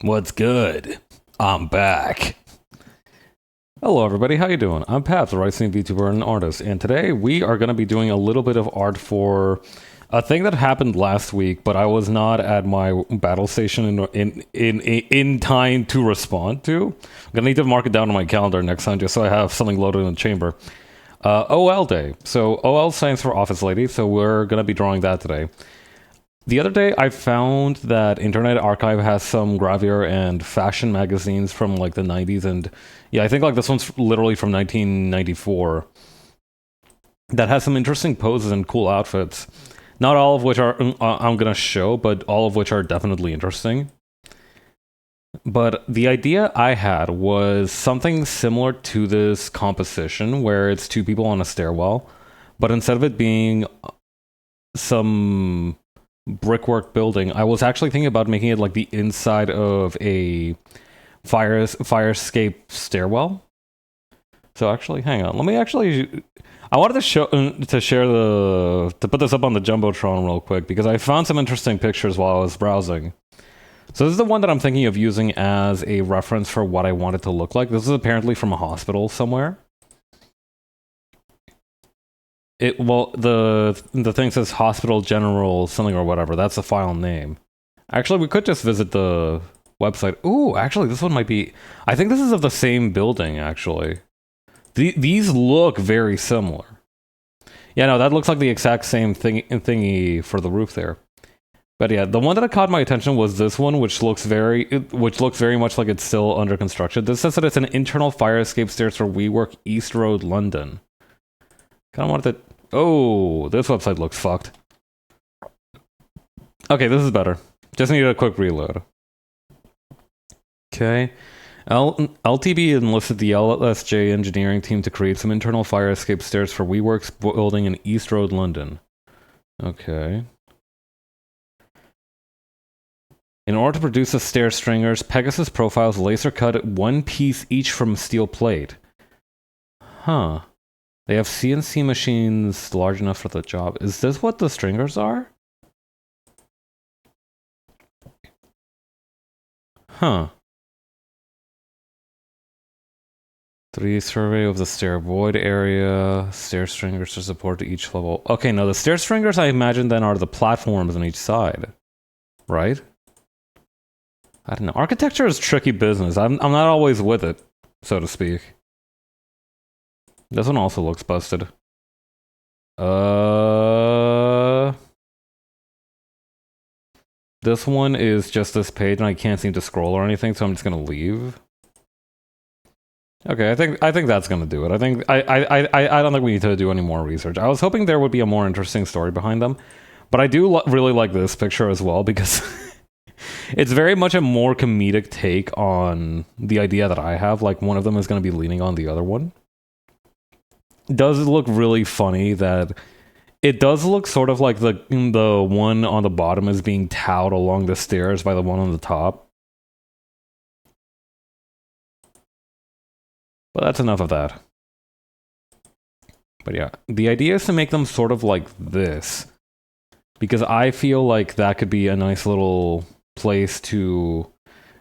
What's good? I'm back. Hello everybody, how you doing? I'm Pat, the writing VTuber and artist, and today we are going to be doing a little bit of art for a thing that happened last week, but I was not at my battle station in time to respond to. I'm going to need to mark it down on my calendar next time just so I have something loaded in the chamber. OL Day. So OL stands for Office Lady, so we're going to be drawing that today. The other day, I found that Internet Archive has some gravure and fashion magazines from like the 90s, and yeah, I think like this one's literally from 1994 that has some interesting poses and cool outfits. Not all of which are I'm gonna show, but all of which are definitely interesting. But the idea I had was something similar to this composition where it's two people on a stairwell, but instead of it being some brickwork building, I was actually thinking about making it like the inside of a fire escape stairwell. So actually, hang on. Let me actually. I wanted to put this up on the jumbotron real quick because I found some interesting pictures while I was browsing. So this is the one that I'm thinking of using as a reference for what I want it to look like. This is apparently from a hospital somewhere. The thing says Hospital General something or whatever. That's the file name. Actually, we could just visit the website. Ooh, actually, this one might be. I think this is of the same building. Actually, these look very similar. Yeah, no, that looks like the exact same thingy for the roof there. But yeah, the one that caught my attention was this one, which looks very much like it's still under construction. This says that it's an internal fire escape stairs for WeWork East Road, London. Kind of wanted to. Oh, this website looks fucked. Okay, this is better. Just need a quick reload. Okay. LTB enlisted the LSJ engineering team to create some internal fire escape stairs for WeWork's building in East Road, London. Okay. In order to produce the stair stringers, Pegasus profiles laser cut one piece each from steel plate. Huh. They have CNC machines large enough for the job. Is this what the stringers are? Huh. 3D survey of the stair void area. Stair stringers to support each level. Okay, now the stair stringers I imagine then are the platforms on each side. Right? I don't know. Architecture is tricky business. I'm not always with it, so to speak. This one also looks busted. This one is just this page and I can't seem to scroll or anything, so I'm just gonna leave. Okay, I think that's gonna do it. I don't think we need to do any more research. I was hoping there would be a more interesting story behind them, but I do really like this picture as well because it's very much a more comedic take on the idea that I have. Like one of them is gonna be leaning on the other one. Does it look really funny that it does look sort of like the one on the bottom is being towed along the stairs by the one on the top. But that's enough of that. But yeah, the idea is to make them sort of like this because I feel like that could be a nice little place to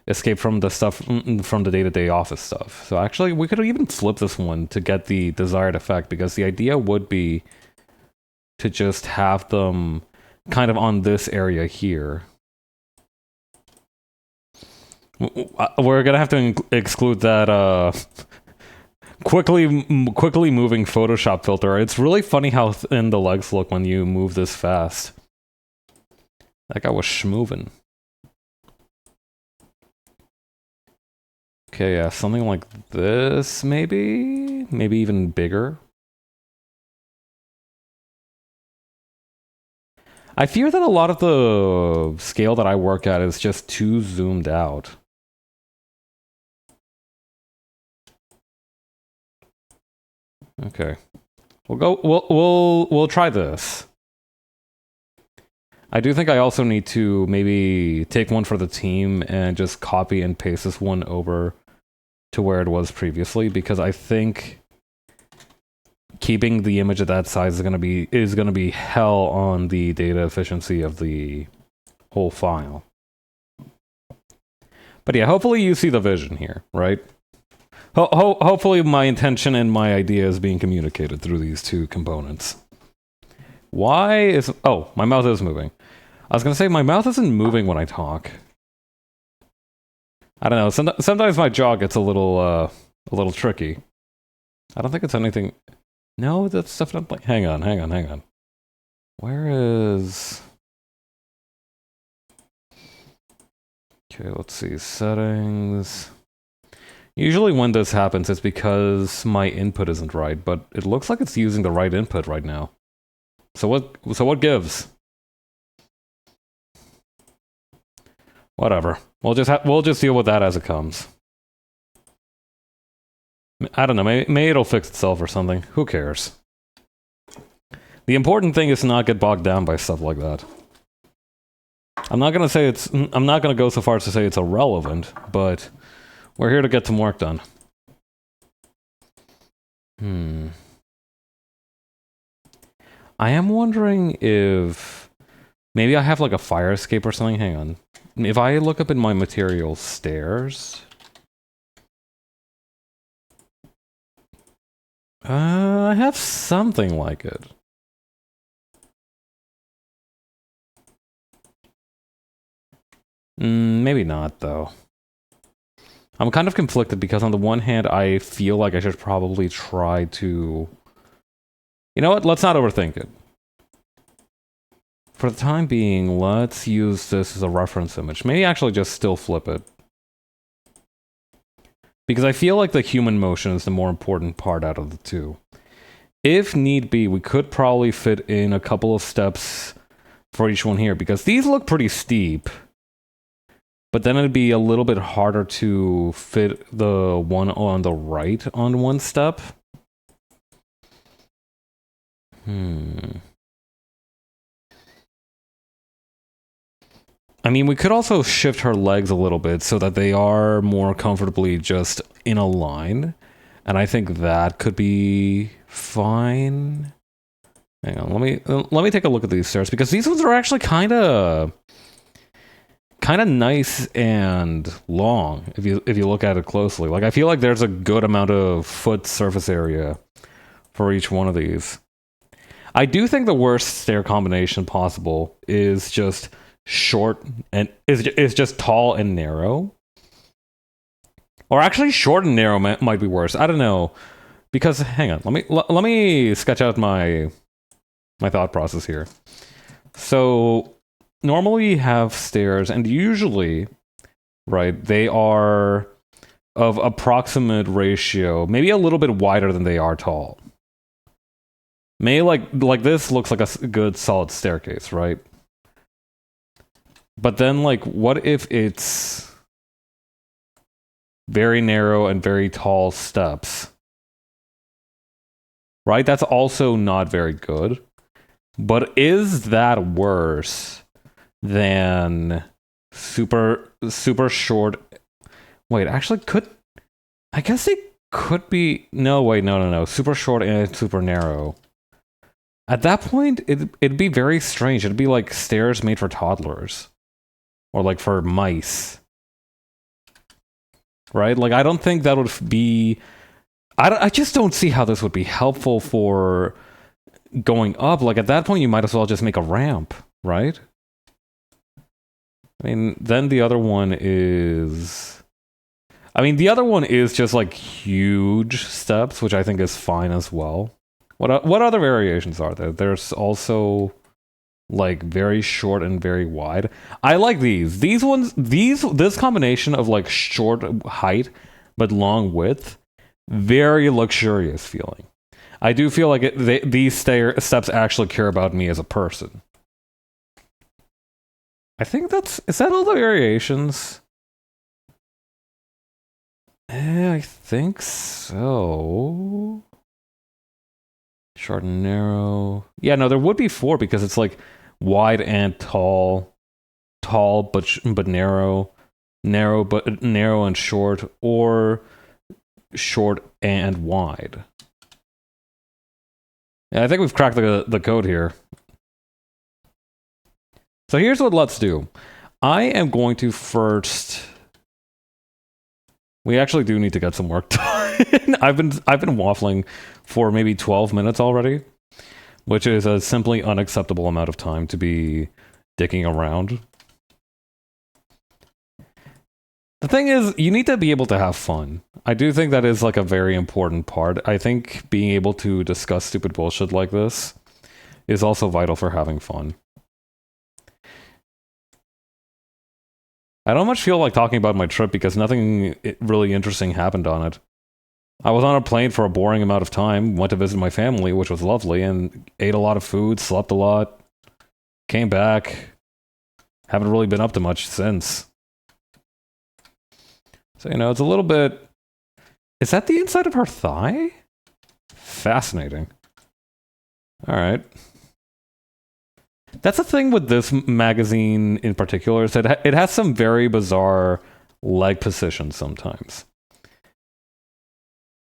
escape from the stuff from the day-to-day office stuff. So actually, we could even flip this one to get the desired effect because the idea would be to just have them kind of on this area here. We're gonna have to exclude that quickly moving Photoshop filter. It's really funny how thin the legs look when you move this fast. That guy was schmovin'. Okay, yeah, something like this, maybe? Maybe even bigger. I fear that a lot of the scale that I work at is just too zoomed out. Okay. We'll try this. I do think I also need to maybe take one for the team and just copy and paste this one over to where it was previously because I think keeping the image at that size is gonna be hell on the data efficiency of the whole file. But yeah, hopefully you see the vision here, right? Hopefully my intention and my idea is being communicated through these two components. Why is... Oh, my mouth is moving. I was going to say, my mouth isn't moving when I talk. I don't know, sometimes my jaw gets a little tricky. I don't think it's anything... No, that's definitely... Hang on. Where is... Okay, let's see, settings... Usually when this happens, it's because my input isn't right, but it looks like it's using the right input right now. So what gives? Whatever. We'll just deal with that as it comes. I don't know, maybe it'll fix itself or something. Who cares? The important thing is to not get bogged down by stuff like that. I'm not gonna go so far as to say it's irrelevant, but we're here to get some work done. I am wondering if maybe I have like a fire escape or something. Hang on. If I look up in my materials, stairs. I have something like it. Maybe not, though. I'm kind of conflicted because on the one hand, I feel like I should probably try to... You know what? Let's not overthink it. For the time being, let's use this as a reference image. Maybe actually just still flip it. Because I feel like the human motion is the more important part out of the two. If need be, we could probably fit in a couple of steps for each one here, because these look pretty steep. But then it'd be a little bit harder to fit the one on the right on one step. I mean, we could also shift her legs a little bit so that they are more comfortably just in a line. And I think that could be fine. Hang on, let me take a look at these stairs, because these ones are actually kind of nice and long if you look at it closely. Like, I feel like there's a good amount of foot surface area for each one of these. I do think the worst stair combination possible is just short and is just tall and narrow. Or actually short and narrow might be worse. I don't know. Because hang on, let me sketch out my thought process here. So normally you have stairs, and usually, right, they are of approximate ratio, maybe a little bit wider than they are tall. Maybe like this looks like a good solid staircase, right? But then, like, what if it's very narrow and very tall steps? Right? That's also not very good. But is that worse than super short? Wait, actually, I guess it could be. No, wait, no. Super short and super narrow. At that point, it'd be very strange. It'd be like stairs made for toddlers, or like for mice, right? Like, I don't think that would be. I just don't see how this would be helpful for going up. Like, at that point, you might as well just make a ramp, right? I mean, then the other one is... I mean, the other one is just, like, huge steps, which I think is fine as well. What other variations are there? There's also, like, very short and very wide. I like these. This combination of, like, short height but long width, very luxurious feeling. I do feel like these steps actually care about me as a person. I think is that all the variations? I think so. Short and narrow. Yeah, no, there would be 4 because it's like wide and tall but narrow but narrow and short, or short and wide. Yeah, I think we've cracked the code here. So here's what let's do. I am going to first We actually do need to get some work done. I've been waffling for maybe 12 minutes already, which is a simply unacceptable amount of time to be dicking around. The thing is, you need to be able to have fun. I do think that is like a very important part. I think being able to discuss stupid bullshit like this is also vital for having fun. I don't much feel like talking about my trip because nothing really interesting happened on it. I was on a plane for a boring amount of time, went to visit my family, which was lovely, and ate a lot of food, slept a lot, came back. Haven't really been up to much since. So, you know, it's a little bit... Is that the inside of her thigh? Fascinating. Alright. That's the thing with this magazine in particular, is that it has some very bizarre leg positions sometimes.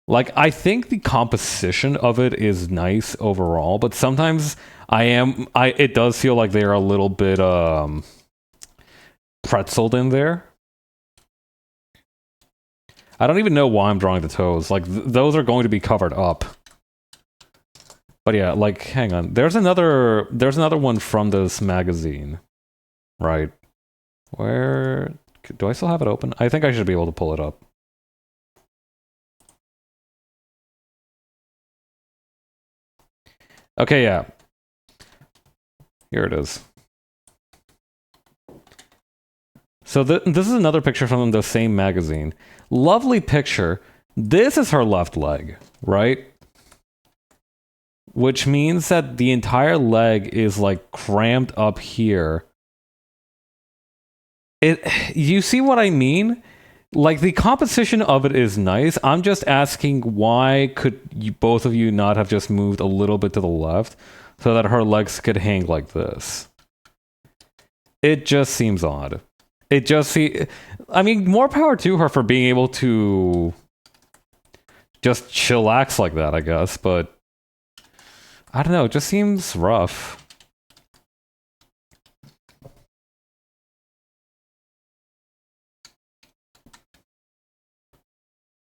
Like, I think the composition of it is nice overall, but sometimes it does feel like they're a little bit pretzeled in there. I don't even know why I'm drawing the toes. Like, those are going to be covered up. But yeah, like, hang on. There's another one from this magazine. Right. Where... Do I still have it open? I think I should be able to pull it up. Okay, yeah. Here it is. So this is another picture from the same magazine. Lovely picture. This is her left leg, right? Which means that the entire leg is like crammed up here. You see what I mean? Like, the composition of it is nice. I'm just asking, why could both of you not have just moved a little bit to the left so that her legs could hang like this? It just seems odd. I mean, more power to her for being able to just chillax like that, I guess, but I don't know, it just seems rough.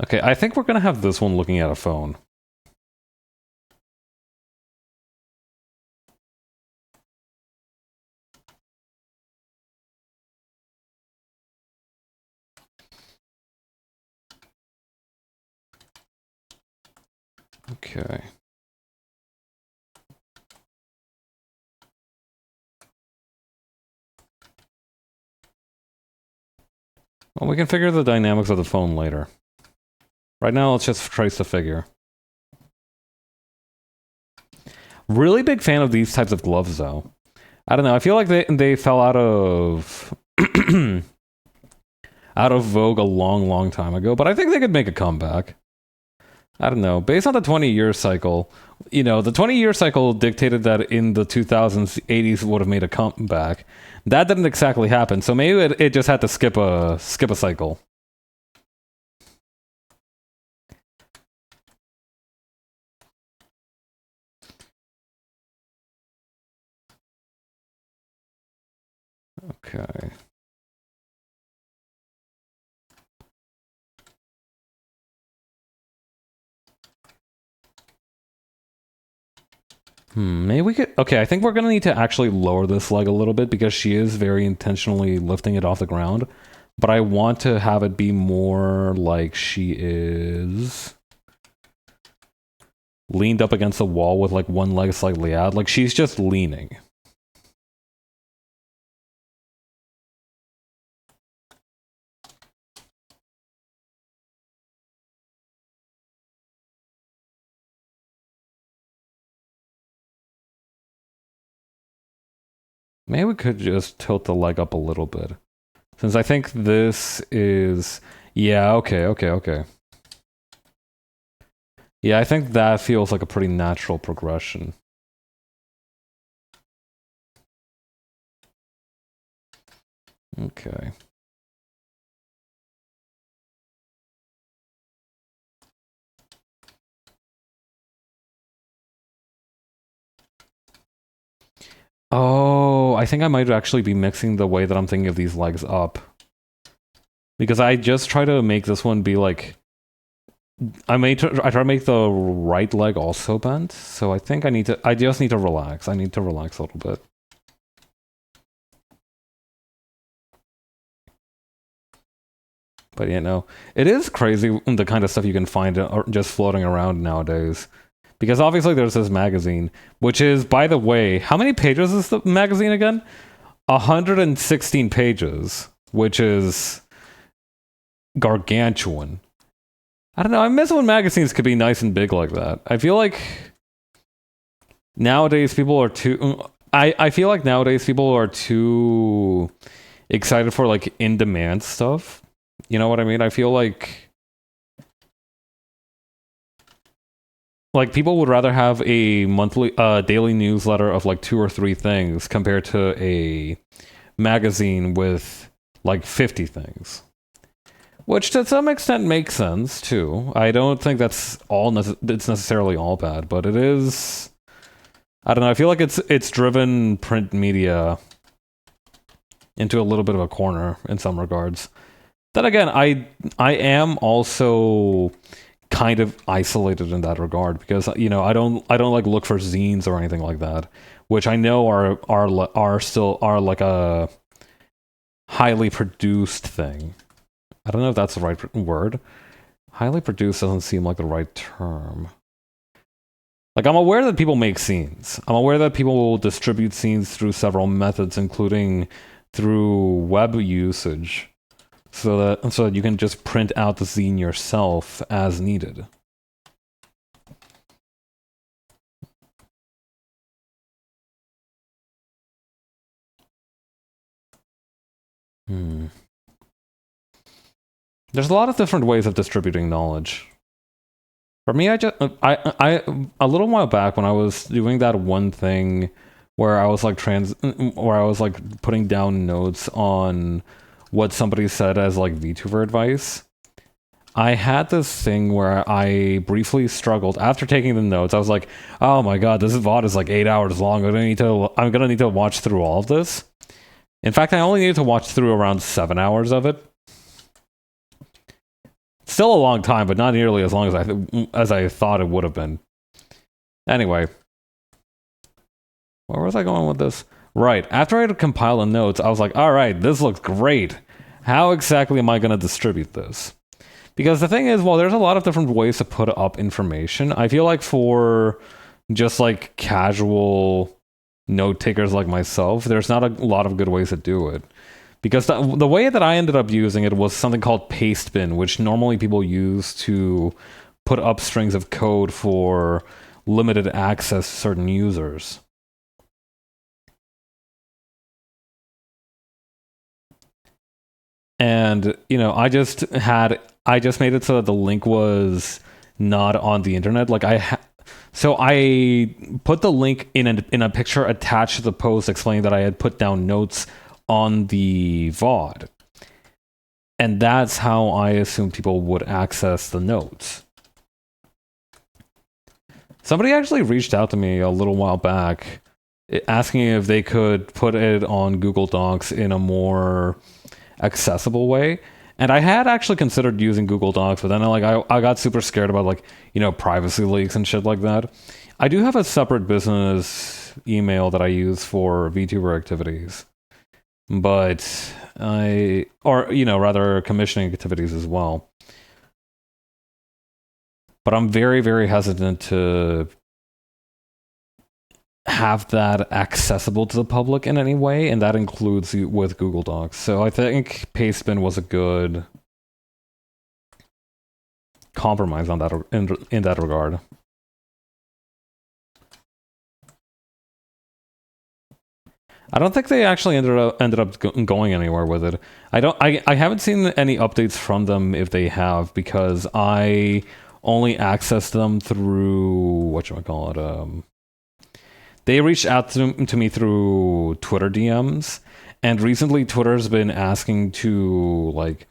Okay, I think we're gonna have this one looking at a phone. Okay. Well, we can figure the dynamics of the phone later. Right now, let's just trace the figure. Really big fan of these types of gloves, though. I don't know, I feel like they fell out of... out of vogue a long time ago, but I think they could make a comeback. I don't know. Based on the 20-year cycle, you know, the 20-year cycle dictated that in the 2000s, 80s would have made a comeback. That didn't exactly happen, so maybe it just had to skip a cycle. Okay. Maybe we could... Okay, I think we're gonna need to actually lower this leg a little bit because she is very intentionally lifting it off the ground. But I want to have it be more like she is leaned up against the wall with like one leg slightly out. Like she's just leaning. Maybe we could just tilt the leg up a little bit. Since I think this is... Yeah, okay. Yeah, I think that feels like a pretty natural progression. Okay. Oh, I think I might actually be mixing the way that I'm thinking of these legs up. because I just try to make this one be like I try to make the right leg also bent, so I think I just need to relax. I need to relax a little bit. But you know, it is crazy the kind of stuff you can find just floating around nowadays. Because obviously there's this magazine, which is, by the way, how many pages is the magazine again? 116 pages, which is gargantuan. I don't know, I miss when magazines could be nice and big like that. I feel like nowadays people are too... I feel like nowadays people are too excited for like in-demand stuff. You know what I mean? I feel like people would rather have a monthly daily newsletter of like 2 or 3 things compared to a magazine with like 50 things, which to some extent makes sense too. I don't think that's it's necessarily all bad, but it is, I don't know, I feel like it's driven print media into a little bit of a corner in some regards. Then again, I am also kind of isolated in that regard because, you know, I don't like look for zines or anything like that, which I know are still like a highly produced thing. I don't know if that's the right word. Highly produced doesn't seem like the right term. Like, I'm aware that people make scenes. I'm aware that people will distribute scenes through several methods, including through web usage, so that you can just print out the zine yourself as needed. There's a lot of different ways of distributing knowledge. For me, I a little while back when I was doing that one thing where I was like putting down notes on what somebody said as like VTuber advice, I had this thing where I briefly struggled after taking the notes. I was like, oh my god, this VOD is like 8 hours long. I'm gonna need to watch through all of this. In fact, I only needed to watch through around 7 hours of it. Still a long time, but not nearly as long as I thought it would have been. Anyway, where was I going with this? Right, after I had compiled the notes, I was like, alright, this looks great. How exactly am I going to distribute this? Because the thing is, well, there's a lot of different ways to put up information. I feel like for just like casual note takers like myself, there's not a lot of good ways to do it. Because the way that I ended up using it was something called Pastebin, which normally people use to put up strings of code for limited access to certain users. And, you know, I just made it so that the link was not on the internet. Like so I put the link in a picture attached to the post explaining that I had put down notes on the VOD. And that's how I assumed people would access the notes. Somebody actually reached out to me a little while back asking if they could put it on Google Docs in a more accessible way. And I had actually considered using Google Docs, but then I got super scared about like, you know, privacy leaks and shit like that. I do have a separate business email that I use for VTuber activities, but rather commissioning activities as well. But I'm very, very hesitant to have that accessible to the public in any way, and that includes with Google Docs. So I think Pastebin was a good compromise on that in that regard. I don't think they actually ended up going anywhere with it. I haven't seen any updates from them if they have, because I only accessed them through whatchamacallit. They reached out to me through Twitter DMs, and recently Twitter's been asking to, like,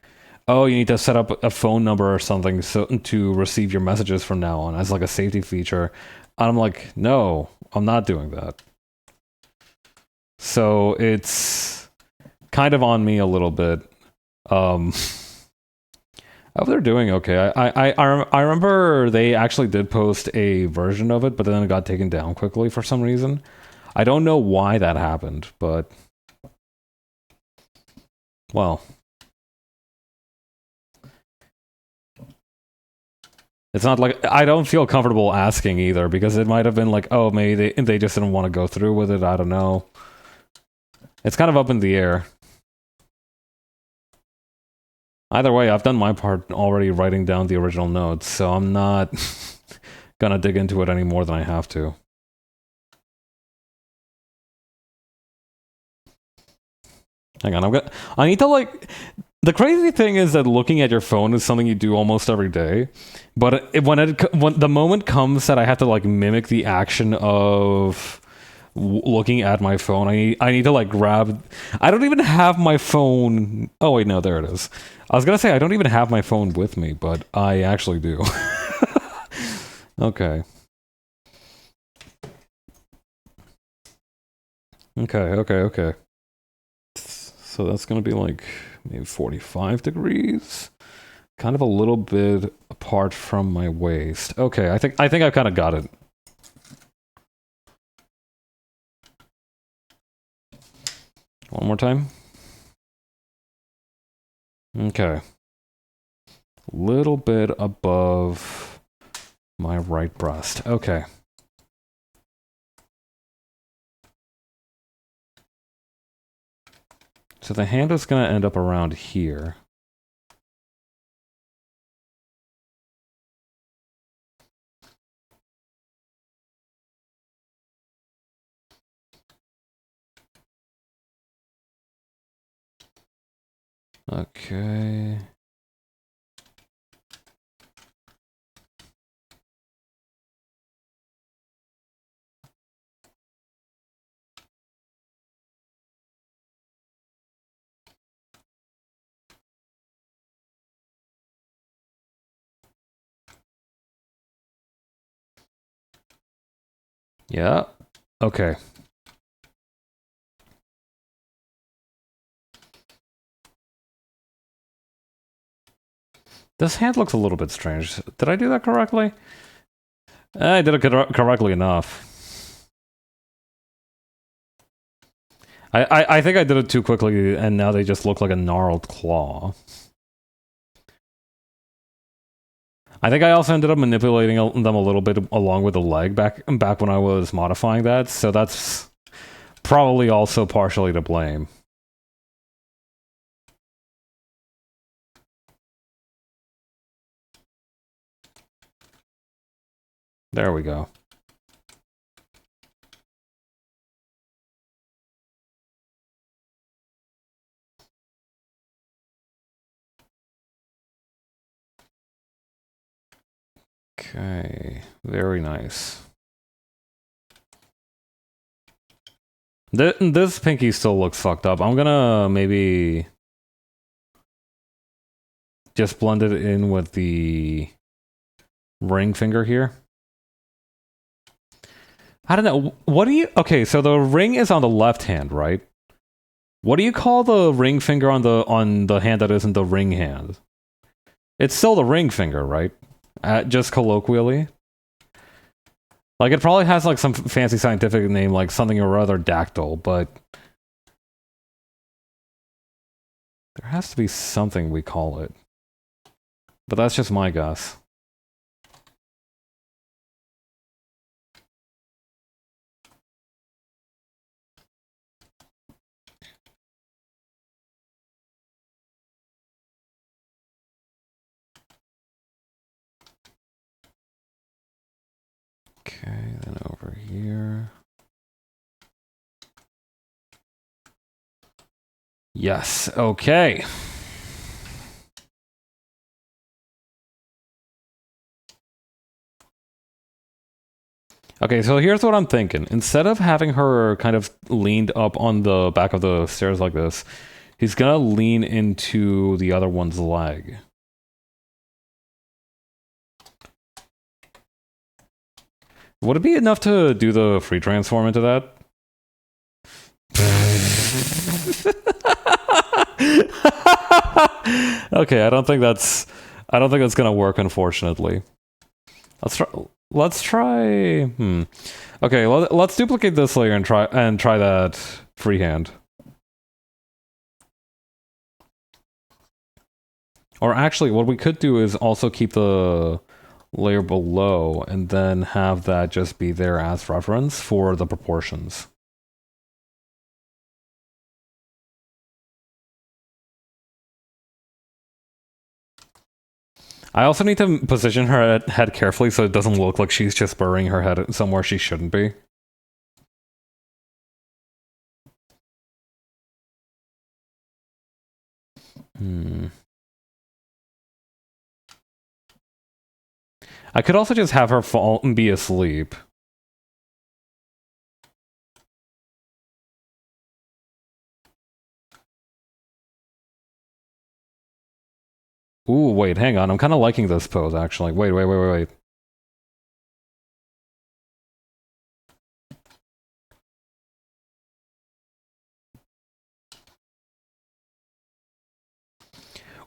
oh, you need to set up a phone number or something to receive your messages from now on as like a safety feature. And I'm like, no, I'm not doing that. So it's kind of on me a little bit. Oh, they're doing okay. I remember they actually did post a version of it, but then it got taken down quickly for some reason. I don't know why that happened, but well, it's not like I don't feel comfortable asking either because it might have been like, oh, maybe they just didn't want to go through with it. I don't know. It's kind of up in the air. Either way, I've done my part already writing down the original notes, so I'm not gonna dig into it any more than I have to. Hang on, I need to like. The crazy thing is that looking at your phone is something you do almost every day, but when the moment comes that I have to like mimic the action of looking at my phone, I need to like grab. I don't even have my phone. Oh wait, no, there it is. I was gonna say I don't even have my phone with me, but I actually do. Okay. Okay. So that's gonna be like maybe 45 degrees. Kind of a little bit apart from my waist. Okay, I think I've kind of got it. One more time. Okay. Little bit above my right breast. Okay. So the hand is going to end up around here. Okay. Yeah. Okay. This hand looks a little bit strange. Did I do that correctly? I did it correctly enough. I think I did it too quickly, and now they just look like a gnarled claw. I think I also ended up manipulating them a little bit along with the leg back when I was modifying that, so that's probably also partially to blame. There we go. Okay, very nice. This pinky still looks fucked up. I'm gonna maybe just blend it in with the ring finger here. I don't know. What do you... Okay, so the ring is on the left hand, right? What do you call the ring finger on the hand that isn't the ring hand? It's still the ring finger, right? Just colloquially. Like, it probably has, like, some fancy scientific name, like something or other dactyl, but... There has to be something we call it. But that's just my guess. Okay, then over here. Yes, okay. Okay, so here's what I'm thinking. Instead of having her kind of leaned up on the back of the stairs like this, he's gonna lean into the other one's leg. Would it be enough to do the free transform into that? Okay, I don't think that's I don't think that's gonna work, unfortunately. Let's try. Okay, let's duplicate this layer and try that freehand. Or actually, what we could do is also keep the layer below and then have that just be there as reference for the proportions. I also need to position her head carefully so it doesn't look like she's just burying her head somewhere she shouldn't be. I could also just have her fall and be asleep. Ooh, wait, hang on. I'm kind of liking this pose, actually. Wait.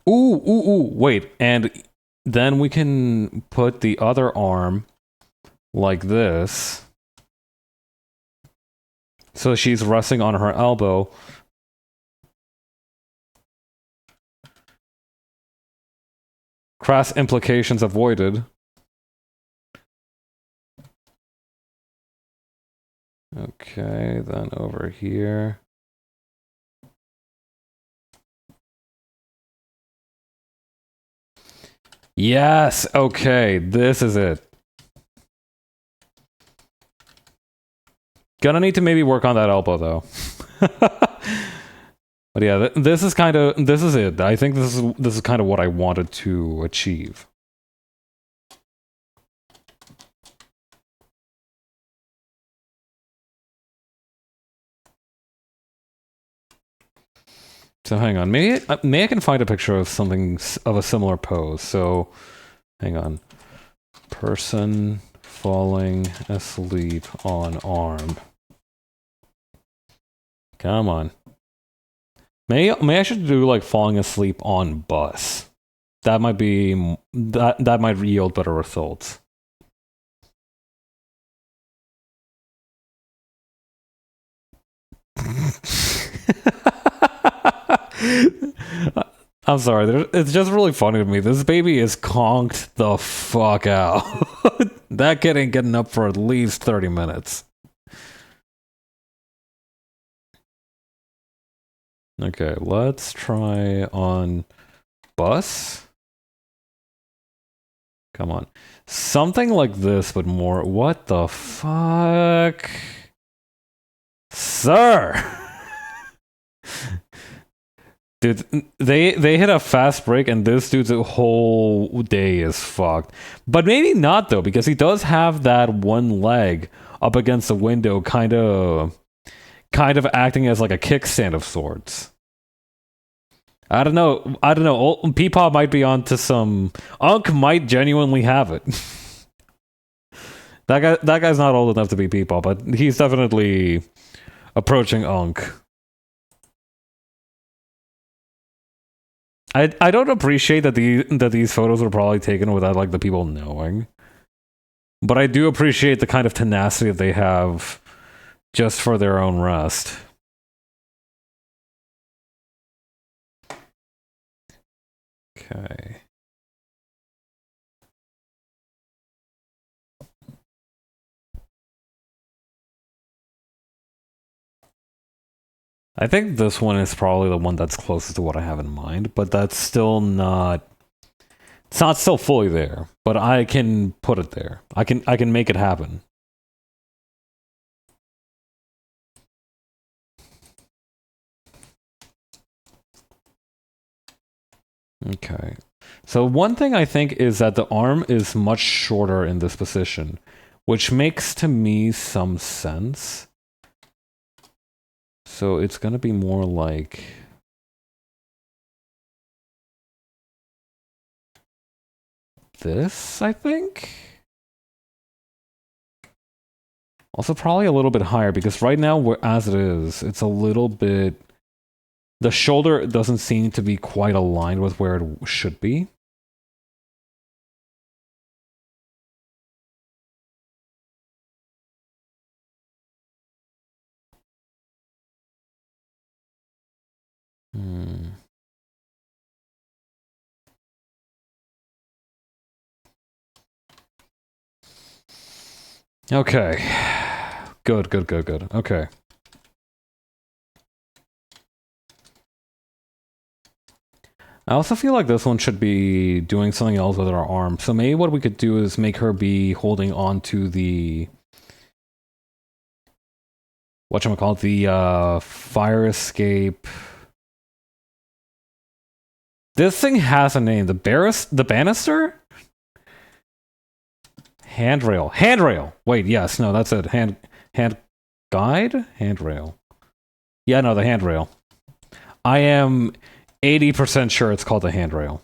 Ooh, wait. And then we can put the other arm like this. So she's resting on her elbow. Crass implications avoided. Okay, then over here. Yes, okay, this is it. Gonna need to maybe work on that elbow, though. But yeah, this is it. I think this is kind of what I wanted to achieve. So hang on, maybe I can find a picture of something of a similar pose. So hang on, person falling asleep on arm. Come on. May I should do like falling asleep on bus. That might be that might yield better results. I'm sorry, it's just really funny to me. This baby is conked the fuck out. That kid ain't getting up for at least 30 minutes. Okay, let's try on bus. Come on. Something like this, but more. What the fuck? Sir! Dude, they hit a fast break and this dude's whole day is fucked. But maybe not though, because he does have that one leg up against the window, kind of acting as like a kickstand of sorts. I don't know. Peepaw might be onto some. Unk might genuinely have it. That guy's not old enough to be Peepaw, but he's definitely approaching Unk. I don't appreciate that these photos were probably taken without like the people knowing. But I do appreciate the kind of tenacity that they have just for their own rest. Okay. I think this one is probably the one that's closest to what I have in mind, but that's still not... It's not still fully there, but I can put it there. I can make it happen. Okay. So one thing I think is that the arm is much shorter in this position, which makes to me some sense. So it's gonna be more like... this, I think? Also probably a little bit higher, because right now, as it is, it's a little bit... The shoulder doesn't seem to be quite aligned with where it should be. Okay. Good, good, good, good. Okay. I also feel like this one should be doing something else with her arm. So maybe what we could do is make her be holding on to the... whatchamacallit? The fire escape... This thing has a name. The banister? Handrail. Handrail! Wait, yes, no, that's it. Hand guide? Handrail. Yeah, no, the handrail. I am 80% sure it's called the handrail.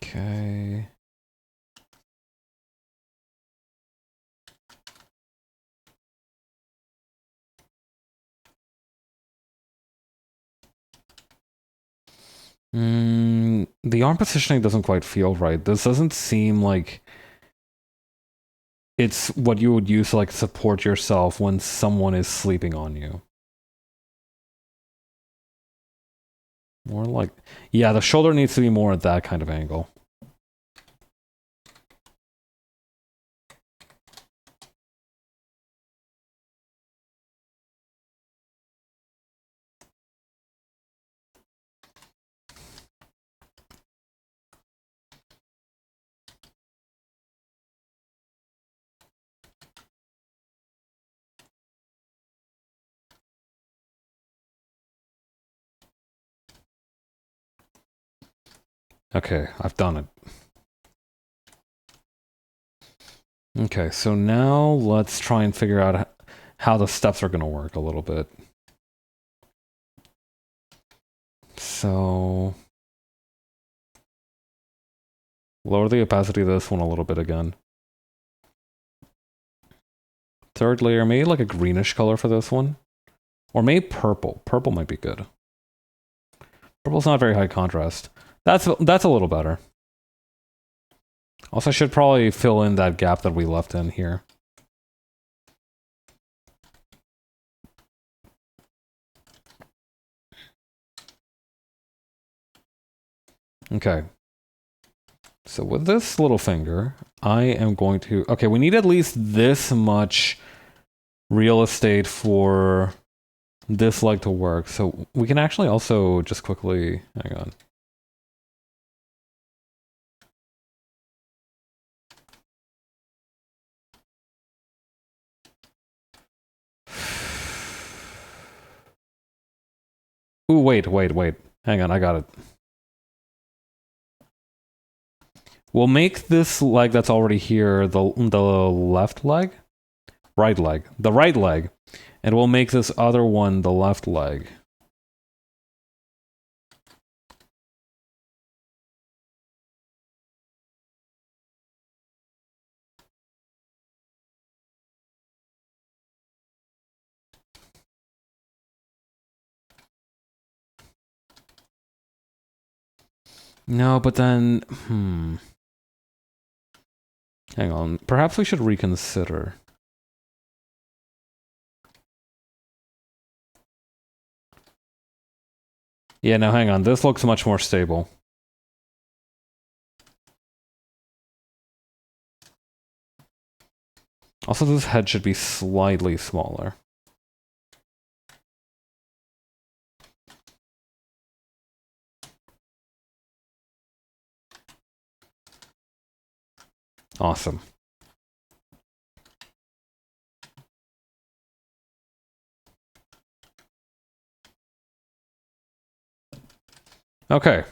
Okay. The arm positioning doesn't quite feel right. This doesn't seem like it's what you would use to like support yourself when someone is sleeping on you. More like, yeah, the shoulder needs to be more at that kind of angle. Okay, I've done it. Okay, so now let's try and figure out how the steps are going to work a little bit. So... lower the opacity of this one a little bit again. Third layer, maybe like a greenish color for this one. Or maybe purple. Purple might be good. Purple's not very high contrast. That's a little better. Also, I should probably fill in that gap that we left in here. Okay. So with this little finger, I am going to... okay, we need at least this much real estate for this leg to work. So we can actually also just quickly... hang on. Ooh, wait. Hang on, I got it. We'll make this leg that's already here the left leg? Right leg. The right leg. And we'll make this other one the left leg. No, but then... hang on. Perhaps we should reconsider. Yeah, no, hang on. This looks much more stable. Also, this head should be slightly smaller. Awesome. Okay.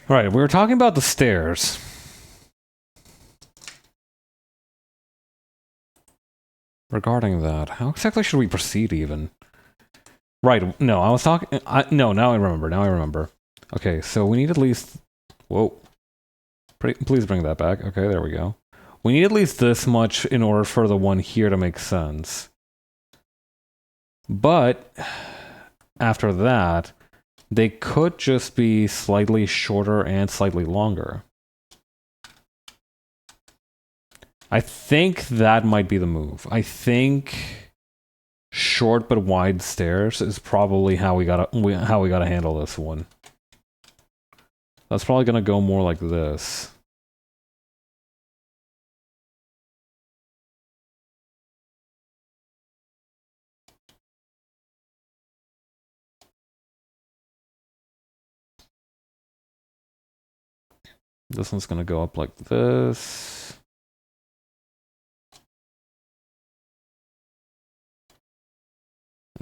All right, we were talking about the stairs. Regarding that, how exactly should we proceed even? Right, no, I was talking... no, now I remember. Okay, so we need at least... whoa. Please bring that back. Okay, there we go. We need at least this much in order for the one here to make sense. But after that, they could just be slightly shorter and slightly longer. I think that might be the move. I think short but wide stairs is probably how we gotta handle this one. That's probably gonna go more like this. This one's gonna go up like this.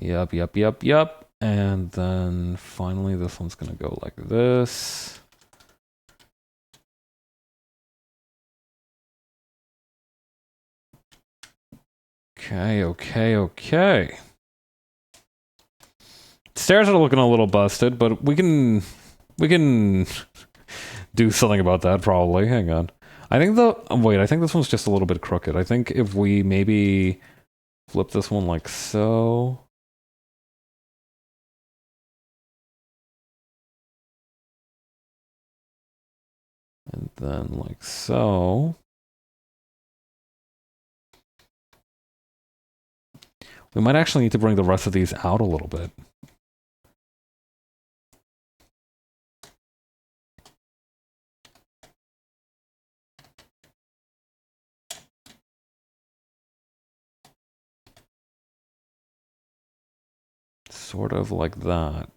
Yep. And then finally this one's gonna go like this. Okay. Stairs are looking a little busted, but we can do something about that probably. Hang on. I think this one's just a little bit crooked. I think if we maybe flip this one like so. And then like so. We might actually need to bring the rest of these out a little bit. Sort of like that.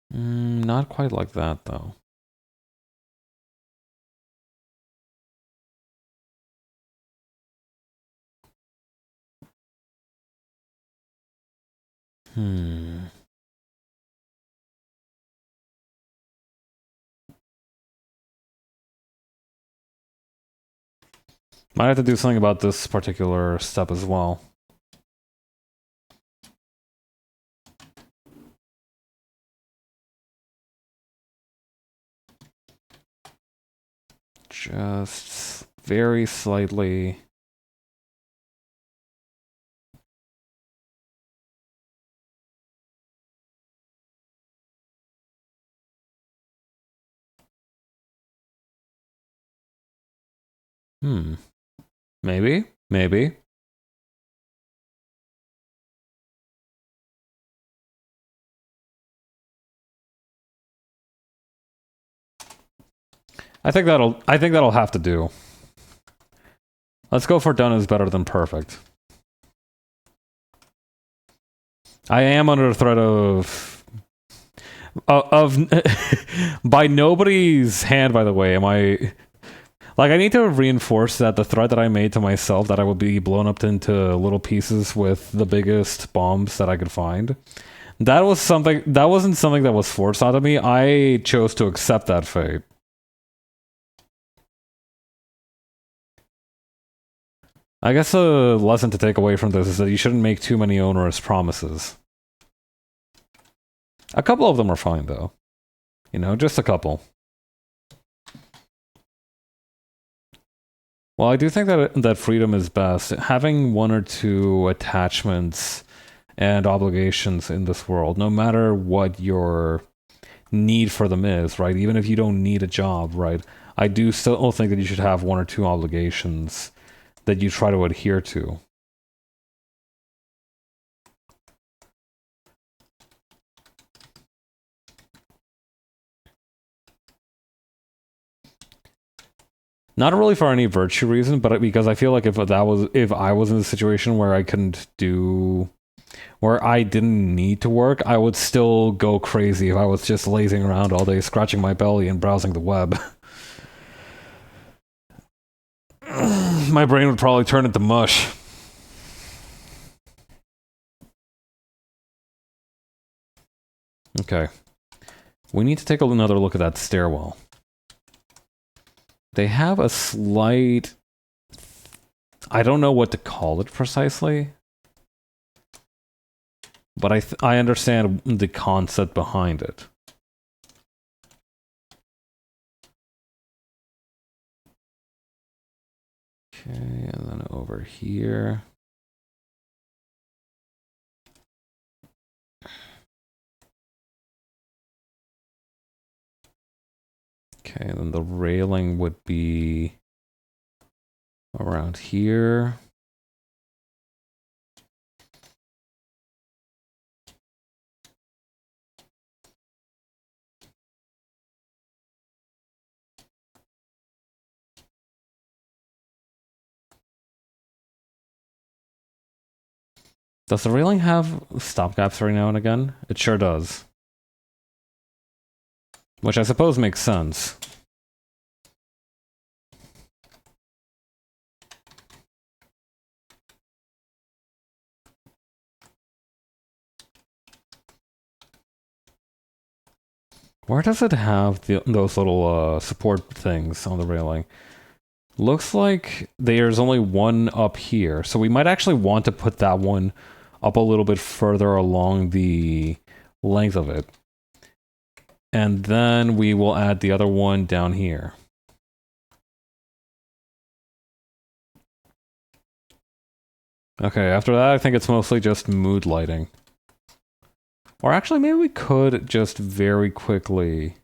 Not quite like that, though. Might have to do something about this particular step as well. Just very slightly. Maybe. I think that'll have to do. Let's go for done is better than perfect. I am under the threat of by nobody's hand, by the way. Am I like, I need to reinforce that the threat that I made to myself that I would be blown up into little pieces with the biggest bombs that I could find. That wasn't something that was forced onto me. I chose to accept that fate. I guess the lesson to take away from this is that you shouldn't make too many onerous promises. A couple of them are fine, though. You know, just a couple. Well, I do think that freedom is best. Having one or two attachments and obligations in this world, no matter what your need for them is, right? Even if you don't need a job, right? I do still think that you should have one or two obligations that you try to adhere to. Not really for any virtue reason, but because I feel like if I was in a situation where I didn't need to work, I would still go crazy if I was just lazing around all day, scratching my belly and browsing the web. My brain would probably turn into mush. Okay. We need to take another look at that stairwell. They have a slight... I don't know what to call it precisely. But I understand the concept behind it. Okay, and then over here. Okay, and then the railing would be around here. Does the railing have stopgaps every now and again? It sure does. Which I suppose makes sense. Where does it have those little support things on the railing? Looks like there's only one up here, so we might actually want to put that one up a little bit further along the length of it. And then we will add the other one down here. Okay, after that I think it's mostly just mood lighting. Or actually, maybe we could just very quickly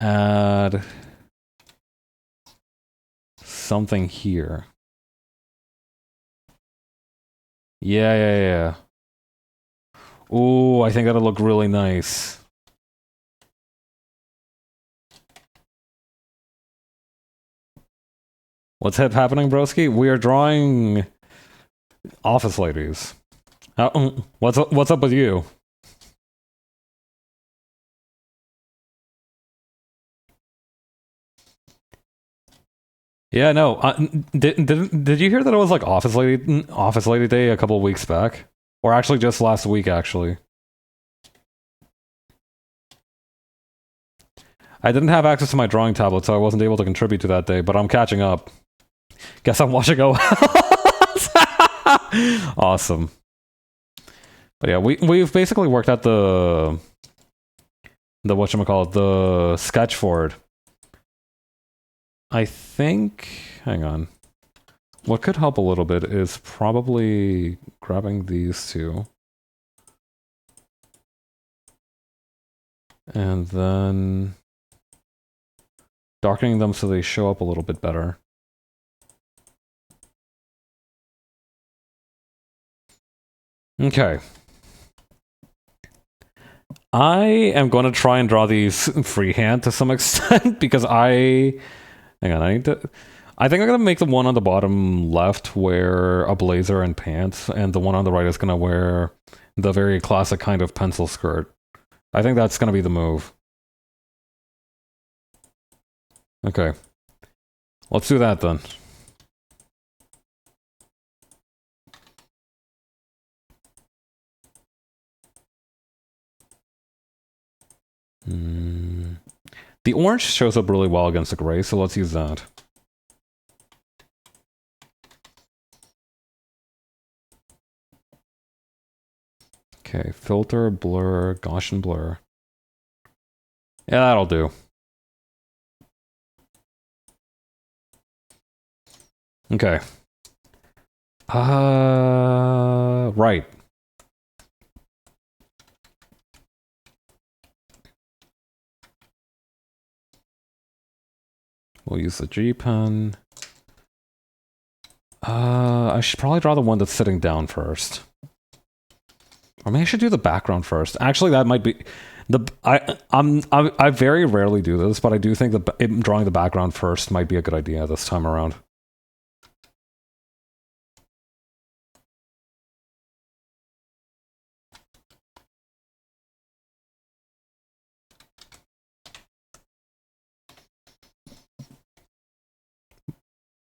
add something here. Yeah. Ooh, I think that'll look really nice. What's happening, broski? We are drawing office ladies. What's up with you? Yeah, no. Did you hear that it was like Office Lady Day a couple of weeks back, or actually just last week? Actually, I didn't have access to my drawing tablet, so I wasn't able to contribute to that day. But I'm catching up. Guess I'm watching OLs. Awesome. But yeah, we've basically worked out the whatchamacallit, the sketch for it. I think, hang on. What could help a little bit is probably grabbing these two. And then darkening them so they show up a little bit better. Okay. I am going to try and draw these freehand to some extent because hang on, I think I'm going to make the one on the bottom left wear a blazer and pants, and the one on the right is going to wear the very classic kind of pencil skirt. I think that's going to be the move. Okay. Let's do that then. The orange shows up really well against the gray, so let's use that. Okay, filter, blur, Gaussian blur. Yeah, that'll do. Okay. Right. We'll use the G pen. I should probably draw the one that's sitting down first. Or maybe I should do the background first. Actually, that might be I very rarely do this, but I do think that drawing the background first might be a good idea this time around.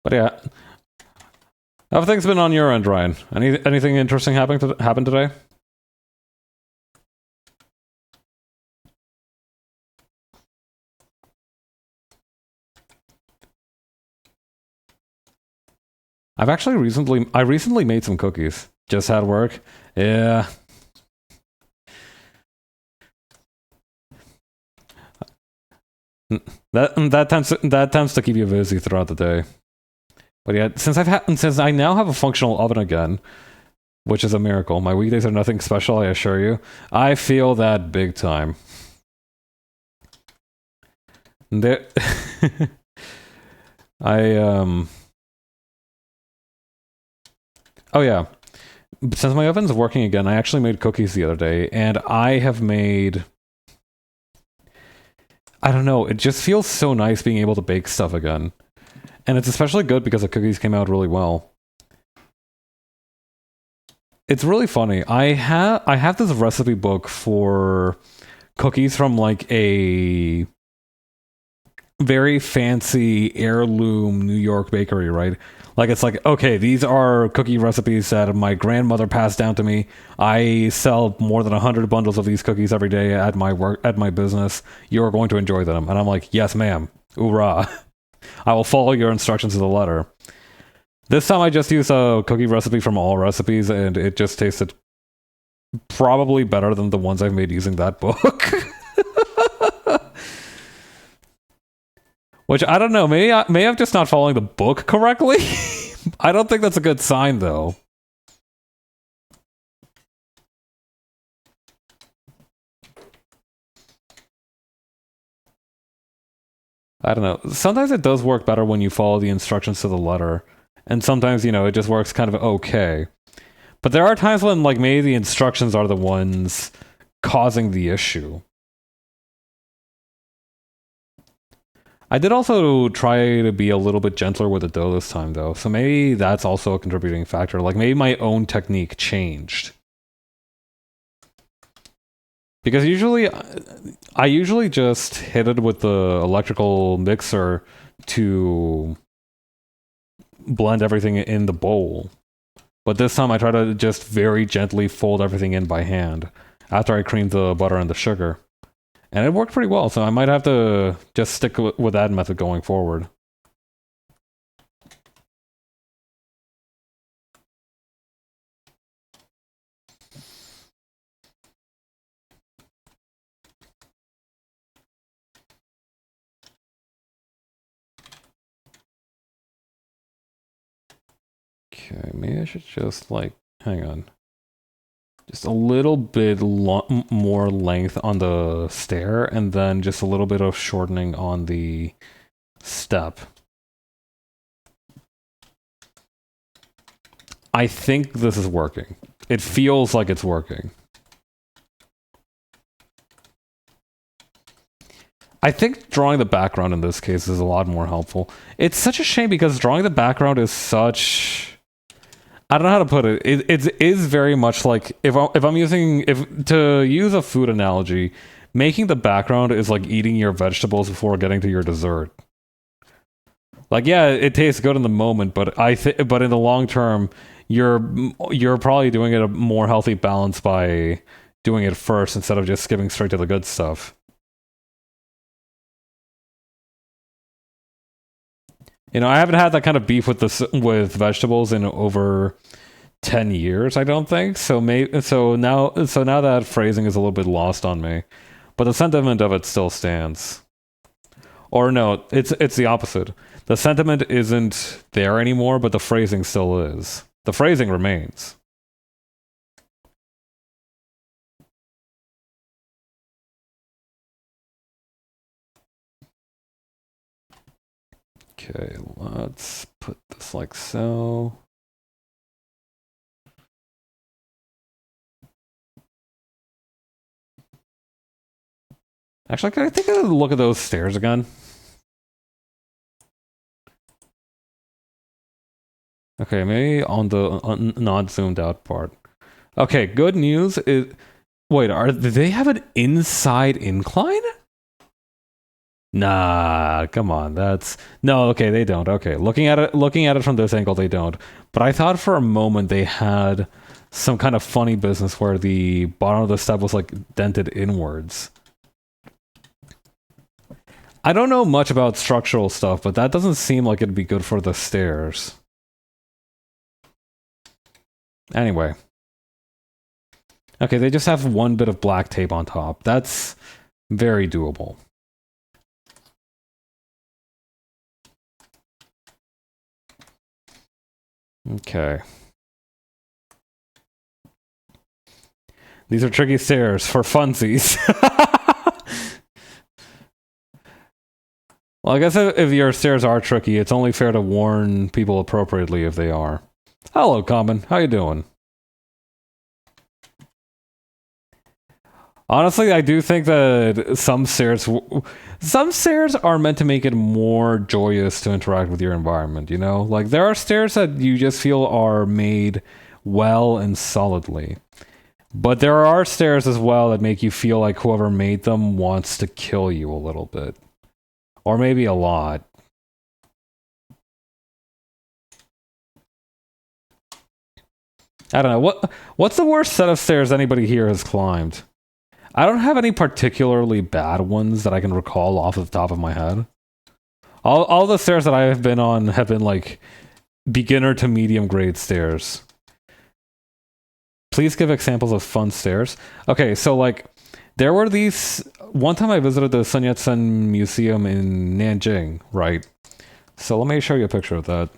But yeah, how have things been on your end, Ryan? Anything interesting happen today? I recently made some cookies. Just had work. Yeah. That tends to keep you busy throughout the day. But yeah, since I now have a functional oven again, which is a miracle. My weekdays are nothing special, I assure you. I feel that big time. There, I Oh yeah. Since my oven's working again, I actually made cookies the other day, and I have made. I don't know. It just feels so nice being able to bake stuff again, and it's especially good because the cookies came out really well. It's really funny. I have this recipe book for cookies from like a very fancy heirloom New York bakery, right? Like it's like, okay, these are cookie recipes that my grandmother passed down to me. I sell more than 100 bundles of these cookies every day at my work at my business. You're going to enjoy them. And I'm like, yes, ma'am. Hoorah. I will follow your instructions to the letter. This time I just used a cookie recipe from All Recipes, and it just tasted probably better than the ones I've made using that book. Which, I don't know, maybe I'm just not following the book correctly? I don't think that's a good sign, though. I don't know. Sometimes it does work better when you follow the instructions to the letter. And sometimes, it just works kind of okay. But there are times when, like, maybe the instructions are the ones causing the issue. I did also try to be a little bit gentler with the dough this time, though. So maybe that's also a contributing factor. Like, maybe my own technique changed. Because I usually just hit it with the electrical mixer to blend everything in the bowl. But this time I try to just very gently fold everything in by hand after I creamed the butter and the sugar. And it worked pretty well, so I might have to just stick with that method going forward. Okay, maybe I should just, like, hang on. Just a little bit more length on the stair, and then just a little bit of shortening on the step. I think this is working. It feels like it's working. I think drawing the background in this case is a lot more helpful. It's such a shame because drawing the background is such... I don't know how to put it. It is very much like if I'm using to use a food analogy, making the background is like eating your vegetables before getting to your dessert. Like, yeah, it tastes good in the moment, but but in the long term, you're probably doing it a more healthy balance by doing it first instead of just skipping straight to the good stuff. I haven't had that kind of beef with vegetables in over 10 years, I don't think. So now that phrasing is a little bit lost on me. But the sentiment of it still stands. Or no, it's the opposite. The sentiment isn't there anymore, but the phrasing still is. The phrasing remains. Okay, let's put this like so. Actually, can I take a look at those stairs again? Okay, maybe on the not zoomed out part. Okay, good news is... Wait, do they have an inside incline? Nah, come on, that's... No, okay, they don't. Okay, looking at it from this angle, they don't. But I thought for a moment they had some kind of funny business where the bottom of the step was, like, dented inwards. I don't know much about structural stuff, but that doesn't seem like it'd be good for the stairs. Anyway. Okay, they just have one bit of black tape on top. That's very doable. Okay. These are tricky stairs for funsies. Well, I guess if your stairs are tricky, it's only fair to warn people appropriately if they are. Hello, Common. How you doing? Honestly, I do think that some stairs are meant to make it more joyous to interact with your environment, you know? Like, there are stairs that you just feel are made well and solidly. But there are stairs as well that make you feel like whoever made them wants to kill you a little bit. Or maybe a lot. I don't know. What's the worst set of stairs anybody here has climbed? I don't have any particularly bad ones that I can recall off the top of my head. All the stairs that I have been on have been like beginner to medium grade stairs. Please give examples of fun stairs. Okay, so like there were these one time I visited the Sun Yat-sen Museum in Nanjing, right? So let me show you a picture of that.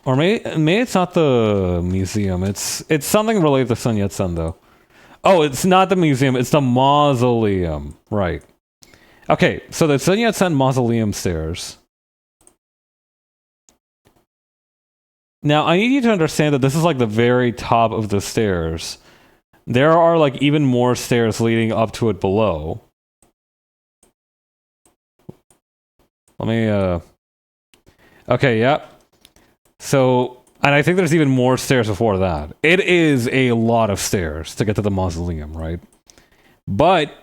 Or may it's not the museum. It's something related to Sun Yat-sen though. Oh, it's not the museum. It's the mausoleum. Right. Okay, so the Sun Yat-sen mausoleum stairs. Now, I need you to understand that this is like the very top of the stairs. There are like even more stairs leading up to it below. Let me, Okay, yeah. So, and I think there's even more stairs before that. It is a lot of stairs to get to the mausoleum, right? But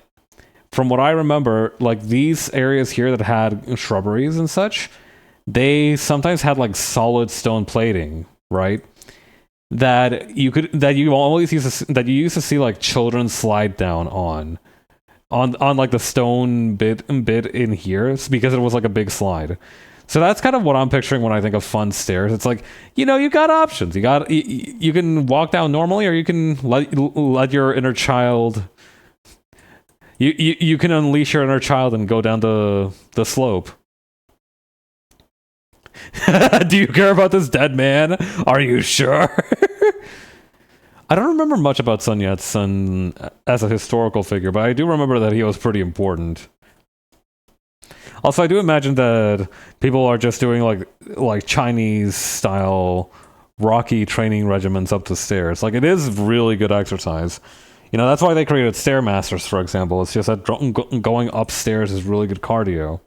from what I remember, like these areas here that had shrubberies and such, they sometimes had like solid stone plating, right? That you always used to see like children slide down on like the stone bit in here because it was like a big slide. So that's kind of what I'm picturing when I think of fun stairs. It's like, you know, you got options. You can walk down normally, or you can let your inner child. You can unleash your inner child and go down the slope. Do you care about this dead man? Are you sure? I don't remember much about Sun Yat-sen as a historical figure, but I do remember that he was pretty important. Also, I do imagine that people are just doing like Chinese style rocky training regimens up the stairs. Like it is really good exercise. You know, that's why they created Stairmasters, for example. It's just that going upstairs is really good cardio.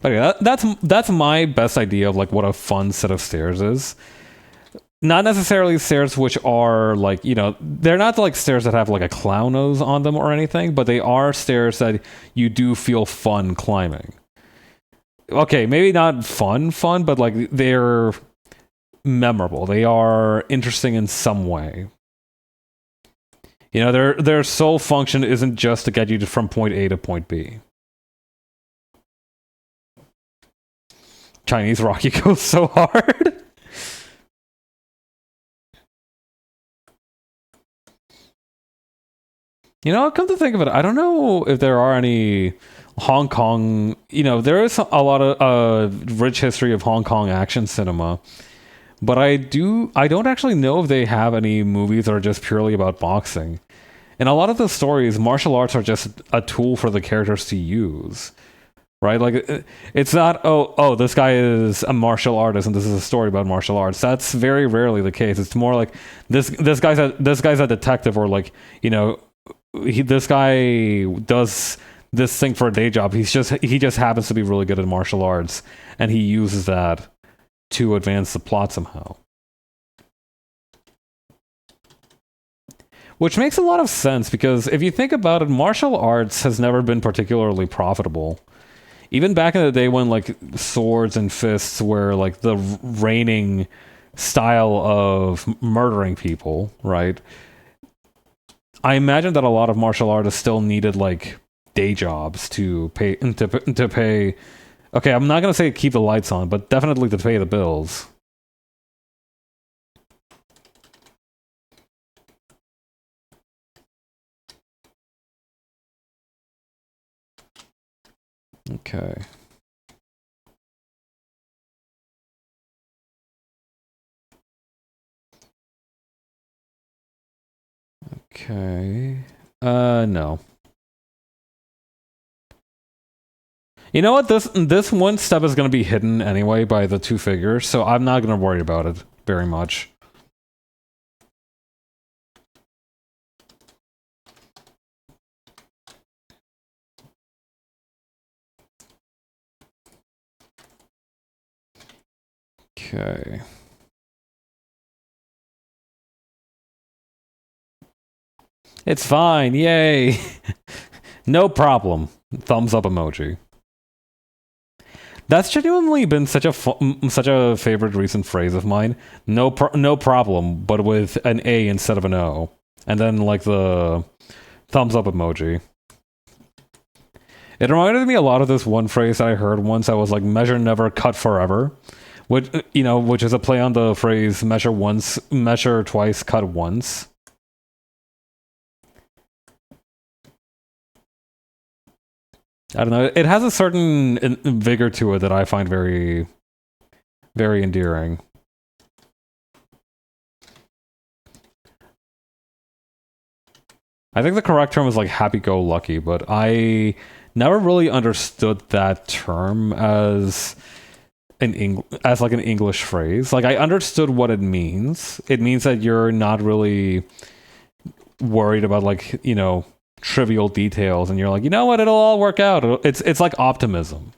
But yeah, that's my best idea of like what a fun set of stairs is. Not necessarily stairs which are like, you know, they're not like stairs that have like a clown nose on them or anything, but they are stairs that you do feel fun climbing. Okay, maybe not fun, but like they're memorable. They are interesting in some way. You know, their sole function isn't just to get you from point A to point B. Chinese Rocky goes so hard. You know, come to think of it, I don't know if there are any Hong Kong. You know, there is a lot of rich history of Hong Kong action cinema, but I don't actually know if they have any movies that are just purely about boxing. In a lot of the stories, martial arts are just a tool for the characters to use, right? Like it's not this guy is a martial artist and this is a story about martial arts. That's very rarely the case. It's more like this guy's a detective, or like, you know, this guy does this thing for a day job. He just happens to be really good at martial arts, and he uses that to advance the plot somehow. Which makes a lot of sense, because if you think about it, martial arts has never been particularly profitable. Even back in the day when like swords and fists were like the reigning style of murdering people, right? I imagine that a lot of martial artists still needed like day jobs to pay to pay. Okay, I'm not gonna say keep the lights on, but definitely to pay the bills. Okay. Okay. No. You know what? This one step is going to be hidden anyway by the two figures, so I'm not going to worry about it very much. Okay. It's fine. Yay. No problem. Thumbs up emoji. That's genuinely been such a favorite recent phrase of mine. No problem, but with an A instead of an O. And then like the thumbs up emoji. It reminded me a lot of this one phrase that I heard once. I was like, measure never, cut forever. Which, which is a play on the phrase measure twice, cut once. I don't know. It has a certain vigor to it that I find very, very endearing. I think the correct term is like happy-go-lucky, but I never really understood that term as like an English phrase. Like I understood what it means. It means that you're not really worried about like, trivial details, and you're like, you know what, it'll all work out. It's like optimism.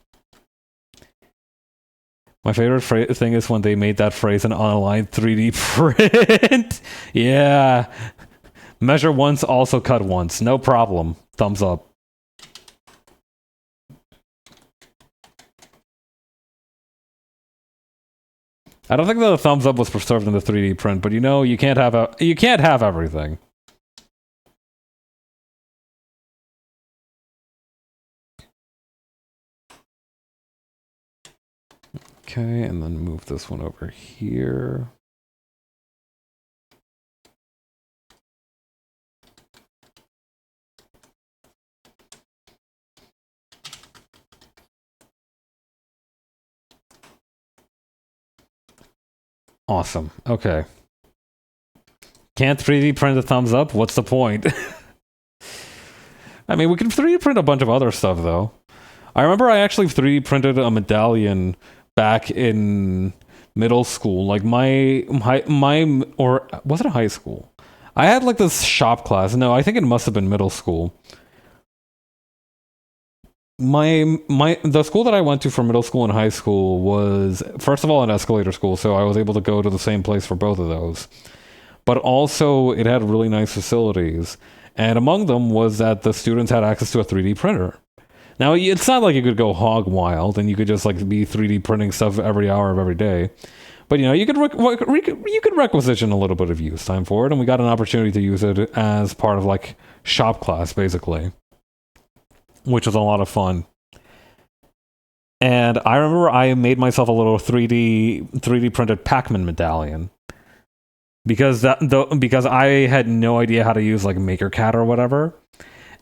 My favorite thing is when they made that phrase an online 3D print. Yeah. Measure once, also cut once. No problem. Thumbs up. I don't think the thumbs up was preserved in the 3D print, but you can't have everything. Okay, and then move this one over here. Awesome. Okay. Can't 3D print a thumbs up? What's the point? I mean, we can 3D print a bunch of other stuff, though. I remember I actually 3D printed a medallion back in middle school. Like or was it high school? I had like this shop class. No, I think it must have been middle school. The school that I went to for middle school and high school was, first of all, an escalator school, so I was able to go to the same place for both of those. But also, it had really nice facilities, and among them was that the students had access to a 3D printer. Now, it's not like you could go hog wild and you could just like be 3D printing stuff every hour of every day. But you could requisition a little bit of use time for it, and we got an opportunity to use it as part of like shop class, basically, which was a lot of fun. And I remember I made myself a little 3D printed Pac-Man medallion because I had no idea how to use like MakerCAD or whatever.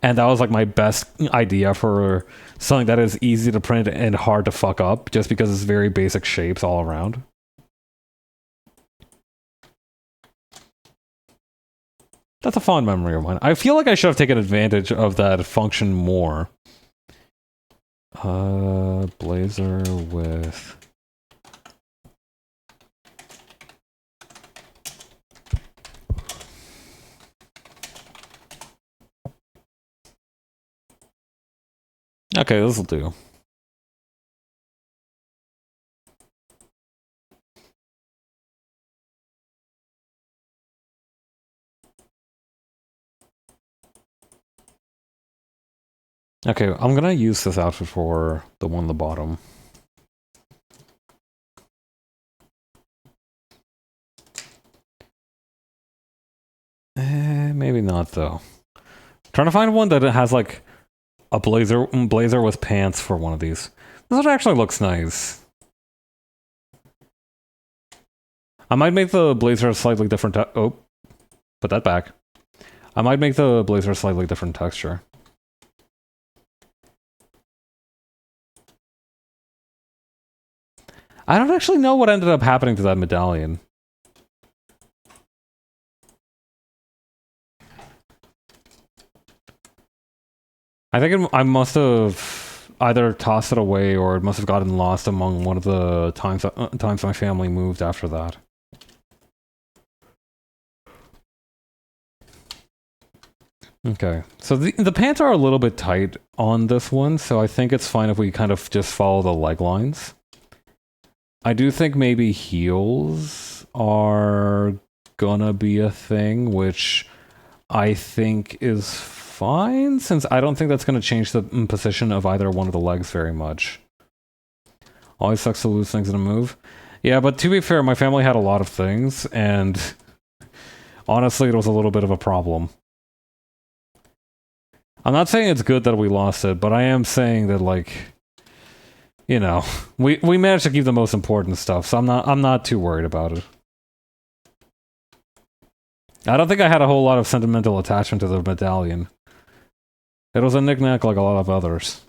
And that was like my best idea for something that is easy to print and hard to fuck up, just because it's very basic shapes all around. That's a fond memory of mine. I feel like I should have taken advantage of that function more. Blazer with... Okay, this'll do. Okay, I'm gonna use this outfit for the one on the bottom. Maybe not, though. Trying to find one that has, like, a blazer with pants for one of these. This one actually looks nice. I might make the blazer a slightly different... Oh, put that back. I might make the blazer a slightly different texture. I don't actually know what ended up happening to that medallion. I think I must have either tossed it away or it must have gotten lost among one of the times my family moved after that. Okay, so the pants are a little bit tight on this one, so I think it's fine if we kind of just follow the leg lines. I do think maybe heels are gonna be a thing, which I think is fine, since I don't think that's gonna change the position of either one of the legs very much. Always sucks to lose things in a move. Yeah, but to be fair, my family had a lot of things, and honestly, it was a little bit of a problem. I'm not saying it's good that we lost it, but I am saying that, like, you know, we managed to keep the most important stuff, so I'm not too worried about it. I don't think I had a whole lot of sentimental attachment to the medallion. It was a knick-knack like a lot of others.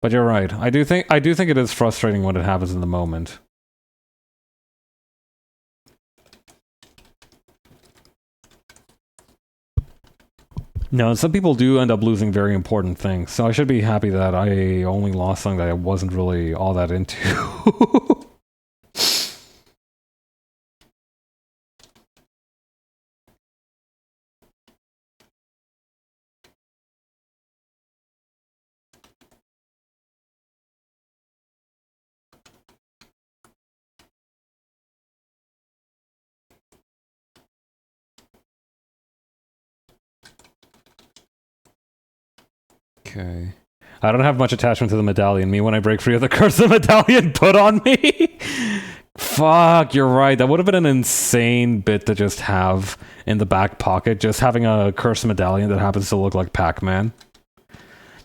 But you're right. I do think it is frustrating when it happens in the moment. No, some people do end up losing very important things, so I should be happy that I only lost something that I wasn't really all that into. Okay. I don't have much attachment to the medallion. Me, when I break free of the curse the medallion put on me? Fuck, you're right. That would have been an insane bit to just have in the back pocket, just having a cursed medallion that happens to look like Pac-Man.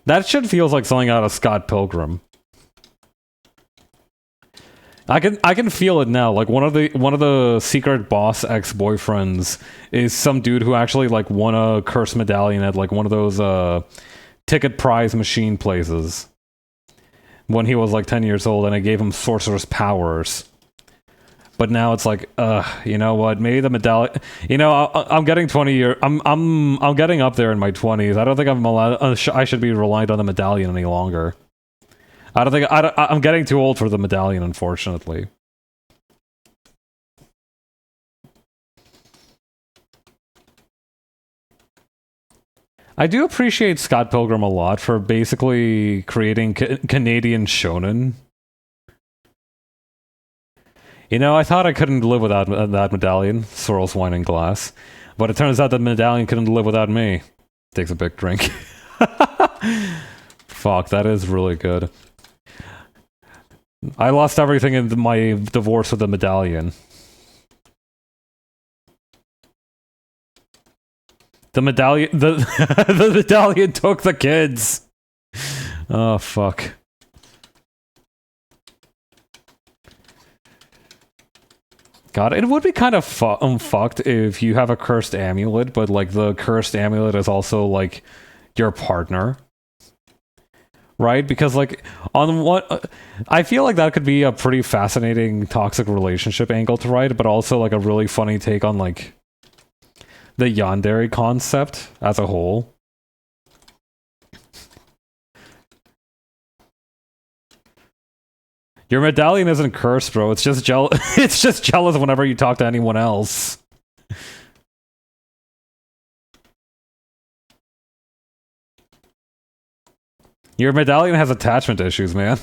That shit feels like something out of Scott Pilgrim. I can feel it now. Like one of the secret boss ex-boyfriends is some dude who actually like won a cursed medallion at like one of those ticket prize machine places when he was like 10 years old, and it gave him sorcerer's powers. But now it's like, you know what? Maybe the medallion. You know, I'm getting 20 years. I'm getting up there in my 20s. I don't think I'm allowed. I should be reliant on the medallion any longer. I don't think I'm getting too old for the medallion, unfortunately. I do appreciate Scott Pilgrim a lot for basically creating Canadian shonen. You know, I thought I couldn't live without that medallion, Swirls Wine and Glass. But it turns out that medallion couldn't live without me. Takes a big drink. Fuck, that is really good. I lost everything in my divorce with the medallion. The medallion... the medallion took the kids! Oh, fuck. God, it would be kind of fucked if you have a cursed amulet, but, like, the cursed amulet is also, like, your partner. Right? Because, like, on what... I feel like that could be a pretty fascinating toxic relationship angle to write, but also, like, a really funny take on, like, the yandere concept as a whole. Your medallion isn't cursed, bro. It's just it's just jealous whenever you talk to anyone else. Your medallion has attachment issues, man.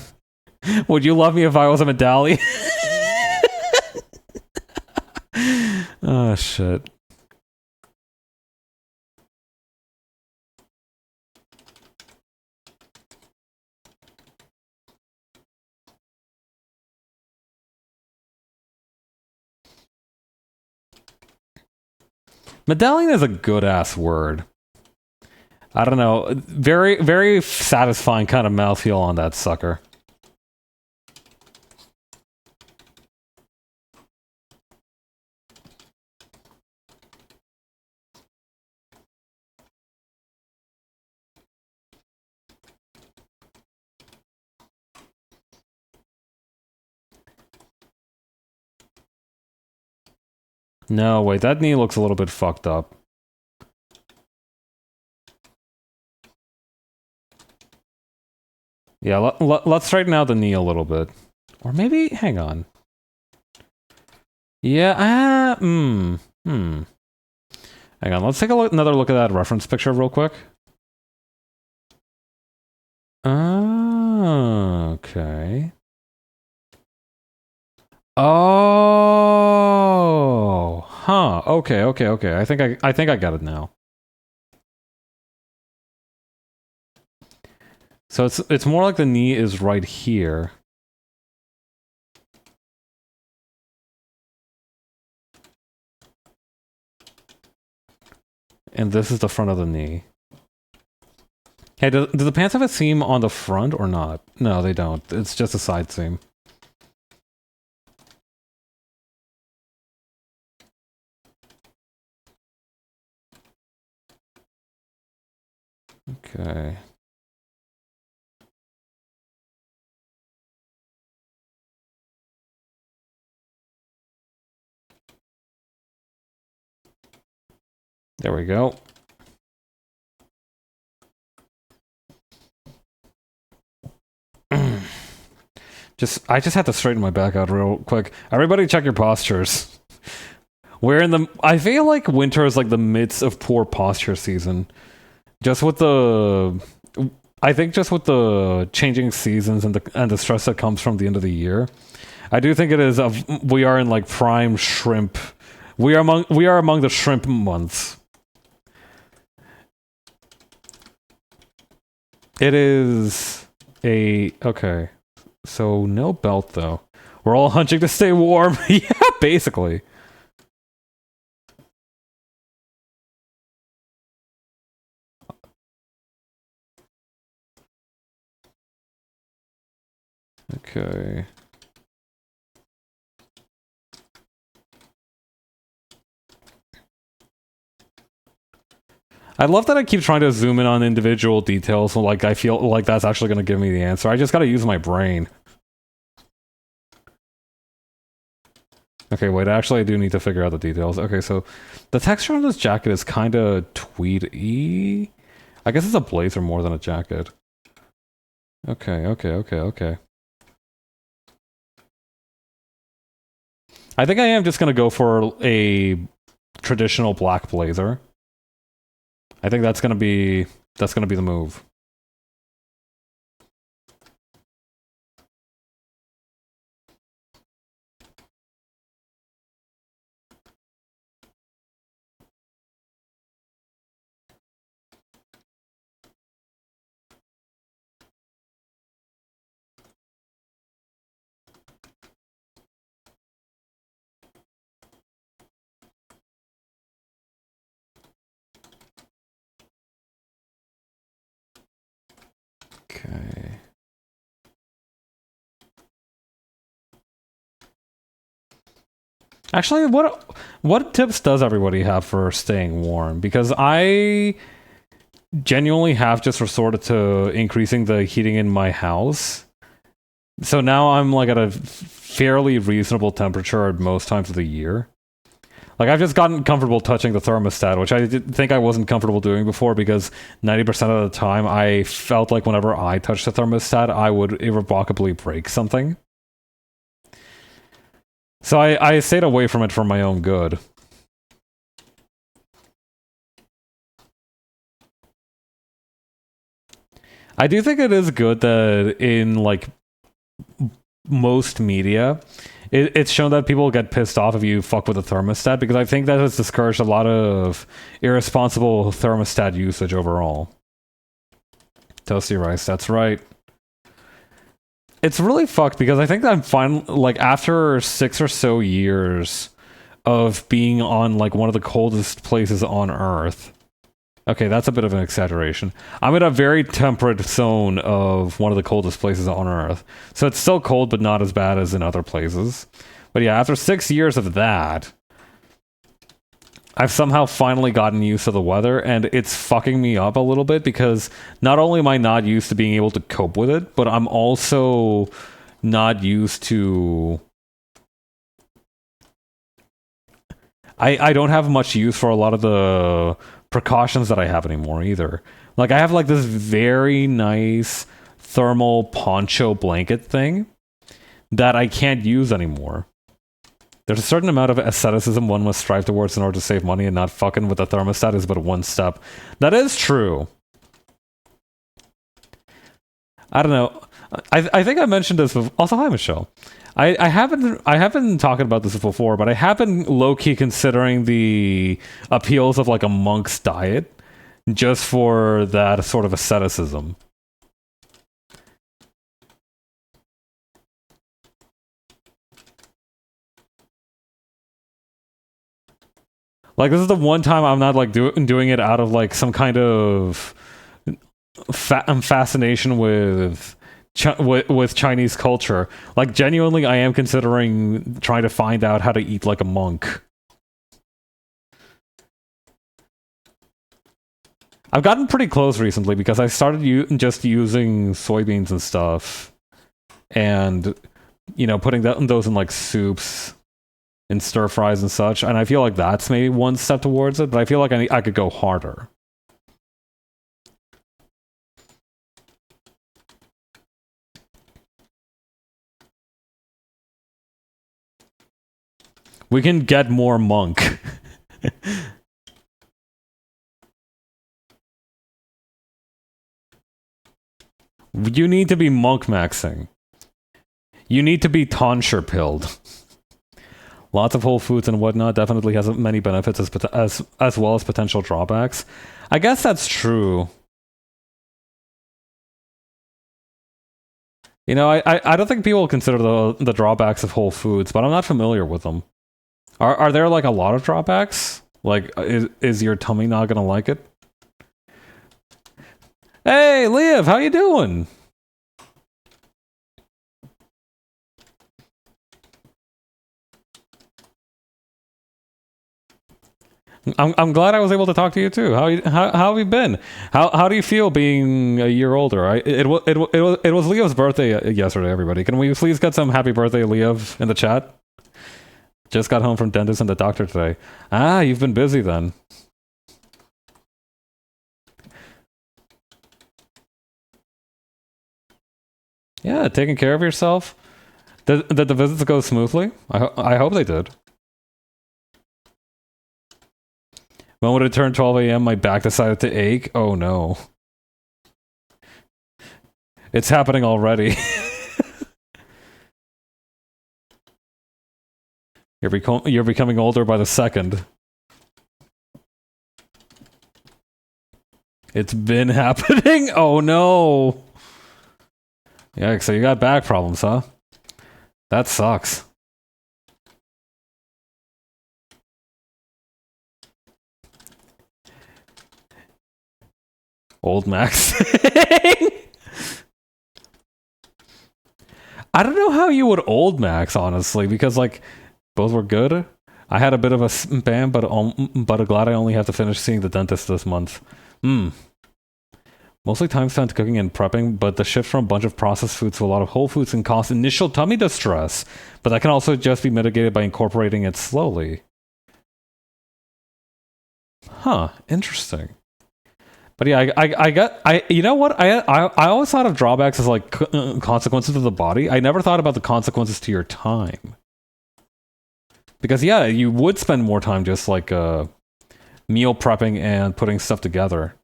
Would you love me if I was a medallion? Oh, shit. Medallion is a good-ass word. I don't know. Very, very satisfying kind of mouthfeel on that sucker. No, wait, that knee looks a little bit fucked up. Yeah, let's straighten out the knee a little bit. Or maybe, hang on. Yeah, hang on, let's take another look at that reference picture real quick. Okay. Oh, huh. Okay. I think I got it now. So it's more like the knee is right here. And this is the front of the knee. Hey, do the pants have a seam on the front or not? No, they don't. It's just a side seam. Okay. There we go. I just had to straighten my back out real quick. Everybody check your postures. I feel like winter is like the midst of poor posture season. Just with the changing seasons and the stress that comes from the end of the year. I do think it is we are in like prime shrimp. We are among the shrimp months. It is okay. So no belt though. We're all hunching to stay warm. Yeah, basically. Okay. I love that I keep trying to zoom in on individual details, so like I feel like that's actually going to give me the answer. I just got to use my brain. Okay, wait, actually I do need to figure out the details. Okay, so the texture on this jacket is kind of tweed-y. I guess it's a blazer more than a jacket. Okay. I think I am just going to go for a traditional black blazer. I think that's gonna be the move. Okay. Actually, what tips does everybody have for staying warm? Because I genuinely have just resorted to increasing the heating in my house. So now I'm like at a fairly reasonable temperature at most times of the year. Like, I've just gotten comfortable touching the thermostat, which I did think I wasn't comfortable doing before because 90% of the time I felt like whenever I touched the thermostat, I would irrevocably break something. So I stayed away from it for my own good. I do think it is good that in, like, most media, it's shown that people get pissed off if you fuck with a thermostat, because I think that has discouraged a lot of irresponsible thermostat usage overall. Toasty rice, that's right. It's really fucked because I think that I'm fine, like, after 6 or so years of being on, like, one of the coldest places on Earth. Okay, that's a bit of an exaggeration. I'm in a very temperate zone of one of the coldest places on Earth. So it's still cold, but not as bad as in other places. But yeah, after 6 years of that, I've somehow finally gotten used to the weather, and it's fucking me up a little bit because not only am I not used to being able to cope with it, but I'm also not used to... I don't have much use for a lot of the precautions that I have anymore either. Like, I have like this very nice thermal poncho blanket thing that I can't use anymore. There's a certain amount of asceticism one must strive towards in order to save money, and not fucking with the thermostat is but one step. That is true. I don't know. I think I mentioned this before. Also, hi, Michelle. I haven't talked about this before, but I have been low-key considering the appeals of like a monk's diet just for that sort of asceticism. Like, this is the one time I'm not like doing it out of like some kind of fascination with Chinese culture. Like, genuinely, I am considering trying to find out how to eat like a monk. I've gotten pretty close recently because I started just using soybeans and stuff, and you know, putting those in like soups and stir fries and such. And I feel like that's maybe one step towards it, but I feel like I could go harder. We can get more monk. You need to be monk maxing. You need to be tonsure pilled. Lots of whole foods and whatnot definitely has many benefits as well as potential drawbacks. I guess that's true. You know, I don't think people consider the drawbacks of whole foods, but I'm not familiar with them. Are there like a lot of drawbacks? Like, is your tummy not gonna like it? Hey, Liev, how you doing? I'm glad I was able to talk to you too. How have you been? How do you feel being a year older? It was Leo's birthday yesterday. Everybody, can we please get some happy birthday, Leo, in the chat? Just got home from dentist and the doctor today. Ah, you've been busy then. Yeah, taking care of yourself. Did the visits go smoothly? I hope they did. When it turned 12 a.m., my back decided to ache. Oh no. It's happening already. You're becoming older by the second. It's been happening? Oh no. Yeah, so you got back problems, huh? That sucks. Old Max. I don't know how you would old Max, honestly, because like both were good. I had a bit of a spam, but I'm glad I only have to finish seeing the dentist this month. Mostly time spent cooking and prepping, but the shift from a bunch of processed foods to a lot of whole foods can cause initial tummy distress, but that can also just be mitigated by incorporating it slowly. Huh, interesting. But yeah, you know what? I always thought of drawbacks as like consequences to the body. I never thought about the consequences to your time. Because yeah, you would spend more time just like meal prepping and putting stuff together.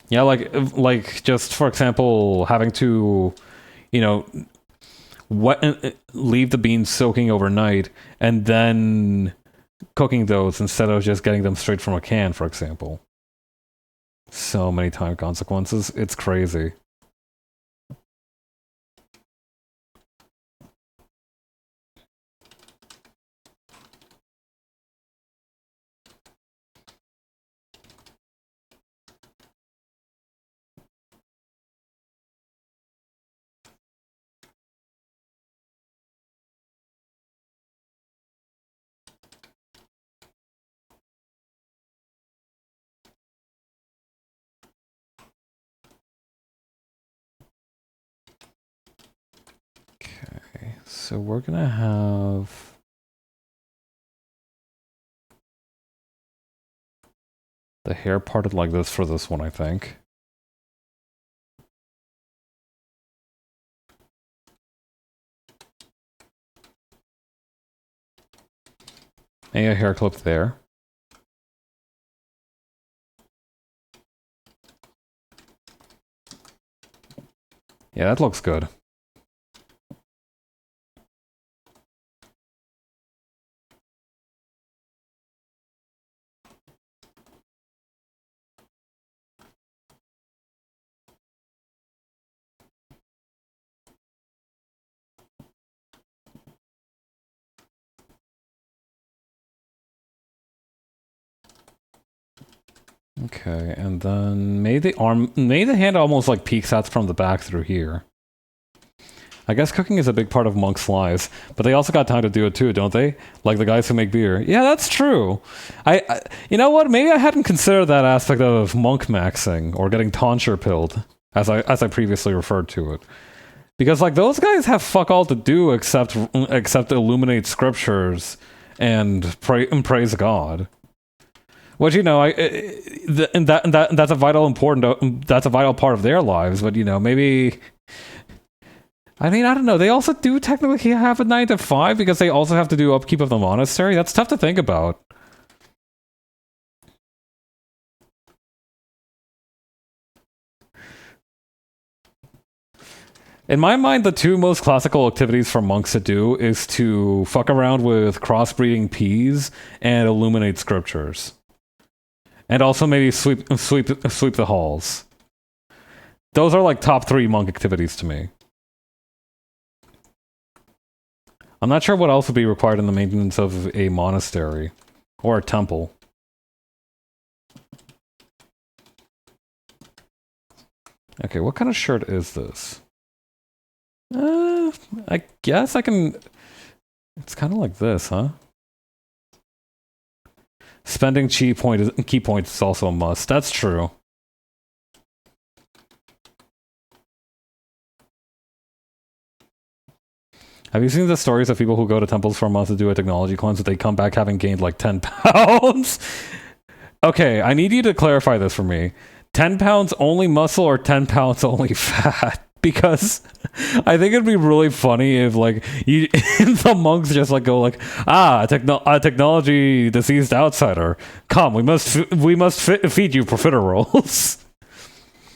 Yeah, like just for example, having to, you know, leave the beans soaking overnight and then cooking those instead of just getting them straight from a can, for example. So many time consequences. It's crazy. So we're gonna have the hair parted like this for this one, I think. And a hair clip there. Yeah, that looks good. Okay, and then maybe the hand almost like peeks out from the back through here. I guess cooking is a big part of monks' lives, but they also got time to do it too, don't they? Like the guys who make beer. Yeah, that's true. You know what? Maybe I hadn't considered that aspect of monk maxing or getting tonsure pilled, as I previously referred to it. Because like those guys have fuck all to do except illuminate scriptures and praise God. Which, you know, that's a vital part of their lives. But you know, maybe, I mean, I don't know. They also do technically have a 9 to 5 because they also have to do upkeep of the monastery. That's tough to think about. In my mind, the two most classical activities for monks to do is to fuck around with crossbreeding peas and illuminate scriptures. And also maybe sweep the halls. Those are like top 3 monk activities to me. I'm not sure what else would be required in the maintenance of a monastery or a temple. Okay, what kind of shirt is this? I guess I can... It's kind of like this, huh? Spending key points is also a must. That's true. Have you seen the stories of people who go to temples for a month to do a technology cleanse, but they come back having gained like 10 pounds? Okay, I need you to clarify this for me. 10 pounds only muscle or 10 pounds only fat? Because I think it'd be really funny if like the monks just like go like, a technology diseased outsider, come, we must feed you profiteroles.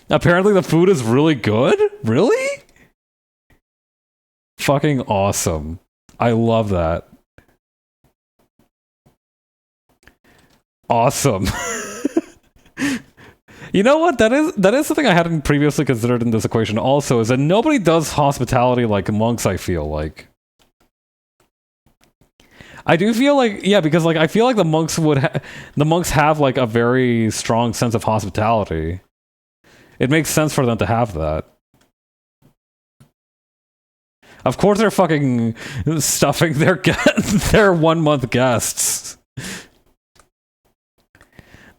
Apparently the food is really good. Really? Fucking awesome. I love that. Awesome. You know what? That is something I hadn't previously considered in this equation also, is that nobody does hospitality like monks, I feel like. I do feel like, yeah, because like I feel like the monks have like a very strong sense of hospitality. It makes sense for them to have that. Of course they're fucking stuffing their 1-month guests.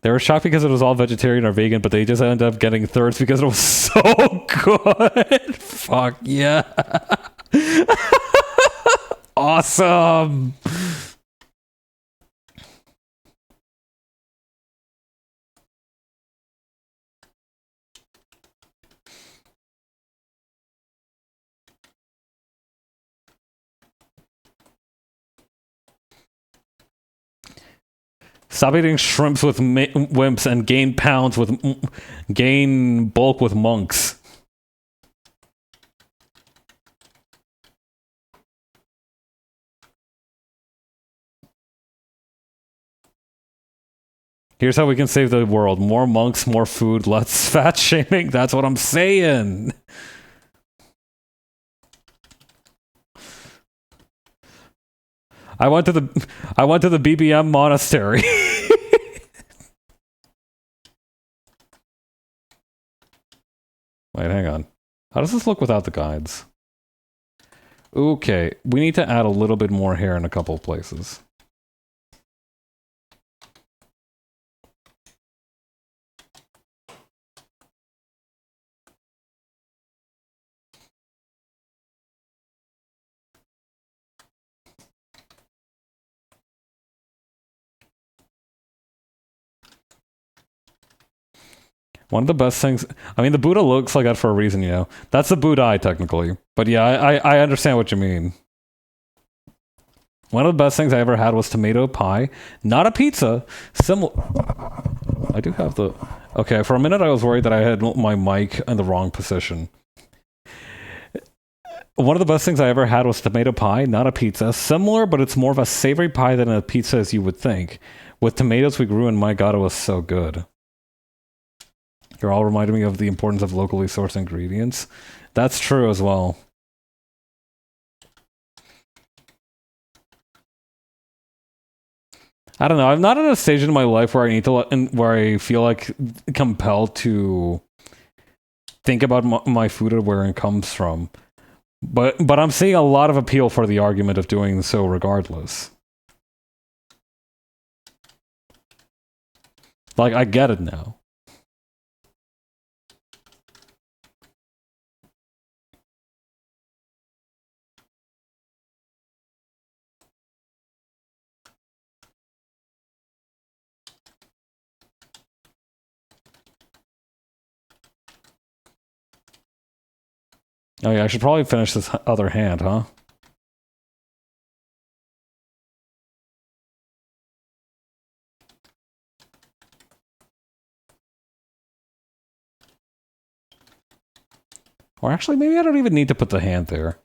They were shocked because it was all vegetarian or vegan, but they just ended up getting thirds because it was so good. Fuck yeah. Awesome. Stop eating shrimps with wimps and gain bulk with monks. Here's how we can save the world. More monks, more food, less fat shaming. That's what I'm saying. I went to the BBM monastery. Wait, hang on. How does this look without the guides? Okay, we need to add a little bit more hair in a couple of places. One of the best things... I mean, the Buddha looks like that for a reason, you know. That's the Buddha eye, technically. But yeah, I understand what you mean. One of the best things I ever had was tomato pie, not a pizza. Similar. I do have the. Okay, for a minute I was worried that I had my mic in the wrong position. One of the best things I ever had was tomato pie, not a pizza. Similar, but it's more of a savory pie than a pizza as you would think. With tomatoes we grew, and my god, it was so good. You're all reminding me of the importance of locally sourced ingredients. That's true as well. I don't know. I'm not at a stage in my life where I need to, where I feel like compelled to think about my food and where it comes from. But I'm seeing a lot of appeal for the argument of doing so regardless. Like, I get it now. Oh yeah, I should probably finish this other hand, huh? Or actually, maybe I don't even need to put the hand there.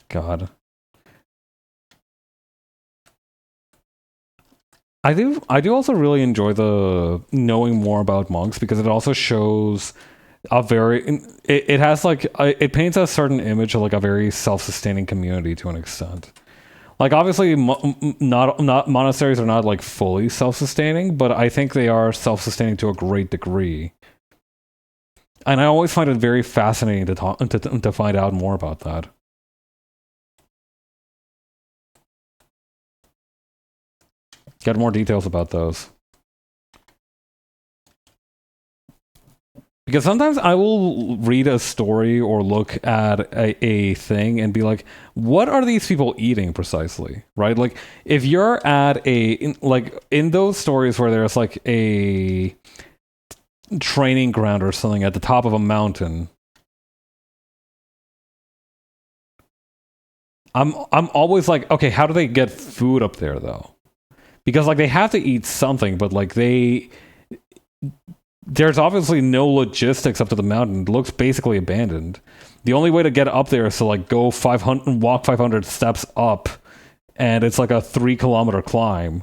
God. I do also really enjoy the knowing more about monks because it also shows a very it has like it paints a certain image of like a very self-sustaining community to an extent. Like obviously not monasteries are not like fully self-sustaining, but I think they are self-sustaining to a great degree. And I always find it very fascinating to find out more about that. Get more details about those. Because sometimes I will read a story or look at a thing and be like, what are these people eating precisely? Right? Like, if you're at in those stories where there's like a training ground or something at the top of a mountain, I'm always like, okay, how do they get food up there though? Because like they have to eat something, but like there's obviously no logistics up to the mountain. It looks basically abandoned. The only way to get up there is to like go 500, walk 500 steps up, and it's like a 3-kilometer climb.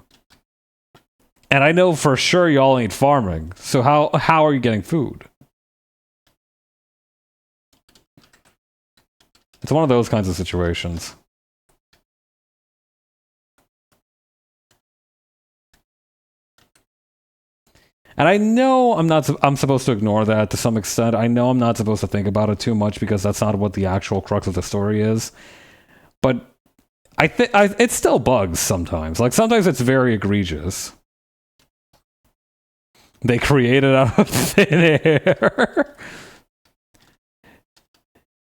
And I know for sure y'all ain't farming, so how are you getting food? It's one of those kinds of situations. And I know I'm supposed to ignore that to some extent. I know I'm not supposed to think about it too much because that's not what the actual crux of the story is. But it still bugs sometimes. Like sometimes it's very egregious. They create it out of thin air.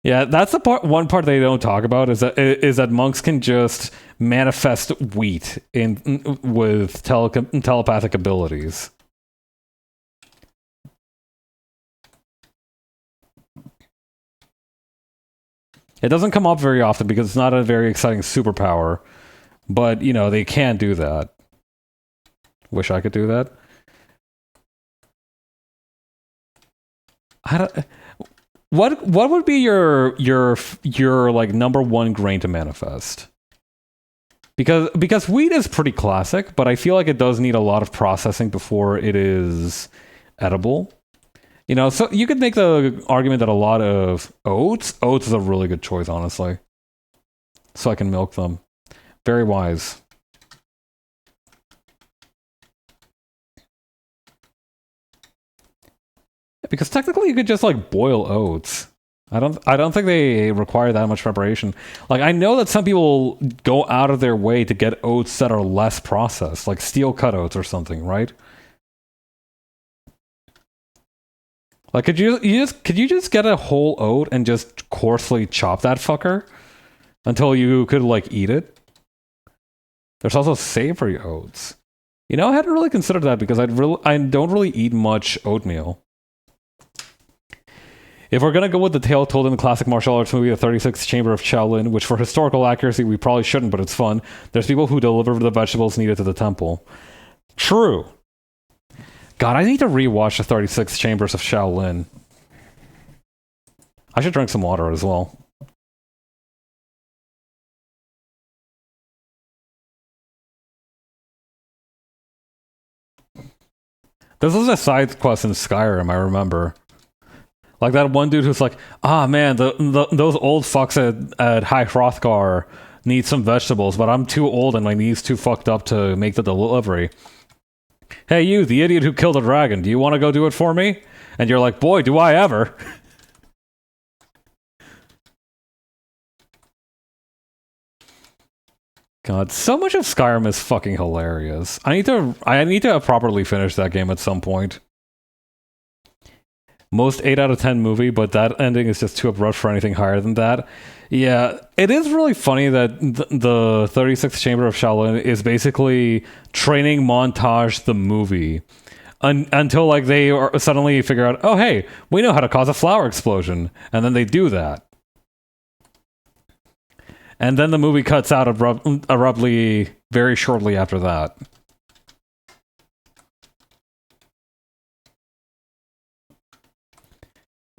Yeah, that's the one part they don't talk about is that monks can just manifest wheat with telepathic abilities. It doesn't come up very often because it's not a very exciting superpower, but you know they can do that. Wish I could do that. I don't. What would be your like number one grain to manifest? Because wheat is pretty classic, but I feel like it does need a lot of processing before it is edible. You know, so you could make the argument that a lot of oats is a really good choice, honestly. So I can milk them. Very wise. Because technically you could just like boil oats. I don't think they require that much preparation. Like I know that some people go out of their way to get oats that are less processed, like steel cut oats or something, right? Like could you just get a whole oat and just coarsely chop that fucker until you could like eat it? There's also savory oats. You know, I hadn't really considered that because I don't really eat much oatmeal. If we're gonna go with the tale told in the classic martial arts movie, The 36th Chamber of Shaolin, which for historical accuracy we probably shouldn't, but it's fun, there's people who deliver the vegetables needed to the temple. True. God, I need to rewatch The 36 Chambers of Shaolin. I should drink some water as well. This is a side quest in Skyrim, I remember. Like that one dude who's like, ah man, those old fucks at High Hrothgar need some vegetables, but I'm too old and my knees too fucked up to make the delivery. Hey you, the idiot who killed a dragon, do you want to go do it for me? And you're like, boy, do I ever. God, so much of Skyrim is fucking hilarious. I need to properly finish that game at some point. Most 8 out of 10 movie, but that ending is just too abrupt for anything higher than that. Yeah, it is really funny that the 36th Chamber of Shaolin is basically training montage the movie. Until like they suddenly figure out, oh hey, we know how to cause a flower explosion. And then they do that. And then the movie cuts out abruptly very shortly after that.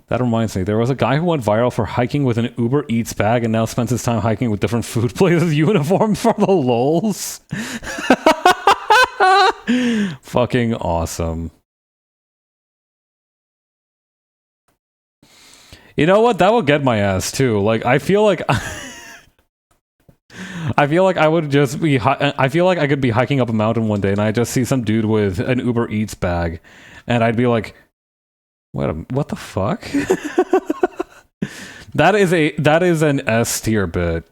That reminds me, there was a guy who went viral for hiking with an Uber Eats bag and now spends his time hiking with different food places uniforms for the lols. Fucking awesome. You know what? That will get my ass too. Like, I feel like... I feel like I would just be... I feel like I could be hiking up a mountain one day and I just see some dude with an Uber Eats bag. And I'd be like... What the fuck? That is an S tier bit.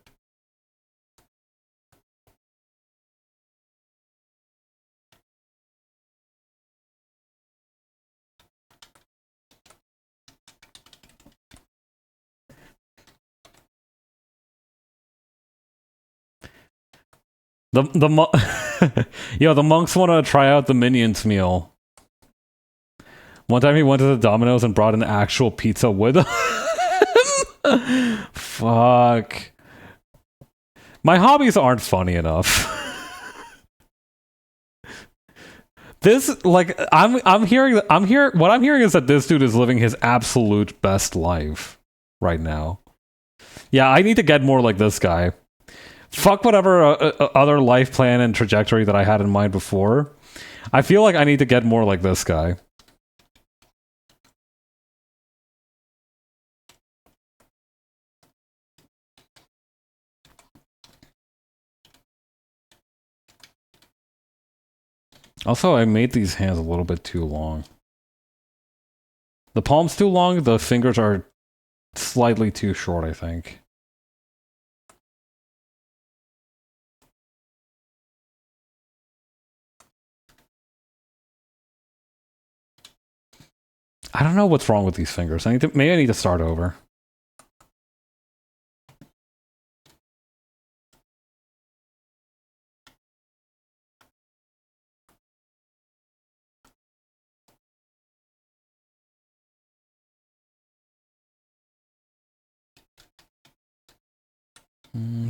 Yo, the monks want to try out the Minions meal. One time he went to the Domino's and brought an actual pizza with him. Fuck. My hobbies aren't funny enough. This, like, what I'm hearing is that this dude is living his absolute best life right now. Yeah, I need to get more like this guy. Fuck whatever other life plan and trajectory that I had in mind before. I feel like I need to get more like this guy. Also, I made these hands a little bit too long. The palm's too long, the fingers are slightly too short, I think. I don't know what's wrong with these fingers. Maybe I need to start over.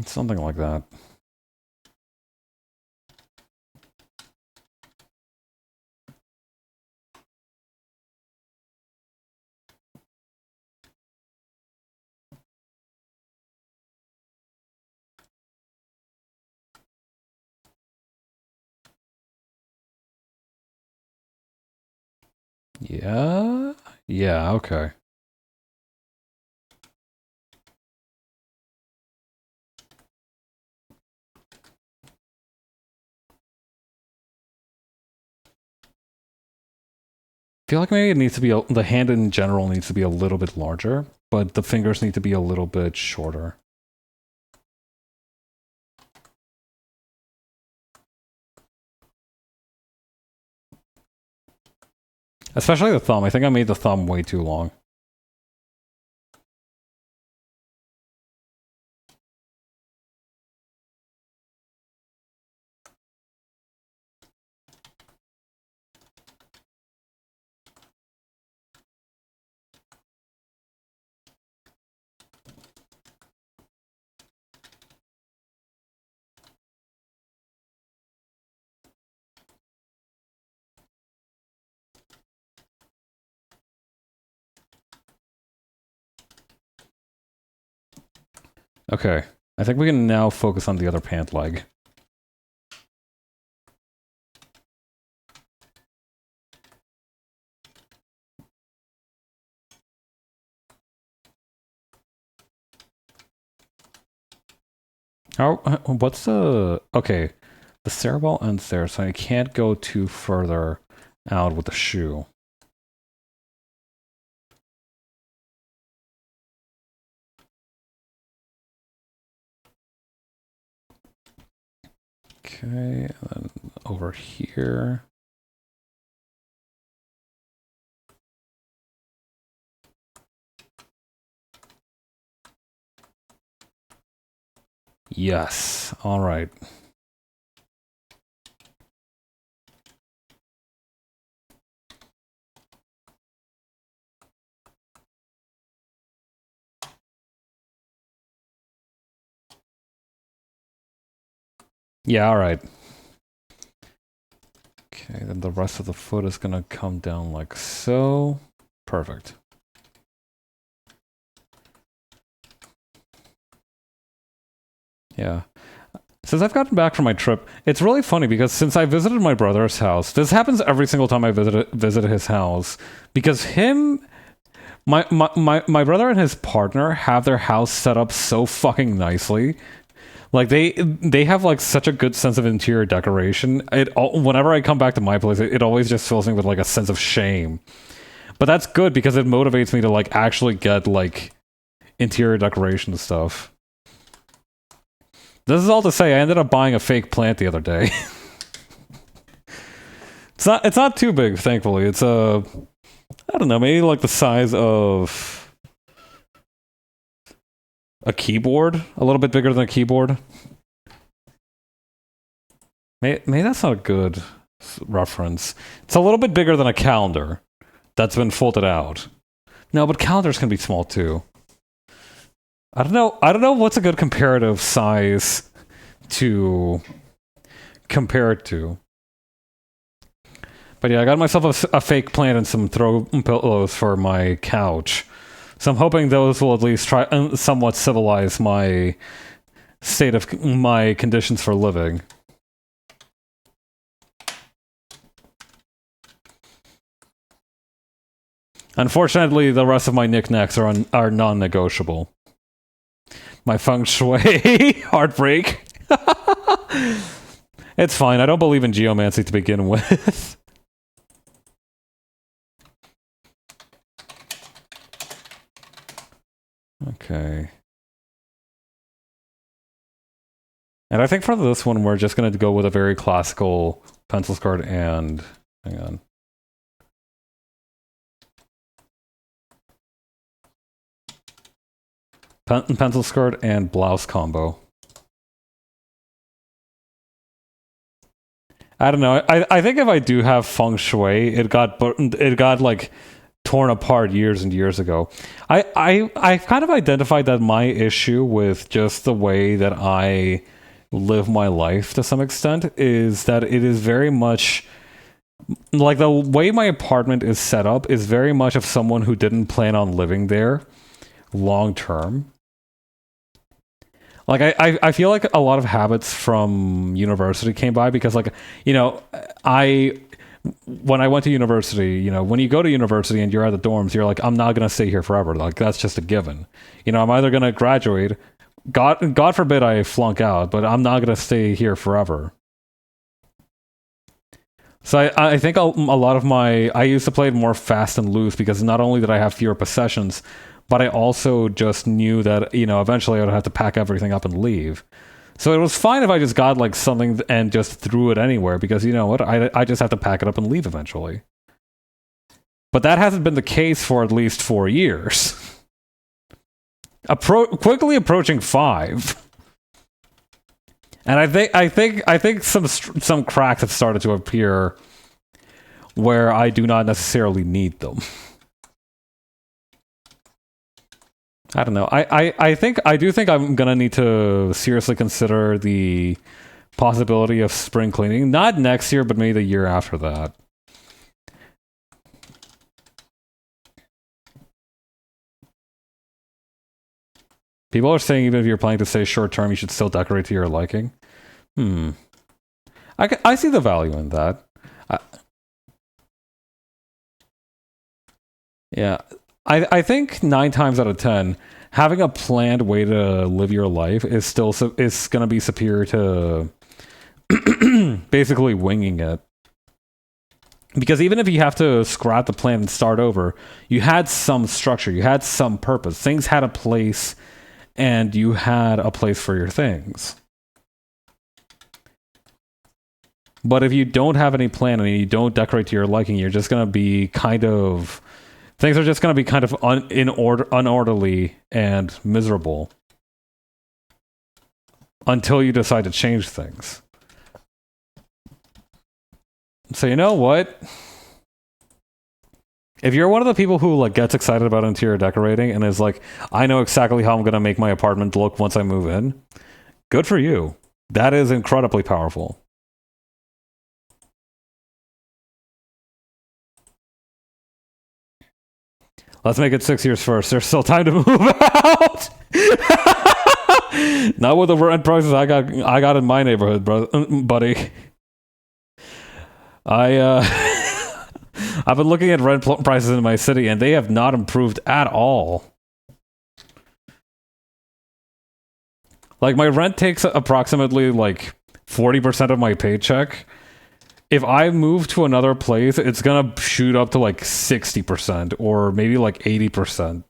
Something like that. Yeah? Yeah, okay. I feel like maybe it needs to be the hand in general needs to be a little bit larger. but the fingers need to be a little bit shorter. Especially the thumb. I think I made the thumb way too long. Okay, I think we can now focus on the other pant leg. What's the... Okay, the cerebral ends there, so I can't go too further out with the shoe. Okay, and then over here. Yes, all right. Yeah, all right. Okay, then the rest of the foot is gonna come down like so. Perfect. Yeah. Since I've gotten back from my trip, it's really funny because since I visited my brother's house, this happens every single time I visit his house, because my brother and his partner have their house set up so fucking nicely. Like they have like such a good sense of interior decoration. Whenever I come back to my place, it always just fills me with like a sense of shame. But that's good because it motivates me to like actually get like interior decoration stuff. This is all to say I ended up buying a fake plant the other day. It's not too big, thankfully. It's I don't know, maybe like the size of a keyboard, a little bit bigger than a keyboard. Maybe that's not a good reference. It's a little bit bigger than a calendar that's been folded out. No, but calendars can be small too. I don't know what's a good comparative size to compare it to. But yeah, I got myself a fake plant and some throw pillows for my couch. So I'm hoping those will at least try somewhat civilize my state of my conditions for living. Unfortunately, the rest of my knickknacks are non-negotiable. My feng shui heartbreak. It's fine. I don't believe in geomancy to begin with. Okay. And I think for this one, we're just going to go with a very classical pencil skirt and... Hang on. Pencil skirt and blouse combo. I don't know. I think if I do have feng shui, it got like torn apart years and years ago. I've kind of identified that my issue with just the way that I live my life to some extent is that it is very much like the way my apartment is set up is very much of someone who didn't plan on living there long term. Like I feel like a lot of habits from university came by because, like, you know, when I went to university, you know, when you go to university and you're at the dorms, you're like, I'm not gonna stay here forever. Like, that's just a given. You know, I'm either gonna graduate, God forbid I flunk out, but I'm not gonna stay here forever. So I think a lot of I used to play it more fast and loose because not only did I have fewer possessions, but I also just knew that, you know, eventually I would have to pack everything up and leave. So it was fine if I just got like something and just threw it anywhere, because you know what, I just have to pack it up and leave eventually. But that hasn't been the case for at least 4 years. Quickly approaching 5. And I think some cracks have started to appear where I do not necessarily need them. I don't know. I do think I'm gonna need to seriously consider the possibility of spring cleaning. Not next year, but maybe the year after that. People are saying even if you're planning to stay short term, you should still decorate to your liking. I see the value in that. Yeah. I think 9 times out of 10, having a planned way to live your life is still is going to be superior to basically winging it. Because even if you have to scrap the plan and start over, you had some structure, you had some purpose. Things had a place, and you had a place for your things. But if you don't have any plan and you don't decorate to your liking, you're just going to be kind of... Things are just going to be kind of unorderly and miserable until you decide to change things. So you know what? If you're one of the people who like gets excited about interior decorating and is like, I know exactly how I'm going to make my apartment look once I move in, good for you. That is incredibly powerful. Let's make it 6 years first. There's still time to move out. Not with the rent prices I got in my neighborhood, buddy. I've been looking at rent prices in my city, and they have not improved at all. Like, my rent takes approximately like 40% of my paycheck. If I move to another place, it's gonna shoot up to like 60% or maybe like 80%.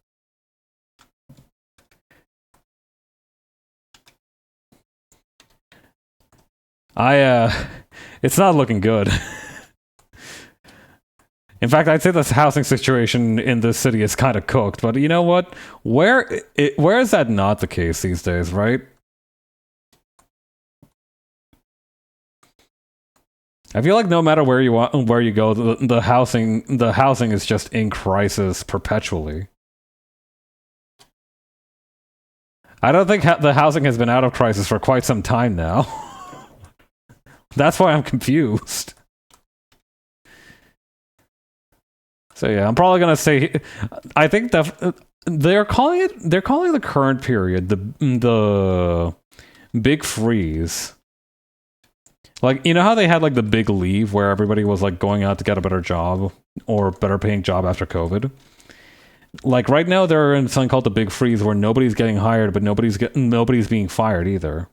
It's not looking good. In fact, I'd say this housing situation in this city is kind of cooked, but you know what? Where is that not the case these days, right? I feel like no matter where you go, the housing is just in crisis perpetually. I don't think the housing has been out of crisis for quite some time now. That's why I'm confused. So yeah, I'm probably gonna say, I think that they're calling the current period the big freeze. Like, you know how they had like the big leave where everybody was like going out to get a better job or better paying job after COVID? Like right now they're in something called the big freeze where nobody's getting hired, but nobody's being fired either.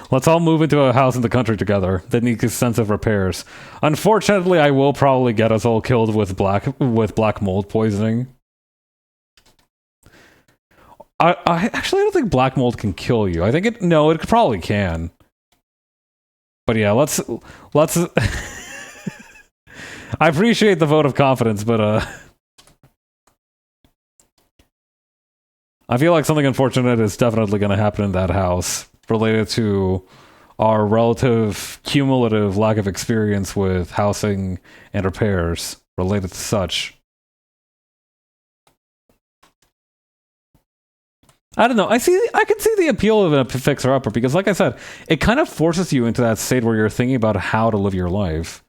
Let's all move into a house in the country together that needs extensive repairs. Unfortunately, I will probably get us all killed with black mold poisoning. I actually don't think black mold can kill you. I think it probably can. But yeah, let's I appreciate the vote of confidence, but I feel like something unfortunate is definitely going to happen in that house related to our relative cumulative lack of experience with housing and repairs related to such. I don't know. I can see the appeal of a fixer-upper because, like I said, it kind of forces you into that state where you're thinking about how to live your life.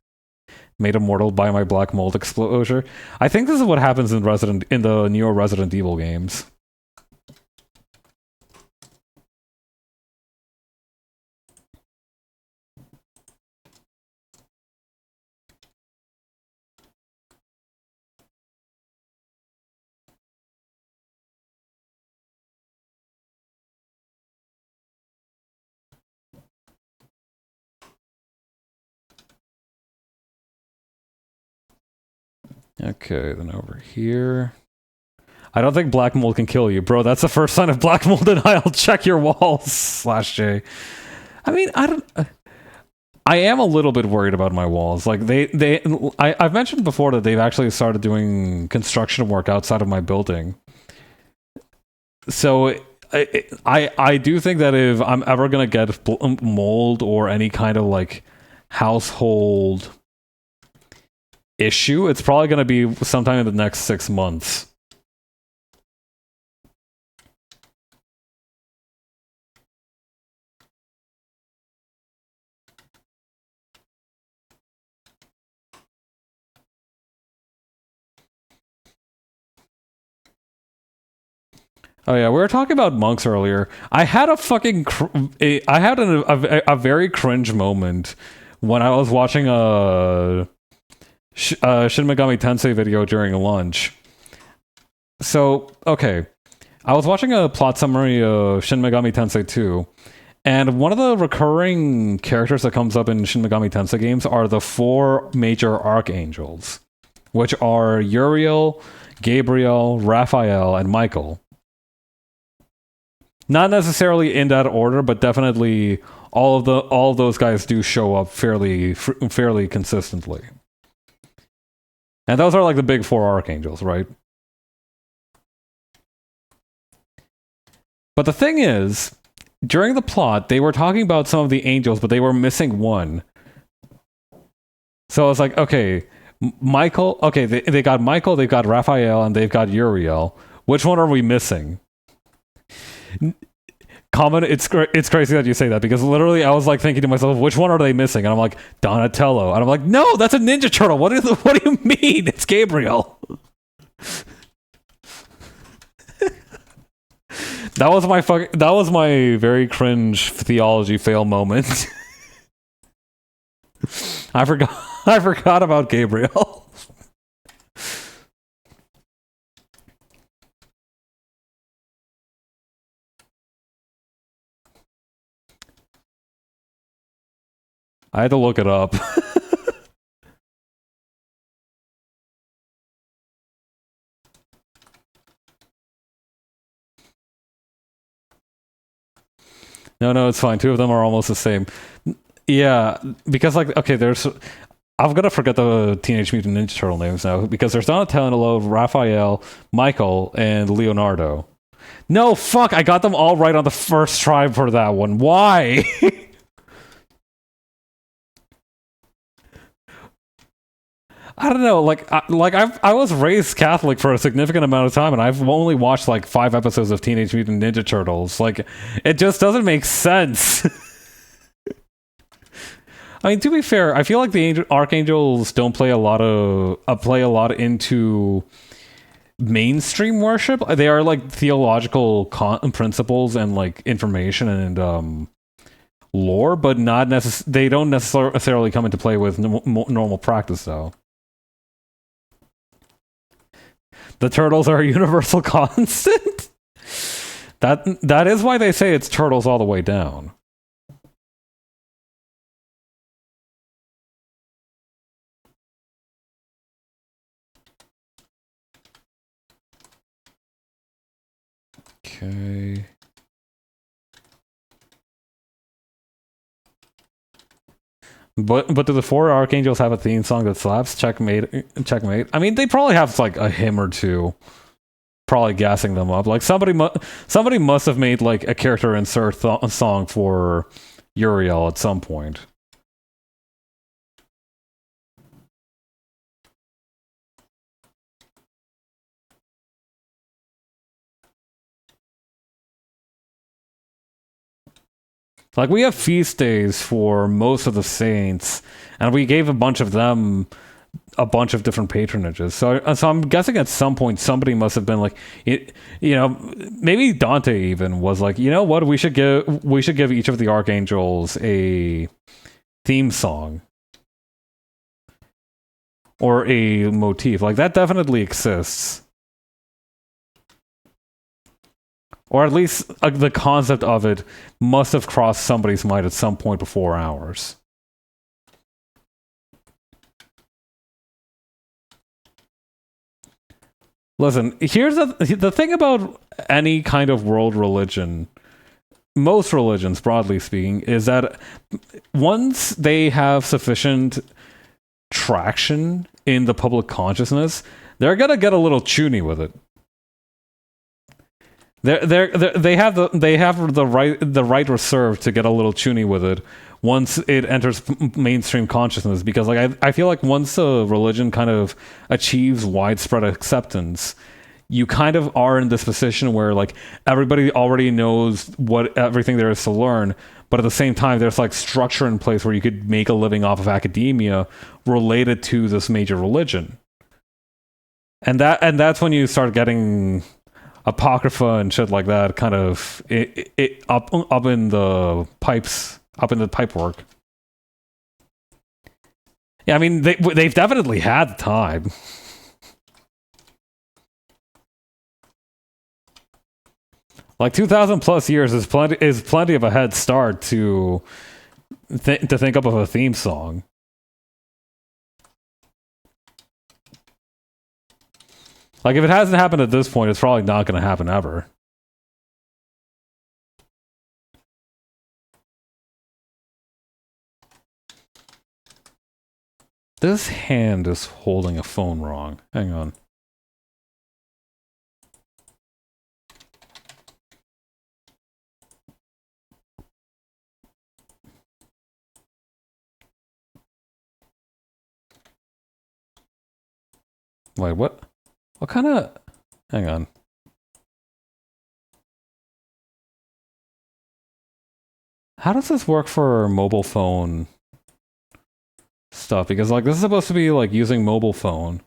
Made immortal by my black mold exposure. I think this is what happens in the Neo Resident Evil games. Okay, then over here. I don't think black mold can kill you, bro. That's the first sign of black mold, and I'll check your walls. Slash J. I mean, I don't. I am a little bit worried about my walls. Like I've mentioned before that they've actually started doing construction work outside of my building. So I do think that if I'm ever gonna get mold or any kind of like household issue, it's probably gonna be sometime in the next 6 months. Oh yeah, we were talking about monks earlier. I had a fucking, I had a very cringe moment when I was watching a Shin Megami Tensei video during lunch. So okay, I was watching a plot summary of Shin Megami Tensei 2, and one of the recurring characters that comes up in Shin Megami Tensei games are the 4 major archangels, which are Uriel, Gabriel, Raphael, and Michael. Not necessarily in that order, but definitely all of those guys do show up fairly consistently. And those are like the big 4 archangels, right? But the thing is, during the plot, they were talking about some of the angels, but they were missing one. So I was like, okay, Michael, okay, they got Michael, they've got Raphael, and they've got Uriel. Which one are we missing? Comment, it's crazy that you say that, because literally I was like thinking to myself, which one are they missing? And I'm like, Donatello. And I'm like, no, that's a Ninja Turtle. What do you mean? It's Gabriel. That was my very cringe theology fail moment. I forgot about Gabriel. I had to look it up. No, it's fine. 2 of them are almost the same. Yeah, because like, okay, I'm gonna forget the Teenage Mutant Ninja Turtle names now, because there's Donatello, Raphael, Michael, and Leonardo. No, fuck, I got them all right on the first try for that one. Why? I don't know, I was raised Catholic for a significant amount of time, and I've only watched like 5 episodes of Teenage Mutant Ninja Turtles. Like, it just doesn't make sense. I mean, to be fair, I feel like the archangels don't play a lot into mainstream worship. They are like theological principles and like information and lore, but not they don't necessarily come into play with normal practice, though. The turtles are a universal constant. That is why they say it's turtles all the way down. Okay. But do the 4 archangels have a theme song that slaps? Checkmate. I mean, they probably have like a hymn or two, probably gassing them up. Like somebody must have made like a character insert song for Uriel at some point. Like, we have feast days for most of the saints, and we gave a bunch of them a bunch of different patronages. So I'm guessing at some point somebody must have been like, maybe Dante even was like, you know what, we should give each of the archangels a theme song or a motif. Like, that definitely exists. Or at least the concept of it must have crossed somebody's mind at some point before ours. Listen, here's the thing about any kind of world religion, most religions, broadly speaking, is that once they have sufficient traction in the public consciousness, they're gonna get a little chuny with it. They have the right reserved to get a little chuny with it once it enters mainstream consciousness, because like I feel like once a religion kind of achieves widespread acceptance, you kind of are in this position where like everybody already knows what everything there is to learn, but at the same time there's like structure in place where you could make a living off of academia related to this major religion. And that's when you start getting apocrypha and shit like that kind of up in the pipes, up in the pipe work. Yeah, I mean they've definitely had the time. Like 2,000 plus years is plenty of a head start to think up of a theme song. Like if it hasn't happened at this point, it's probably not going to happen ever. This hand is holding a phone wrong. Hang on. Wait, what? What kind of... Hang on. How does this work for mobile phone stuff? Because, like, this is supposed to be, like, using mobile phone.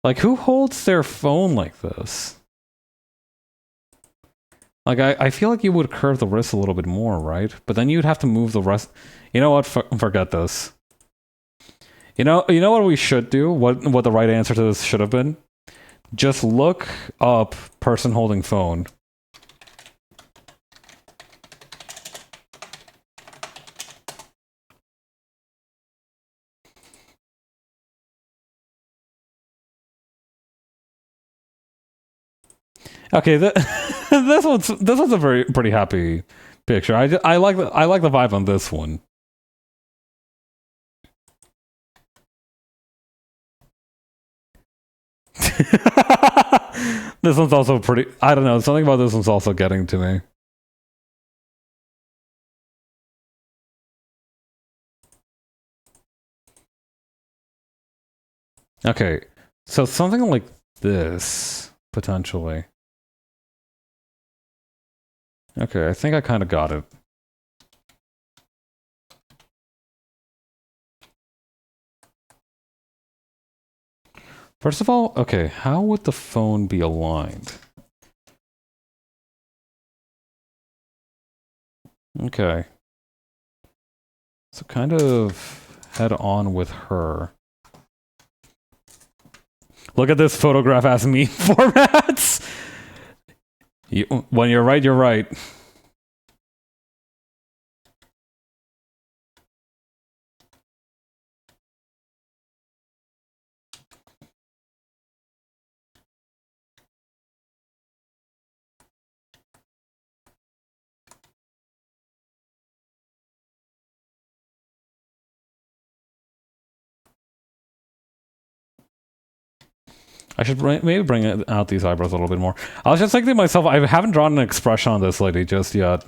Like, who holds their phone like this? Like, I feel like you would curve the wrist a little bit more, right? But then you'd have to move the rest... You know what? Forget this. You know what we should do? What the right answer to this should have been? Just look up person holding phone. Okay, this one's a pretty happy picture. I like the vibe on this one. This one's also pretty... I don't know, something about this one's also getting to me. Okay, so something like this, potentially. Okay, I think I kind of got it. First of all, okay, how would the phone be aligned? Okay. So kind of head on with her. Look at this photograph as meme formats! When you're right, you're right. I should maybe bring out these eyebrows a little bit more. I was just thinking to myself, I haven't drawn an expression on this lady just yet.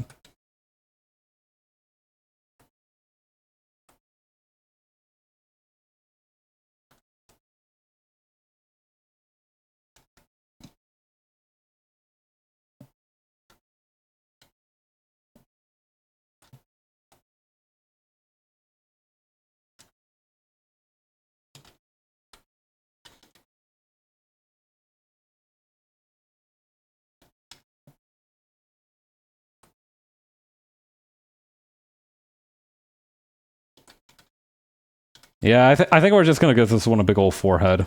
Yeah, I think we're just gonna give this one a big old forehead.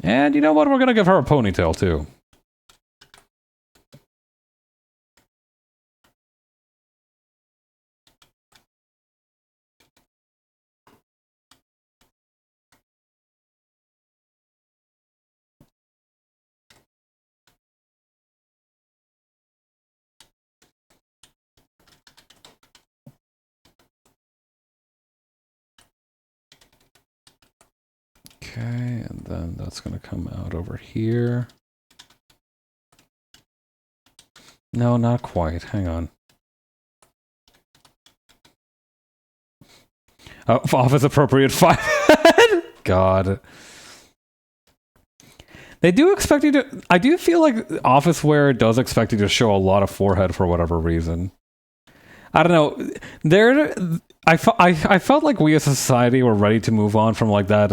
And you know what? We're gonna give her a ponytail too. Okay, and then that's going to come out over here. No, not quite. Hang on. Oh, office appropriate 5. God. They do expect you to... I do feel like office wear does expect you to show a lot of forehead for whatever reason. I don't know. I felt like we as a society were ready to move on from like that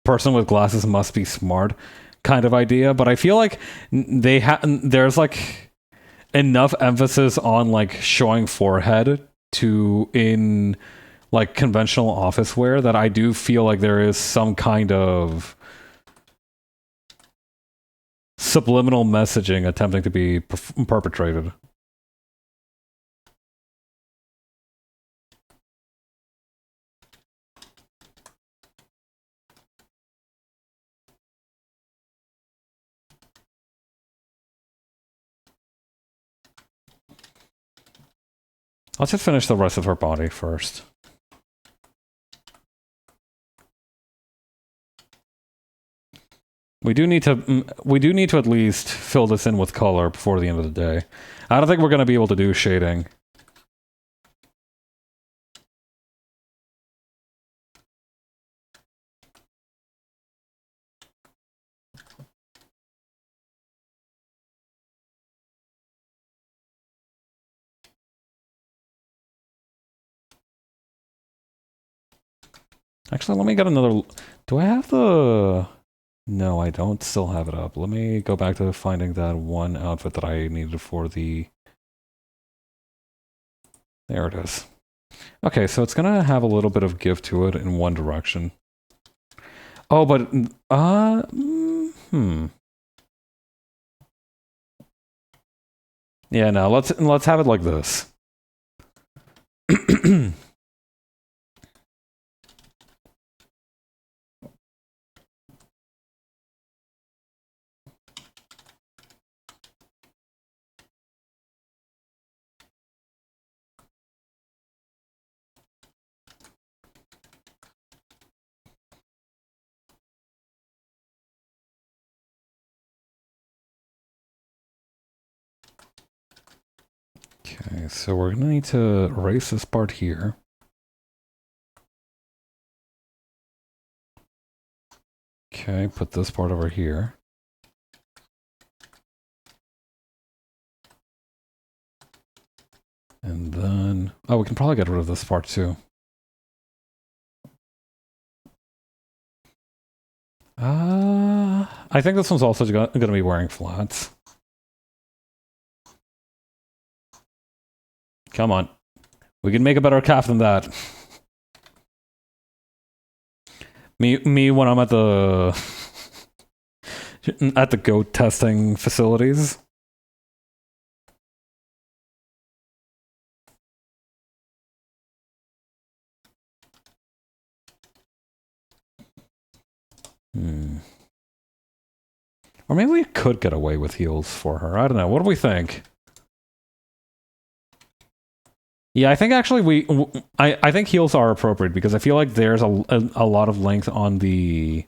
person with glasses must be smart kind of idea, but I feel like there's like enough emphasis on like showing forehead in like conventional office wear that I do feel like there is some kind of subliminal messaging attempting to be perpetrated. Let's just finish the rest of her body first. We do need to at least fill this in with color before the end of the day. I don't think we're going to be able to do shading. Actually, let me get another... Do I have the... No, I don't still have it up. Let me go back to finding that one outfit that I needed for the... There it is. Okay, so it's gonna have a little bit of give to it in one direction. Oh, but... Yeah, no, let's have it like this. Okay, so we're gonna need to erase this part here. Okay, put this part over here. And then... Oh, we can probably get rid of this part too. I think this one's also going to be wearing flats. Come on. We can make a better calf than that. Me when I'm at the... at the goat testing facilities. Or maybe we could get away with heels for her. I don't know. What do we think? Yeah, I think actually I think heels are appropriate because I feel like there's a lot of length on the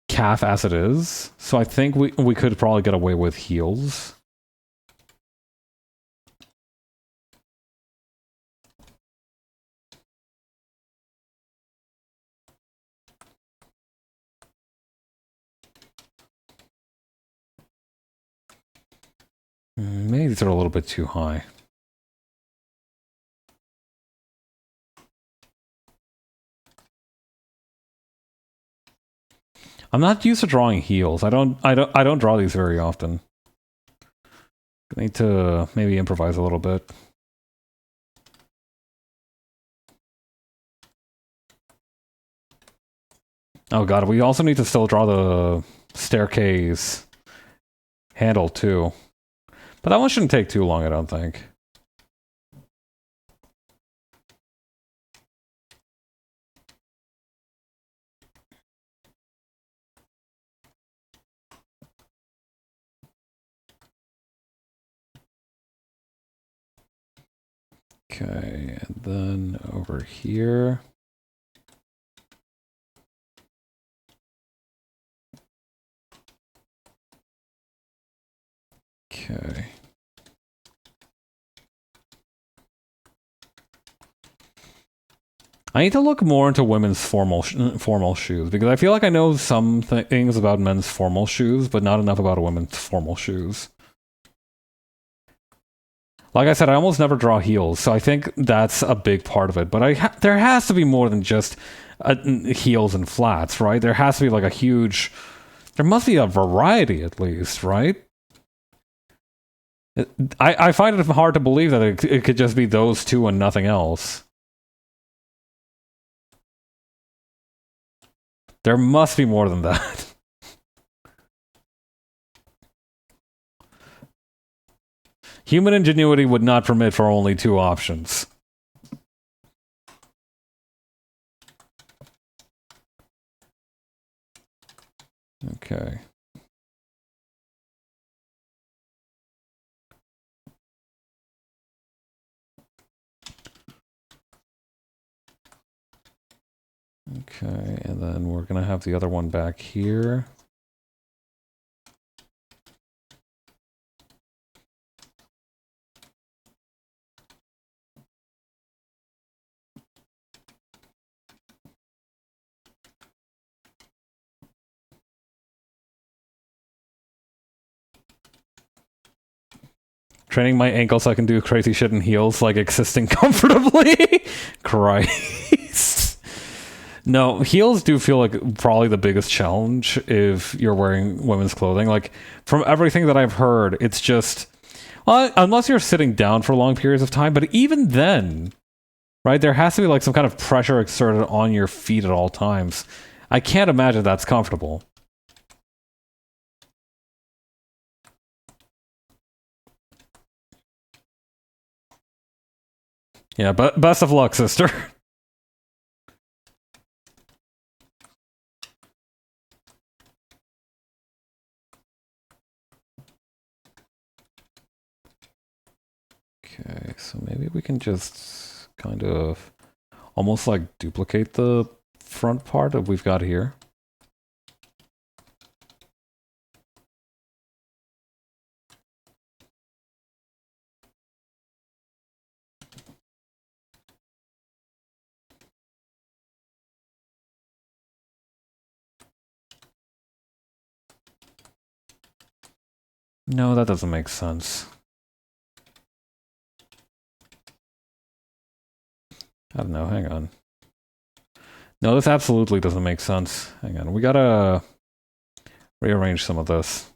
calf as it is. So I think we could probably get away with heels. Maybe these are a little bit too high. I'm not used to drawing heels. I don't draw these very often. I need to maybe improvise a little bit. Oh god, we also need to still draw the staircase handle too. But that one shouldn't take too long, I don't think. Okay, and then over here. Okay. I need to look more into women's formal shoes, because I feel like I know some things about men's formal shoes, but not enough about women's formal shoes. Like I said, I almost never draw heels, so I think that's a big part of it. But there has to be more than just heels and flats, right? There has to be like a huge... There must be a variety at least, right? I find it hard to believe that it could just be those two and nothing else. There must be more than that. Human ingenuity would not permit for only two options. Okay. Okay, and then we're gonna have the other one back here. Training my ankle so I can do crazy shit in heels, like existing comfortably. Christ. No, heels do feel like probably the biggest challenge if you're wearing women's clothing. Like, from everything that I've heard, it's just... Well, unless you're sitting down for long periods of time, but even then, right, there has to be like some kind of pressure exerted on your feet at all times. I can't imagine that's comfortable. Yeah, but best of luck, sister. Okay, so maybe we can just kind of almost like duplicate the front part that we've got here. No, that doesn't make sense. I don't know, hang on. No, this absolutely doesn't make sense. Hang on, we gotta rearrange some of this.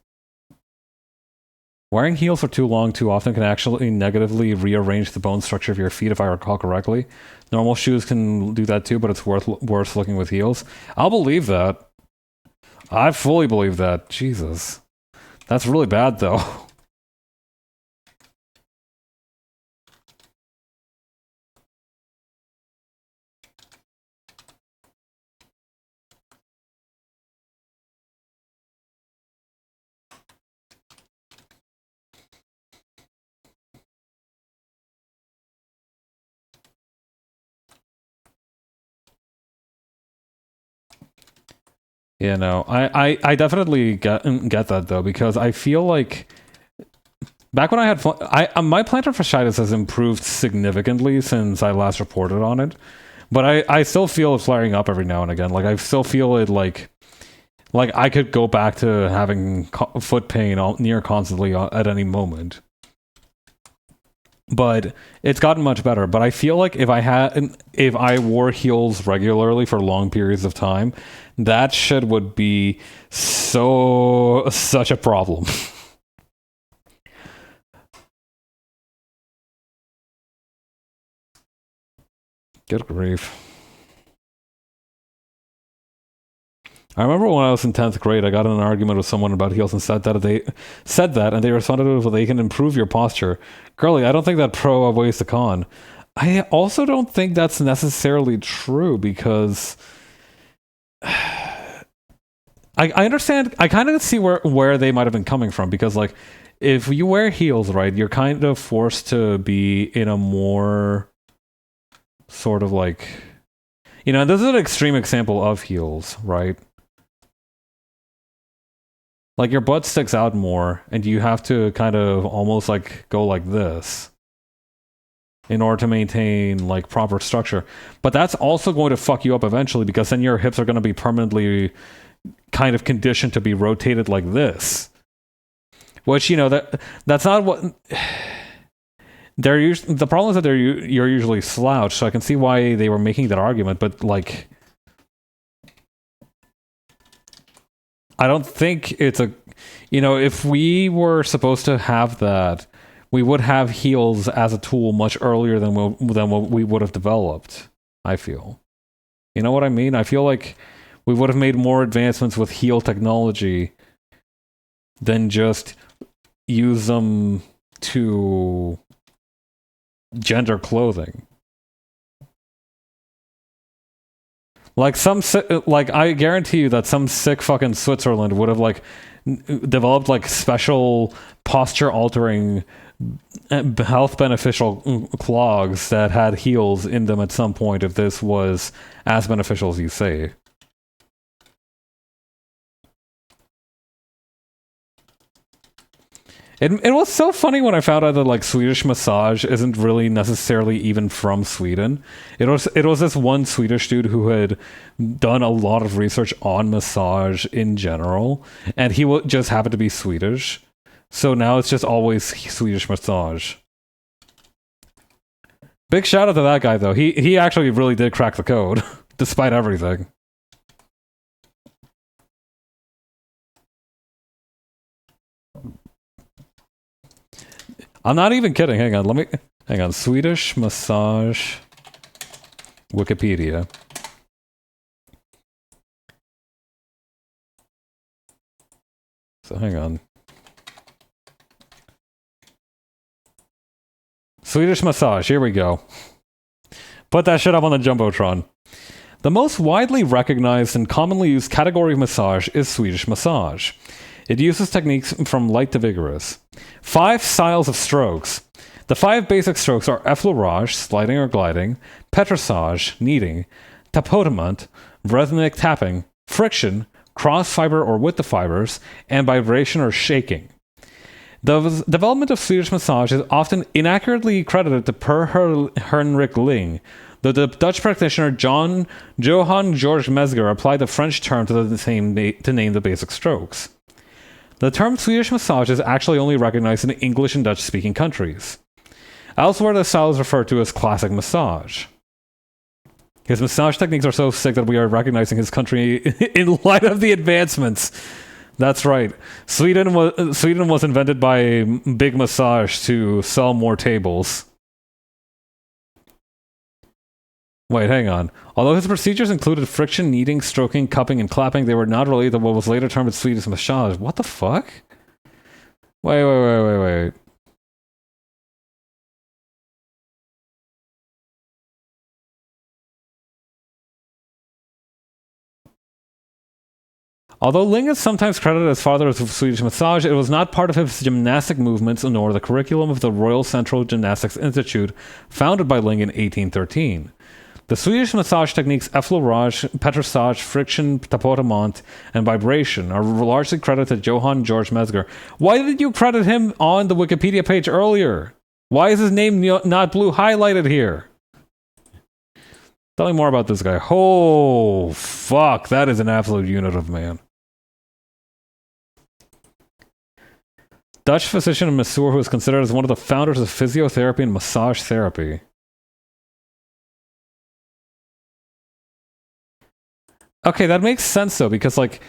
Wearing heels for too long too often can actually negatively rearrange the bone structure of your feet, if I recall correctly. Normal shoes can do that too, but it's worse looking with heels. I'll believe that. I fully believe that. Jesus. That's really bad, though. Yeah, no, I definitely get that though, because I feel like back when I had my plantar fasciitis has improved significantly since I last reported on it, but I still feel it flaring up every now and again. Like I still feel it like I could go back to having foot pain near constantly at any moment. But it's gotten much better. But I feel like if I wore heels regularly for long periods of time, that shit would be such a problem. Good grief. I remember when I was in 10th grade, I got in an argument with someone about heels and said that and they responded with, well, they can improve your posture. Girlie, I don't think that pro outweighs the con. I also don't think that's necessarily true, because I understand, I kind of see where they might have been coming from, because like if you wear heels, right, you're kind of forced to be in a more sort of like, you know, this is an extreme example of heels, right? Like your butt sticks out more, and you have to kind of almost like go like this in order to maintain like proper structure. But that's also going to fuck you up eventually, because then your hips are going to be permanently kind of conditioned to be rotated like this. Which, you know, that's not what the problem is that you're usually slouched, so I can see why they were making that argument, but like I don't think it's a, you know, if we were supposed to have that, we would have heels as a tool much earlier than what we would have developed, I feel. You know what I mean? I feel like we would have made more advancements with heel technology than just use them to gender clothing. Like I guarantee you that some sick fucking Switzerland would have like developed like special posture altering health beneficial clogs that had heels in them at some point if this was as beneficial as you say. It was so funny when I found out that like Swedish massage isn't really necessarily even from Sweden. It was this one Swedish dude who had done a lot of research on massage in general, and he just happened to be Swedish. So now it's just always Swedish massage. Big shout out to that guy though. He actually really did crack the code, despite everything. I'm not even kidding. Hang on. Swedish massage Wikipedia. So hang on. Swedish massage. Here we go. Put that shit up on the Jumbotron. The most widely recognized and commonly used category of massage is Swedish massage. It uses techniques from light to vigorous. 5 styles of strokes. The 5 basic strokes are effleurage, sliding or gliding, petrissage, kneading, tapotement, rhythmic tapping, friction, cross fiber or with the fibers, and vibration or shaking. The development of Swedish massage is often inaccurately credited to Per Heinrich Ling, though the Dutch practitioner Johann George Mesger applied the French term to name the basic strokes. The term Swedish massage is actually only recognized in English and Dutch-speaking countries. Elsewhere, the style is referred to as classic massage. His massage techniques are so sick that we are recognizing his country in light of the advancements. That's right. Sweden was invented by Big Massage to sell more tables. Wait, hang on. Although his procedures included friction, kneading, stroking, cupping, and clapping, they were not related to what was later termed Swedish massage. What the fuck? Wait. Although Ling is sometimes credited as father of Swedish massage, it was not part of his gymnastic movements nor the curriculum of the Royal Central Gymnastics Institute, founded by Ling in 1813. The Swedish massage techniques effleurage, petrissage, friction, tapotement, and vibration are largely credited to Johann George Mesger. Why did you credit him on the Wikipedia page earlier? Why is his name not blue highlighted here? Tell me more about this guy. Oh, fuck. That is an absolute unit of man. Dutch physician and masseur who is considered as one of the founders of physiotherapy and massage therapy. Okay, that makes sense though, because like,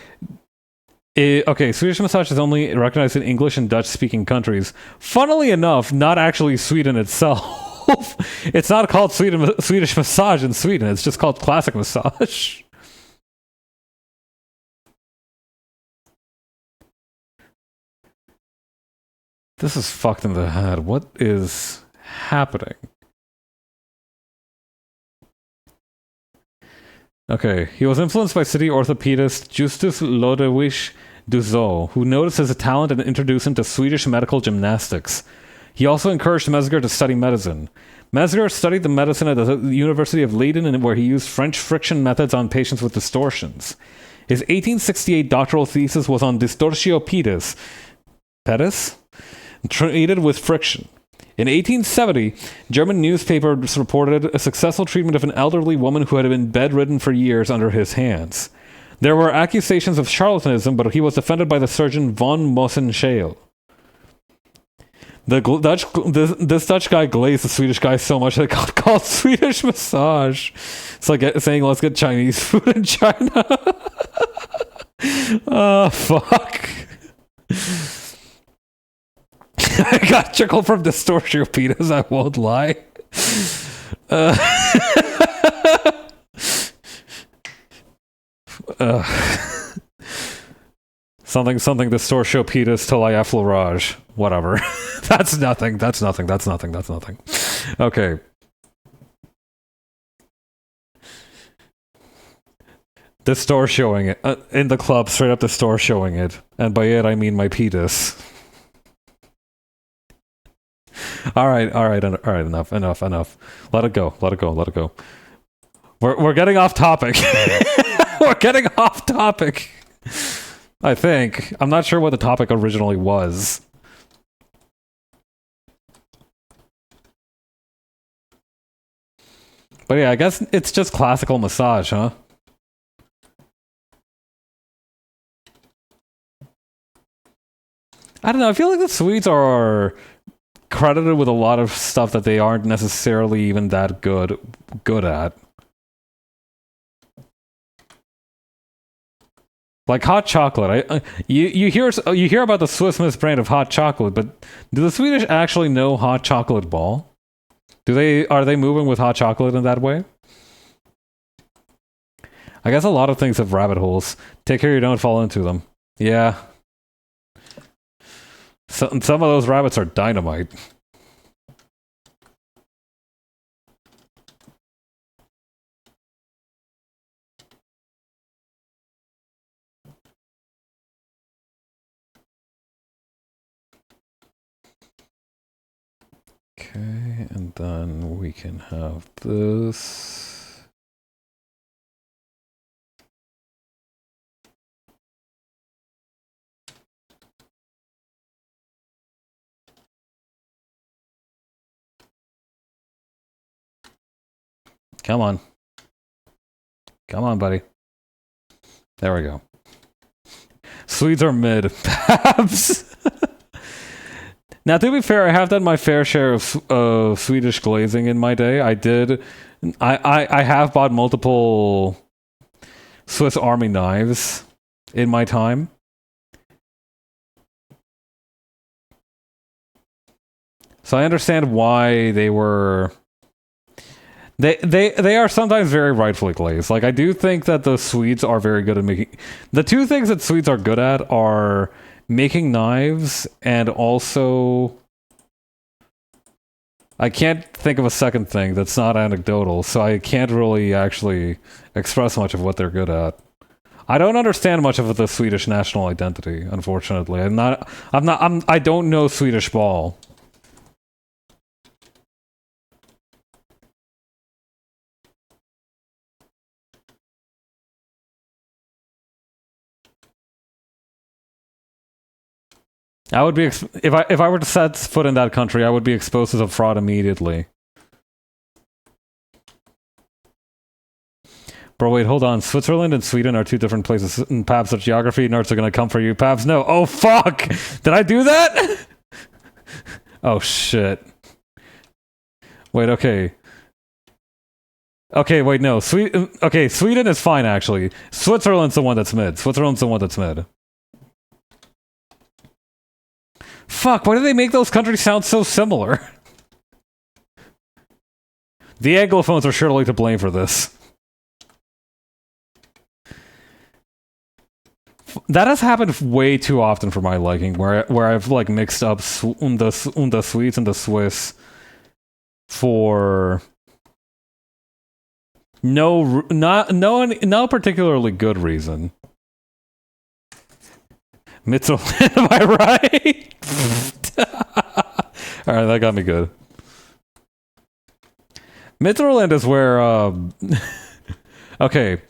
Swedish massage is only recognized in English and Dutch-speaking countries. Funnily enough, not actually Sweden itself. It's not called Swedish massage in Sweden. It's just called classic massage. This is fucked in the head. What is happening? Okay, he was influenced by city orthopedist Justus Lodewijk Duzo, who noticed his talent and introduced him to Swedish medical gymnastics. He also encouraged Mesger to study medicine. Mesger studied the medicine at the University of Leiden, where he used French friction methods on patients with distortions. His 1868 doctoral thesis was on distortio pedis, treated with friction. In 1870, German newspapers reported a successful treatment of an elderly woman who had been bedridden for years under his hands. There were accusations of charlatanism, but he was defended by the surgeon von Mosen-Scheel. This Dutch guy glazed the Swedish guy so much that it got called Swedish massage. It's like saying, let's get Chinese food in China. Oh, fuck. I got chuckled from distortio pedis, I won't lie. Something distortio pedis till I effleurage. Whatever. That's nothing. Okay. The store showing it. In the club, straight up the store showing it. And by it, I mean my pedis. Alright, enough. Let it go. We're getting off topic. We're getting off topic. I think. I'm not sure what the topic originally was. But yeah, I guess it's just classical massage, huh? I don't know, I feel like the Swedes are credited with a lot of stuff that they aren't necessarily even that good at. Like hot chocolate. You hear about the Swiss Miss brand of hot chocolate, but do the Swedish actually know hot chocolate ball? Are they moving with hot chocolate in that way? I guess a lot of things have rabbit holes. Take care you don't fall into them. Yeah. Some of those rabbits are dynamite. Okay, and then we can have this. Come on. Come on, buddy. There we go. Swedes are mid. Perhaps. Now, to be fair, I have done my fair share of Swedish glazing in my day. I have bought multiple Swiss Army knives in my time. So I understand why they were... They are sometimes very rightfully glazed. Like, I do think that the Swedes are very good at making... The two things that Swedes are good at are making knives and also... I can't think of a second thing that's not anecdotal, so I can't really actually express much of what they're good at. I don't understand much of the Swedish national identity, unfortunately. I don't know Swedish ball. I would be if I were to set foot in that country, I would be exposed to the fraud immediately. Bro, wait, hold on. Switzerland and Sweden are two different places. And Pabs, the geography nerds are gonna come for you. Pabs, no. Oh fuck! Did I do that? Oh shit. Wait, okay. Okay, wait, no. Okay, Sweden is fine actually. Switzerland's the one that's mid. Fuck, why do they make those countries sound so similar? The Anglophones are surely to blame for this. That has happened way too often for my liking, where I've like mixed up the Swedes and the Swiss for no particularly good reason. Mitzel, am I right? Alright, that got me good. Mitherland is where, okay.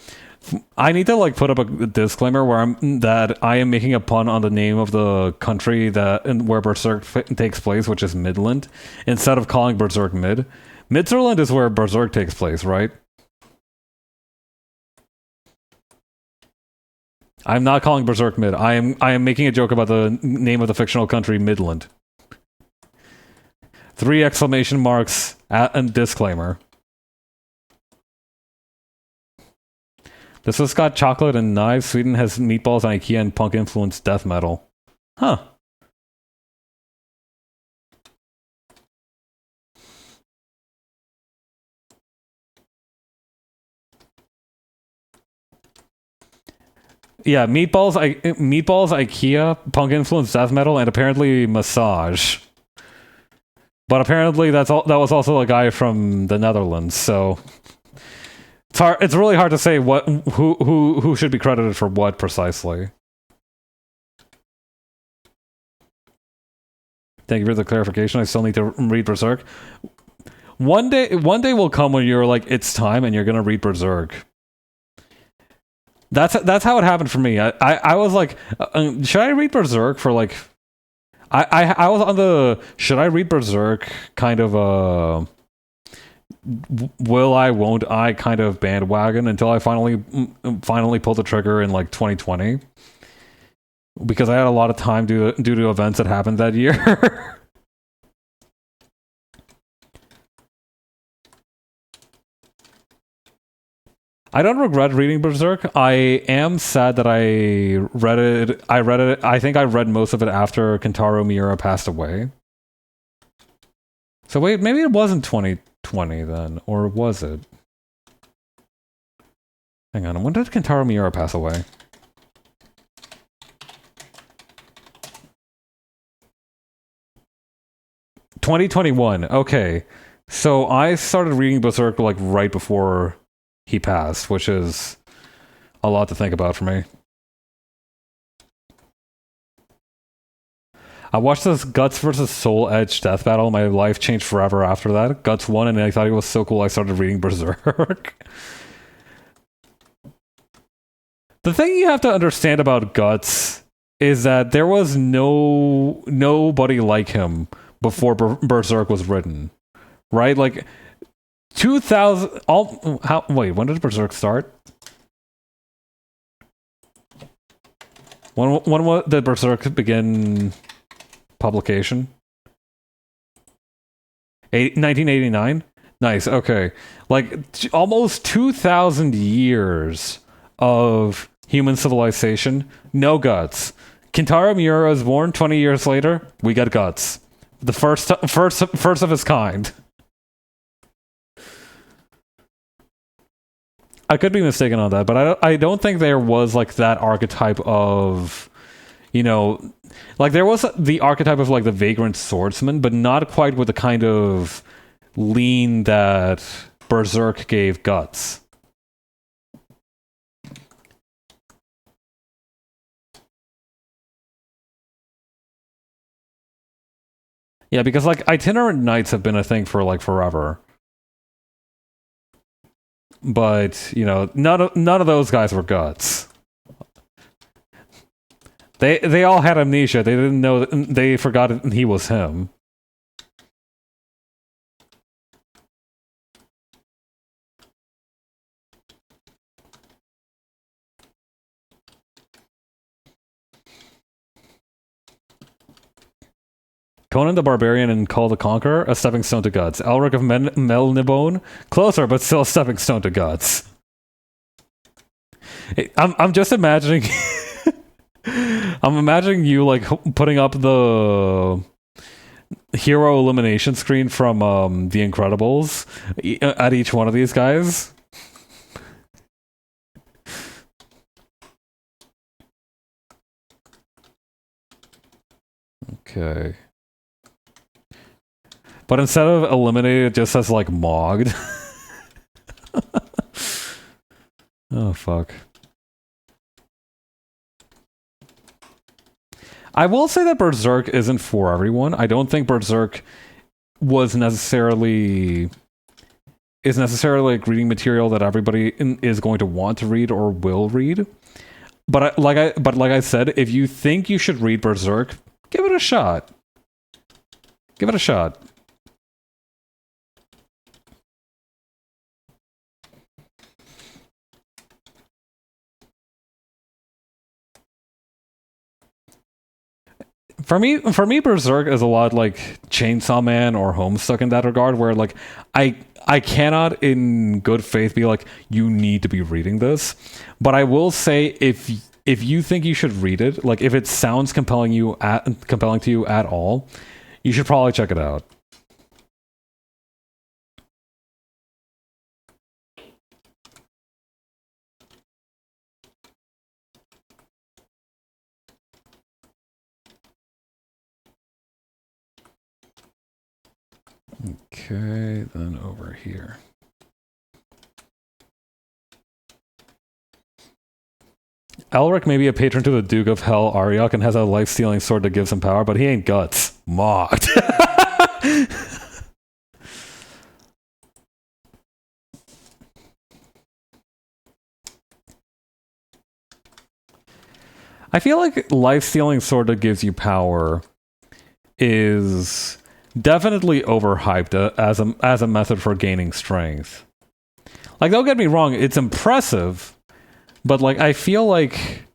I need to like put up a disclaimer where I am making a pun on the name of the country where Berserk takes place, which is Midland, instead of calling Berserk Mid. Midzerland is where Berserk takes place, right? I'm not calling Berserk Mid. I am making a joke about the name of the fictional country, Midland. 3 exclamation marks and disclaimer. This has got chocolate and knives. Sweden has meatballs and IKEA and punk influenced death metal. Huh. Yeah, meatballs, IKEA, punk influenced death metal, and apparently massage. But apparently that was also a guy from the Netherlands, so it's really hard to say who should be credited for what precisely. Thank you for the clarification. I still need to read Berserk. One day will come when you're like, it's time, and you're gonna read Berserk. That's how it happened for me. I was like, should I read Berserk for like? I was on the should I read Berserk kind of will I won't I kind of bandwagon until I finally pulled the trigger in like 2020 because I had a lot of time due to events that happened that year. I don't regret reading Berserk. I am sad that I read it. I think I read most of it after Kentaro Miura passed away. So wait, maybe it wasn't 2020 then, or was it? Hang on, when did Kentaro Miura pass away? $2021. Okay, so I started reading Berserk like right before he passed, which is a lot to think about for me. I watched this Guts versus Soul Edge death battle. My life changed forever after that. Guts won, and I thought it was so cool I started reading Berserk. The thing you have to understand about Guts is that there was nobody like him before Berserk was written. Right? Like 2000 wait, when did Berserk start? When did Berserk begin publication? 1989? Nice, okay. Like almost 2,000 years of human civilization, no Guts. Kentaro Miura is born 20 years later, we got Guts. The first of its kind. I could be mistaken on that, but I don't think there was like that archetype of, like there was the archetype of like the vagrant swordsman, but not quite with the kind of lean that Berserk gave Guts. Yeah, because like itinerant knights have been a thing for like forever. But, none of those guys were Guts. They all had amnesia. They didn't know they forgot he was him. Conan the Barbarian and Call the Conqueror, a stepping stone to Guts. Elric of Melnibone, closer but still a stepping stone to Guts. I'm just imagining I'm imagining you like putting up the hero elimination screen from The Incredibles at each one of these guys. Okay. But instead of eliminated, it just says like mogged. Oh fuck. I will say that Berserk isn't for everyone. I don't think Berserk was necessarily is necessarily like reading material that everybody is going to want to read or will read. But like I said, if you think you should read Berserk, give it a shot. Give it a shot. For me, Berserk is a lot like Chainsaw Man or Homestuck in that regard, where like I cannot in good faith be like, you need to be reading this. But I will say, if you think you should read it, like if it sounds compelling to you at all, you should probably check it out. Okay, then over here. Elric may be a patron to the Duke of Hell, Ariok, and has a life-stealing sword that gives him power, but he ain't guts. Mocked. I feel like life-stealing sword that gives you power is definitely overhyped as a method for gaining strength. Like, don't get me wrong, it's impressive, but like I feel like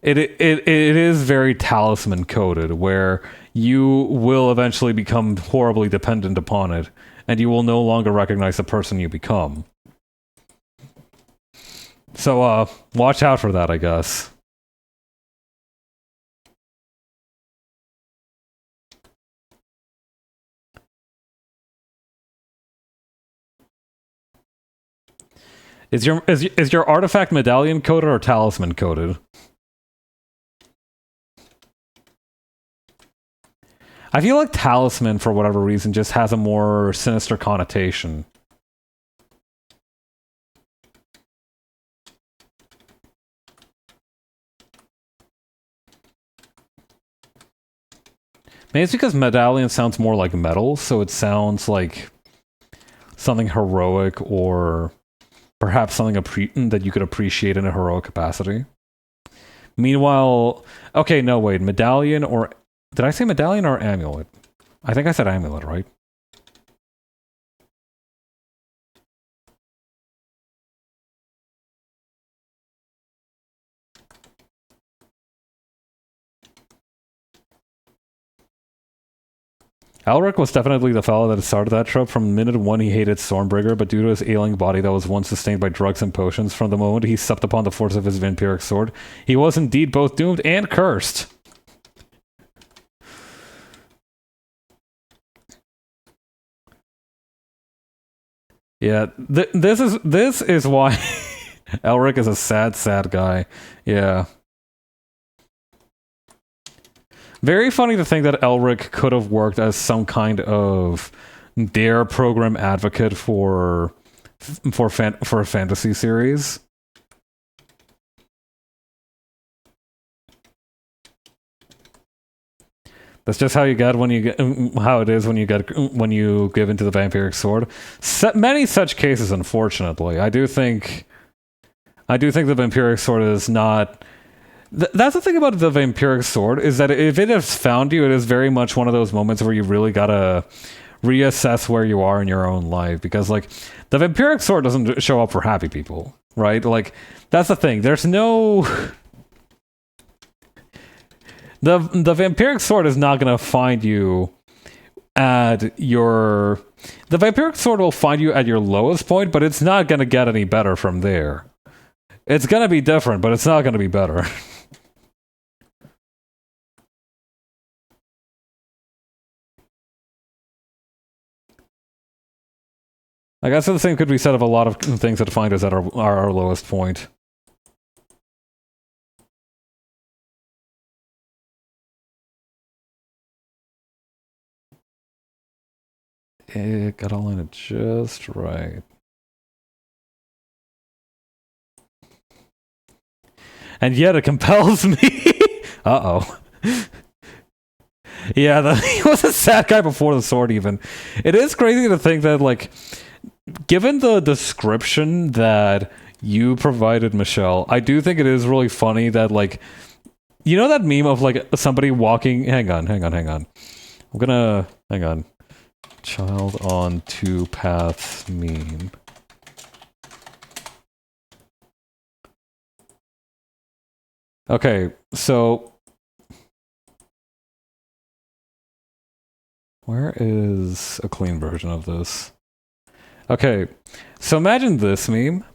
it is very talisman coded, where you will eventually become horribly dependent upon it, and you will no longer recognize the person you become. So watch out for that, I guess. Is your artifact medallion coded or talisman coded? I feel like talisman, for whatever reason, just has a more sinister connotation. Maybe it's because medallion sounds more like metal, so it sounds like something heroic, or perhaps something that you could appreciate in a heroic capacity. Meanwhile, okay, no, wait, medallion or... Did I say medallion or amulet? I think I said amulet, right? Elric was definitely the fellow that started that trope. From minute one, he hated Stormbringer, but due to his ailing body that was once sustained by drugs and potions, from the moment he supped upon the force of his vampiric sword, he was indeed both doomed and cursed. Yeah, this is why Elric is a sad guy. Yeah. Very funny to think that Elric could have worked as some kind of Dare program advocate for a fantasy series. That's just how you get how it is when you give into the vampiric sword. Many such cases, unfortunately. I do think the vampiric sword is not. That's the thing about the vampiric sword, is that if it has found you, it is very much one of those moments where you really gotta reassess where you are in your own life, because like the vampiric sword doesn't show up for happy people, right? Like that's the thing. There's no the vampiric sword is not gonna find you at your. The vampiric sword will find you at your lowest point, but it's not gonna get any better from there. It's gonna be different, but it's not gonna be better. I guess the same could be said of a lot of things that find us at our lowest point. It got all in it just right. And yet it compels me. Uh-oh. Yeah, he was a sad guy before the sword even. It is crazy to think that, like, given the description that you provided, Michelle, I do think it is really funny that, like, you know that meme of, like, somebody walking... Hang on. I'm gonna... Hang on. Child on two paths meme. Okay, so... Where is a clean version of this? Okay, so imagine this meme.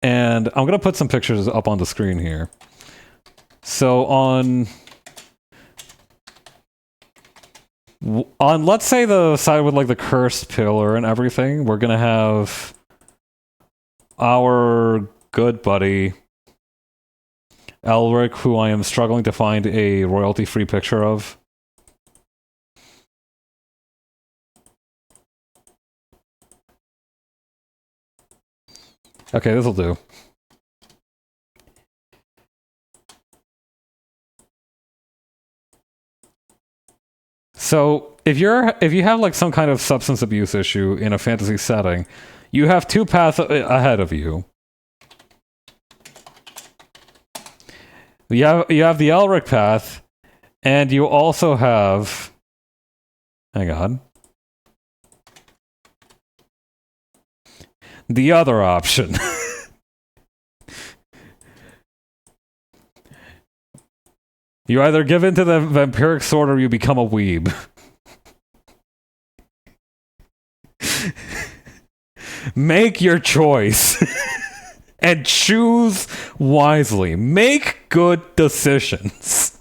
And I'm gonna put some pictures up on the screen here. So on, let's say the side with like the cursed pillar and everything, we're gonna have our good buddy Elric, who I am struggling to find a royalty-free picture of. Okay, this'll do. So, if you have like some kind of substance abuse issue in a fantasy setting, you have two paths ahead of you. You have the Elric path, and you also have... Hang on. The other option. You either give in to the vampiric sword or you become a weeb. Make your choice. And choose wisely. Make good decisions.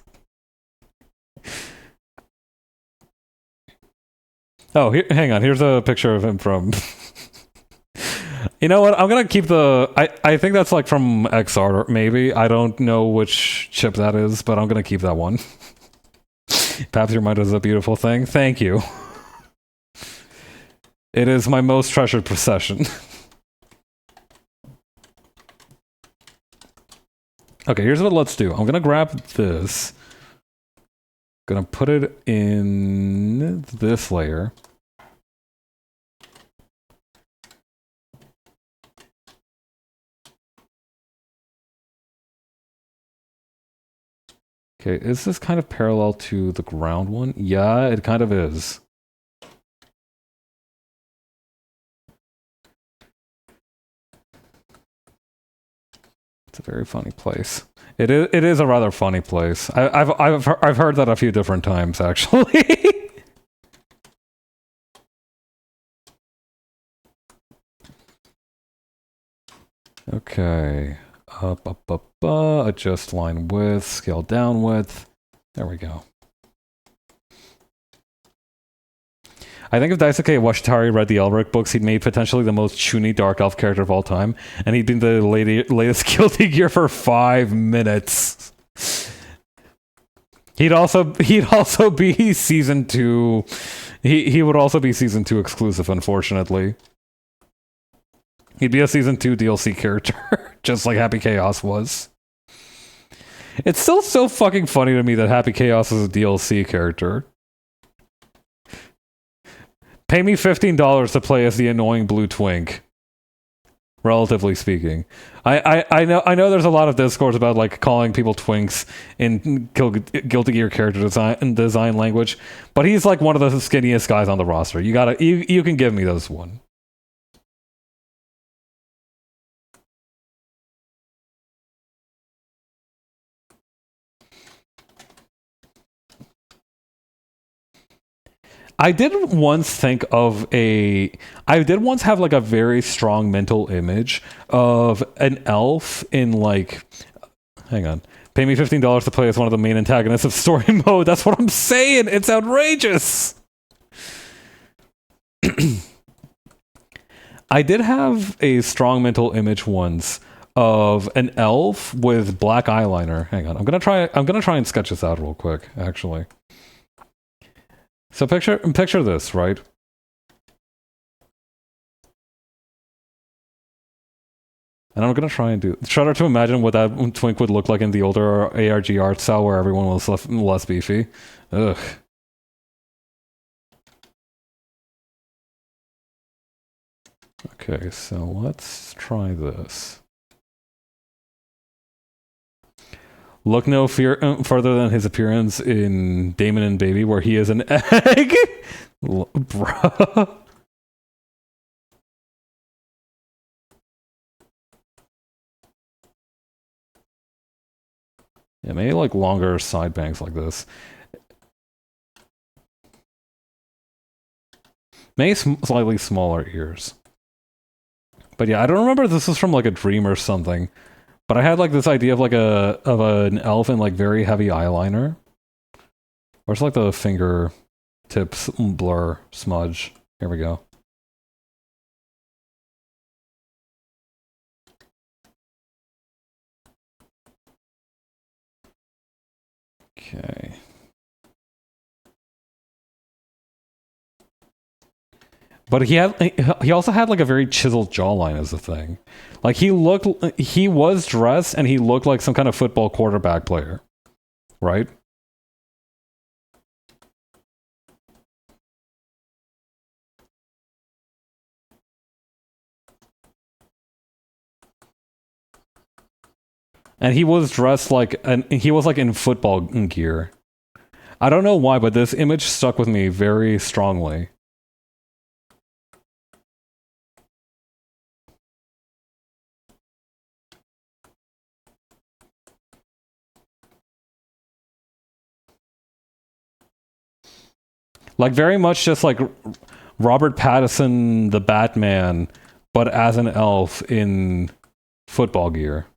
Oh, hang on. Here's a picture of him from... You know what? I'm gonna keep the... I think that's like from XR, maybe. I don't know which chip that is, but I'm gonna keep that one. Perhaps your mind is a beautiful thing. Thank you. It is my most treasured possession. Okay, here's what let's do. I'm gonna grab this. Gonna put it in this layer. Okay, is this kind of parallel to the ground one? Yeah, it kind of is. It's a very funny place. It is a rather funny place. I've heard that a few different times, actually. Okay. Up, adjust line width, scale down width. There we go. I think if Daisuke Washitari read the Elric books, he'd made potentially the most chuny dark elf character of all time, and he'd been the latest Guilty Gear for 5 minutes. He'd also be season 2. He would also be season 2 exclusive, unfortunately. He'd be a season 2 DLC character, just like Happy Chaos was. It's still so fucking funny to me that Happy Chaos is a DLC character. Pay me $15 to play as the annoying blue twink. Relatively speaking. I know there's a lot of discourse about like calling people twinks in Guilty Gear character design language, but he's like one of the skinniest guys on the roster. You can give me this one. I did once have like a very strong mental image of an elf in like, hang on, pay me $15 to play as one of the main antagonists of story mode. That's what I'm saying. It's outrageous. I did have a strong mental image once of an elf with black eyeliner. Hang on, I'm gonna try and sketch this out real quick, actually. So picture this, right? And I'm gonna try to imagine what that twink would look like in the older ARG art style where everyone was less beefy. Ugh. Okay, so let's try this. Look no further than his appearance in Damon and Baby, where he is an egg. Bruh. Yeah, maybe like longer side bangs like this. Maybe slightly smaller ears. But yeah, I don't remember if this was from like a dream or something. But I had like this idea of like an elf in like very heavy eyeliner. Or it's like the finger tips blur smudge. Here we go. Okay. But he also had like a very chiseled jawline as a thing. Like he was dressed and he looked like some kind of football quarterback player. Right? And he was dressed he was like in football gear. I don't know why, but this image stuck with me very strongly. Like very much just like Robert Pattinson, the Batman, but as an elf in football gear.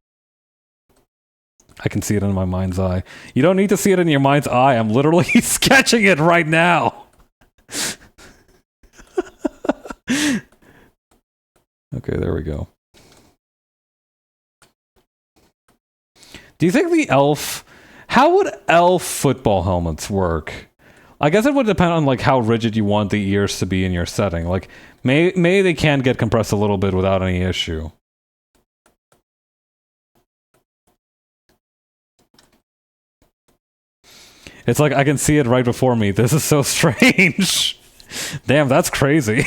I can see it in my mind's eye. You don't need to see it in your mind's eye. I'm literally sketching it right now. Okay, there we go. Do you think the elf... How would elf football helmets work? I guess it would depend on like how rigid you want the ears to be in your setting. Like, maybe they can get compressed a little bit without any issue. It's like I can see it right before me. This is so strange. Damn, that's crazy.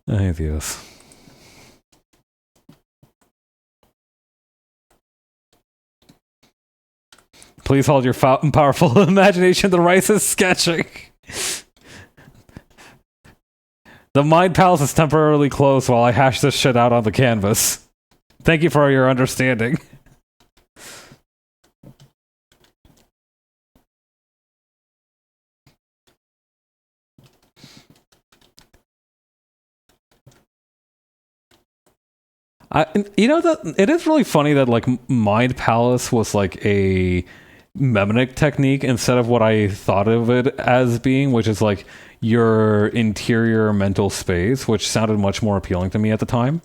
Ay, Dios. Please hold your powerful imagination. The rice is sketching. The Mind Palace is temporarily closed while I hash this shit out on the canvas. Thank you for your understanding. You know that it is really funny that like Mind Palace was like a mnemonic technique instead of what I thought of it as being, which is like your interior mental space, which sounded much more appealing to me at the time.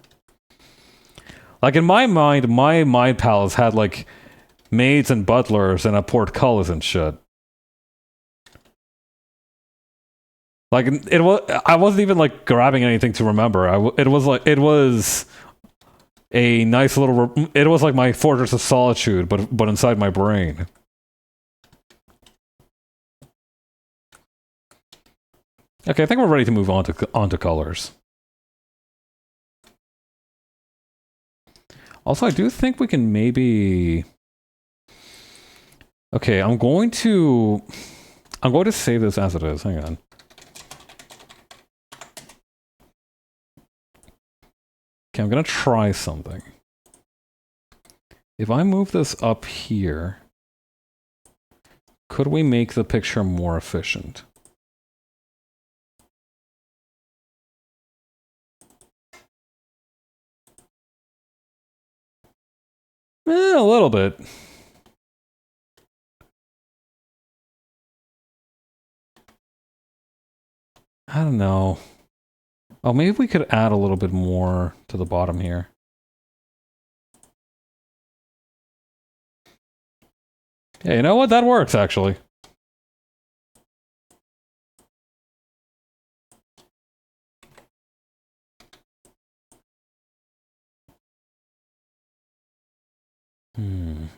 Like in my Mind Palace had like maids and butlers and a portcullis and shit. Like it was, I wasn't even like grabbing anything to remember. It was a nice little. It was like my fortress of solitude, but inside my brain. Okay, I think we're ready to move on to colors. Also, I do think we can maybe. Okay, I'm going to save this as it is. Hang on. Okay, I'm gonna try something. If I move this up here, could we make the picture more efficient? A little bit. I don't know. Oh, maybe we could add a little bit more to the bottom here. Yeah, you know what? That works, actually.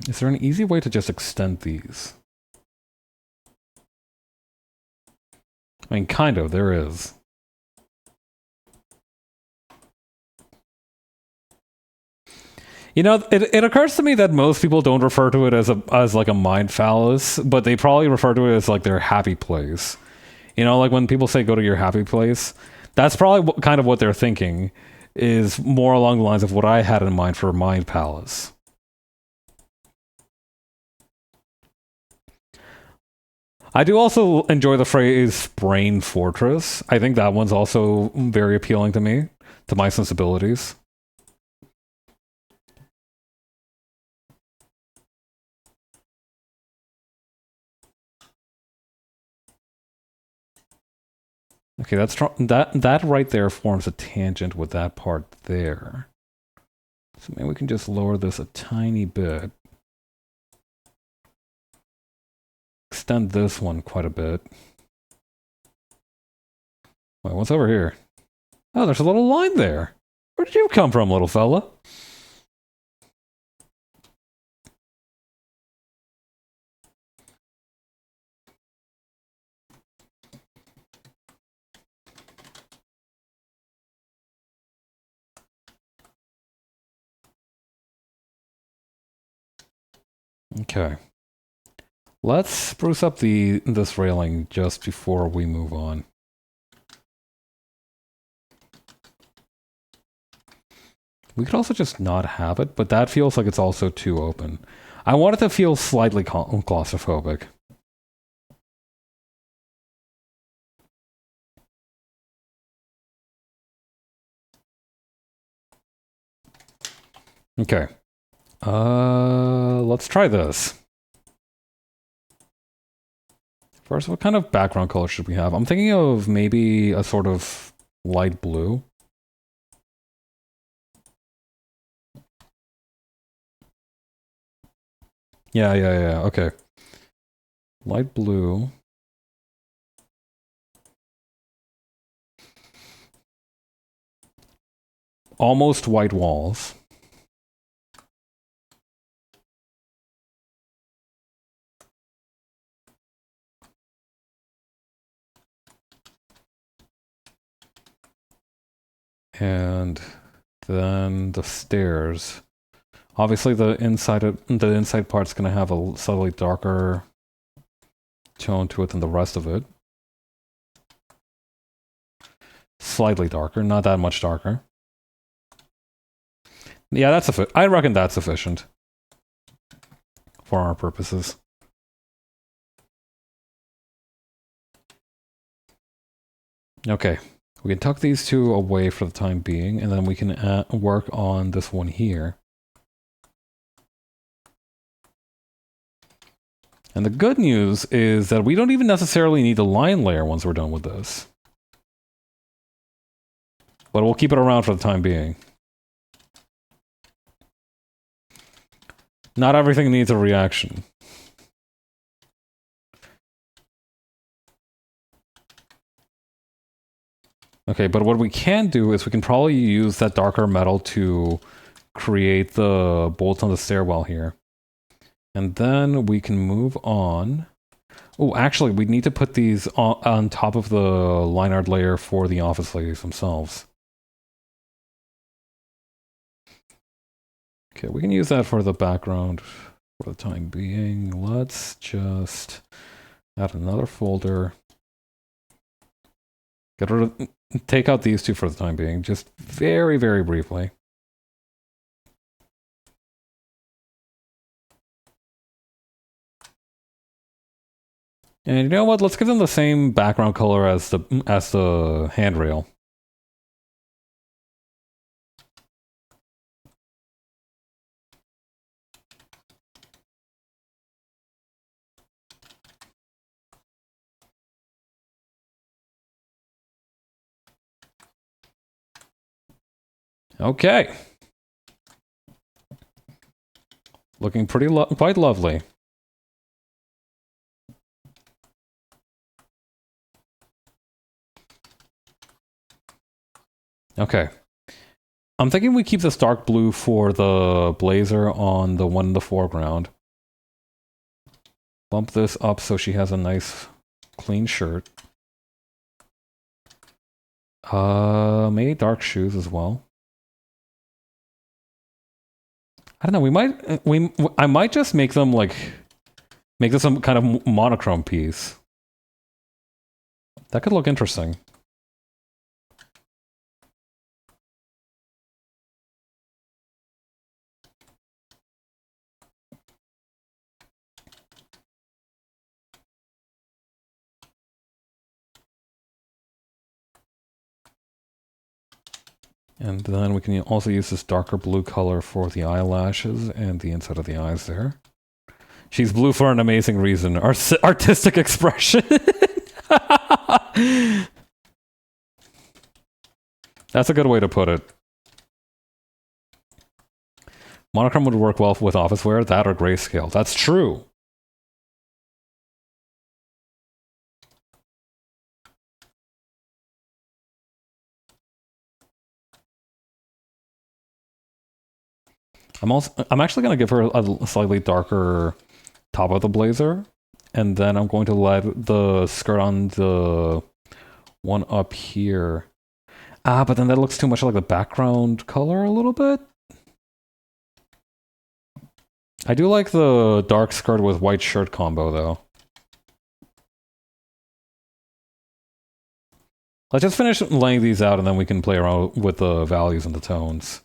Is there an easy way to just extend these? I mean, kind of, there is. You know, it occurs to me that most people don't refer to it as like a mind phallus, but they probably refer to it as like their happy place. You know, like when people say go to your happy place, that's probably kind of what they're thinking, is more along the lines of what I had in mind for mind palace. I do also enjoy the phrase brain fortress. I think that one's also very appealing to me, to my sensibilities. Okay, that right there forms a tangent with that part there. So maybe we can just lower this a tiny bit. Extend this one quite a bit. Wait, what's over here? Oh, there's a little line there. Where did you come from, little fella? Okay. Let's spruce up this railing just before we move on. We could also just not have it, but that feels like it's also too open. I want it to feel slightly claustrophobic. Okay. Let's try this. First, what kind of background color should we have? I'm thinking of maybe a sort of light blue. Yeah, okay. Light blue. Almost white walls. And then the stairs. Obviously, the inside part's going to have a slightly darker tone to it than the rest of it. Slightly darker, not that much darker. Yeah, I reckon that's sufficient for our purposes. Okay, we can tuck these two away for the time being, and then we can work on this one here. And the good news is that we don't even necessarily need the line layer once we're done with this. But we'll keep it around for the time being. Not everything needs a reaction. Okay, but what we can do is we can probably use that darker metal to create the bolts on the stairwell here. And then we can move on. Oh, actually, we need to put these on top of the line art layer for the office ladies themselves. Okay, we can use that for the background for the time being. Let's just add another folder. Take out these two for the time being, just very, very briefly. And you know what? Let's give them the same background color as the handrail. Okay. Looking quite lovely. Okay. I'm thinking we keep this dark blue for the blazer on the one in the foreground. Bump this up so she has a nice clean shirt. Maybe dark shoes as well. I don't know. I might just make them like make this some kind of monochrome piece. That could look interesting. And then we can also use this darker blue color for the eyelashes and the inside of the eyes there. She's blue for an amazing reason. Artistic expression. That's a good way to put it. Monochrome would work well with office wear, that or grayscale. That's true. I'm actually going to give her a slightly darker top of the blazer, and then I'm going to let the skirt on the one up here. Ah, but then that looks too much like the background color a little bit. I do like the dark skirt with white shirt combo, though. Let's just finish laying these out, and then we can play around with the values and the tones.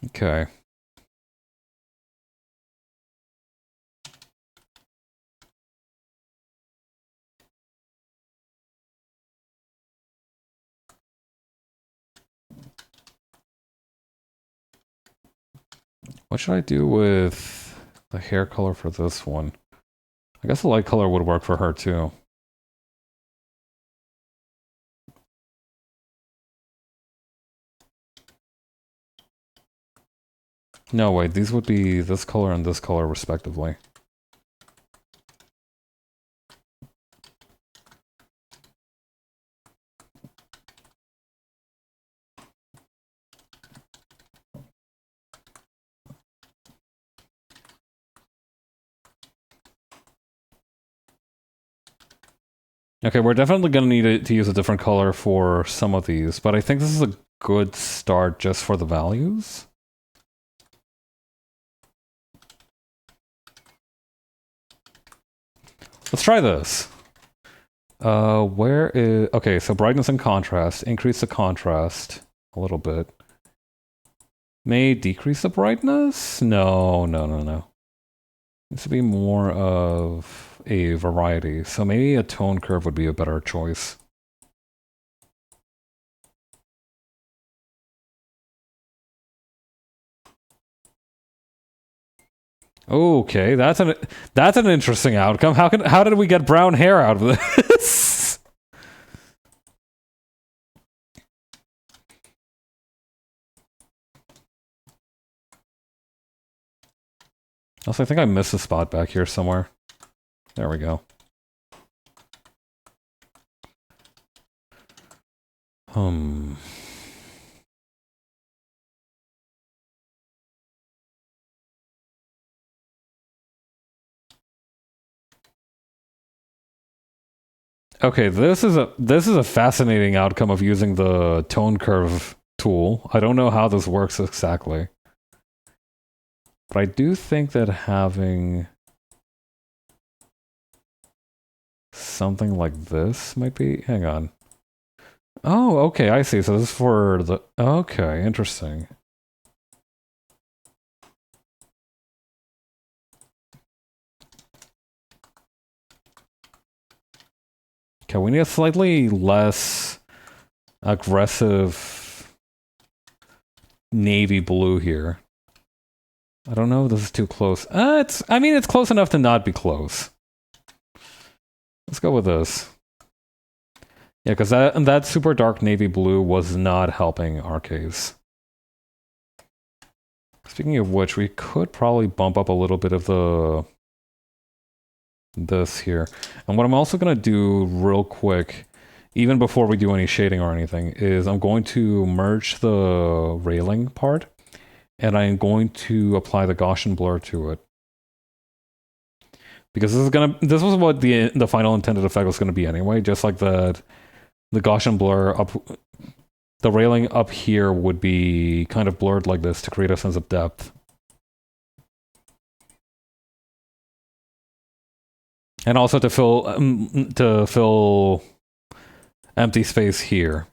Okay. What should I do with the hair color for this one? I guess the light color would work for her too. No, wait, these would be this color and this color respectively. Okay, we're definitely going to need to use a different color for some of these, but I think this is a good start just for the values. Let's try this. Where is... Okay, so brightness and contrast. Increase the contrast a little bit. May decrease the brightness? No. Needs to be more of a variety. So maybe a tone curve would be a better choice. Okay, that's an interesting outcome. How did we get brown hair out of this? Also, I think I missed a spot back here somewhere. There we go. Okay, this is a fascinating outcome of using the tone curve tool. I don't know how this works exactly. But I do think that having something like this might be... Hang on. Oh, okay, I see. So this is for the... Okay, interesting. Okay, we need a slightly less aggressive navy blue here. I don't know if this is too close. I mean, it's close enough to not be close. Let's go with this. Yeah, because that super dark navy blue was not helping our case. Speaking of which, we could probably bump up a little bit of this here. And what I'm also going to do real quick even before we do any shading or anything, is I'm going to merge the railing part, and I'm going to apply the Gaussian blur to it. Because this was what the final intended effect was gonna be anyway, just like the Gaussian blur up, the railing up here would be kind of blurred like this to create a sense of depth. And also to fill empty space here.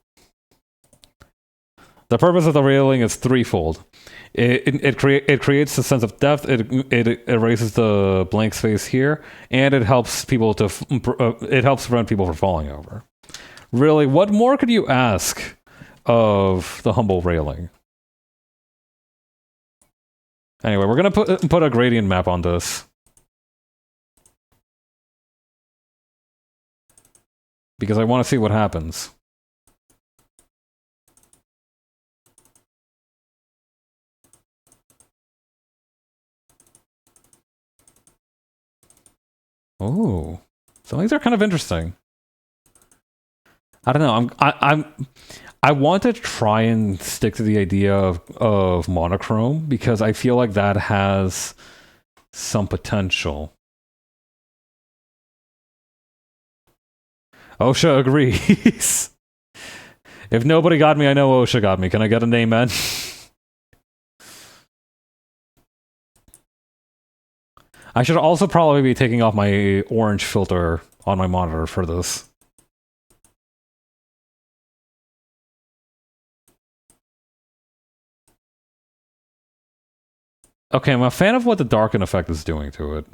The purpose of the railing is threefold. It creates a sense of depth. It erases the blank space here, and it helps people it helps prevent people from falling over. Really, what more could you ask of the humble railing? Anyway, we're gonna put a gradient map on this. Because I want to see what happens. Oh, some of these are kind of interesting. I don't know. I want to try and stick to the idea of monochrome because I feel like that has some potential. OSHA agrees. If nobody got me, I know OSHA got me. Can I get an amen? I should also probably be taking off my orange filter on my monitor for this. Okay, I'm a fan of what the darken effect is doing to it.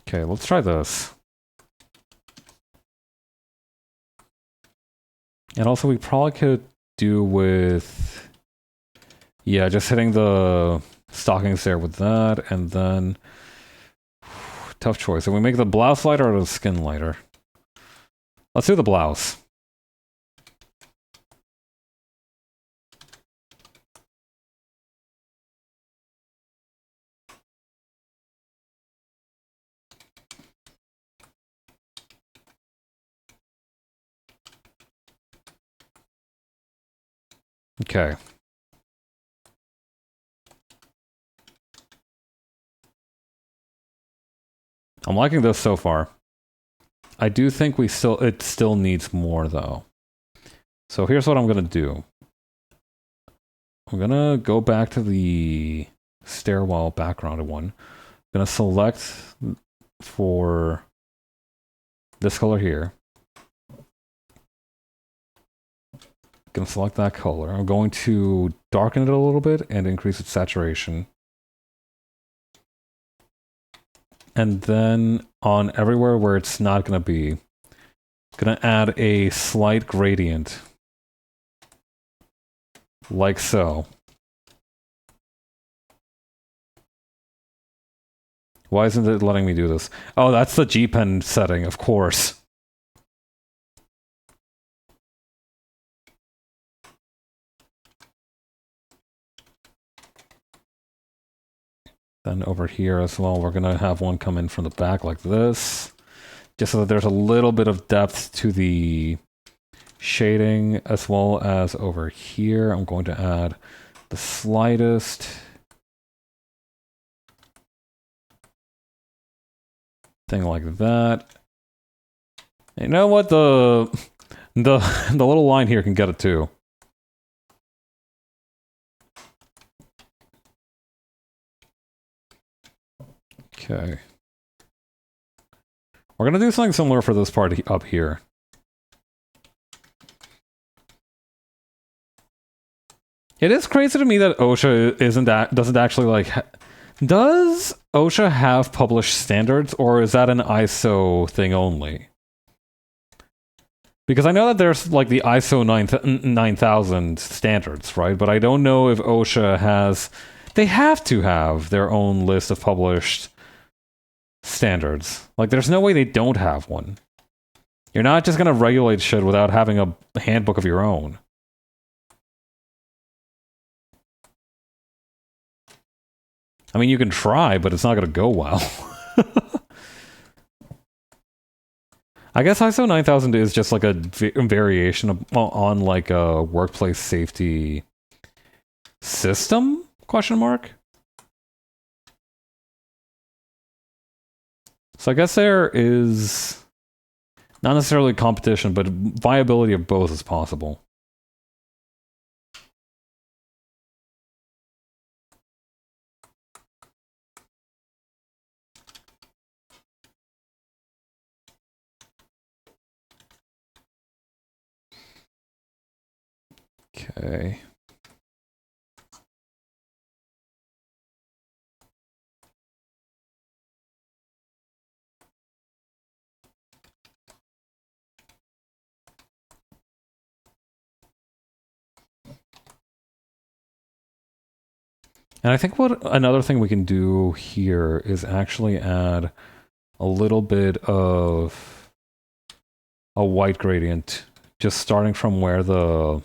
Okay, let's try this. And also we probably could do with... Yeah, just hitting the stockings there with that, and then... Tough choice. And we make the blouse lighter or the skin lighter? Let's do the blouse. Okay. I'm liking this so far. I do think it still needs more though. So here's what I'm gonna do. I'm gonna go back to the stairwell background one. I'm gonna select for this color here. Gonna select that color. I'm going to darken it a little bit and increase its saturation. And then on everywhere where it's not gonna be, gonna add a slight gradient. Like so. Why isn't it letting me do this? Oh, that's the G-Pen setting, of course. Then over here as well, we're gonna have one come in from the back like this. Just so that there's a little bit of depth to the shading, as well as over here. I'm going to add the slightest thing like that. You know what? The little line here can get it too. Okay. We're gonna do something similar for this part up here. It is crazy to me that OSHA doesn't actually like... Does OSHA have published standards, or is that an ISO thing only? Because I know that there's like the ISO 9000 standards, right? But I don't know if OSHA has... They have to have their own list of published standards. Like, there's no way they don't have one. You're not just gonna regulate shit without having a handbook of your own. I mean, you can try, but it's not going to go well. I guess ISO 9000 is just like a variation on like a workplace safety system? Question mark? So I guess there is not necessarily competition, but viability of both is possible. Okay. And I think what another thing we can do here is actually add a little bit of a white gradient, just starting from where the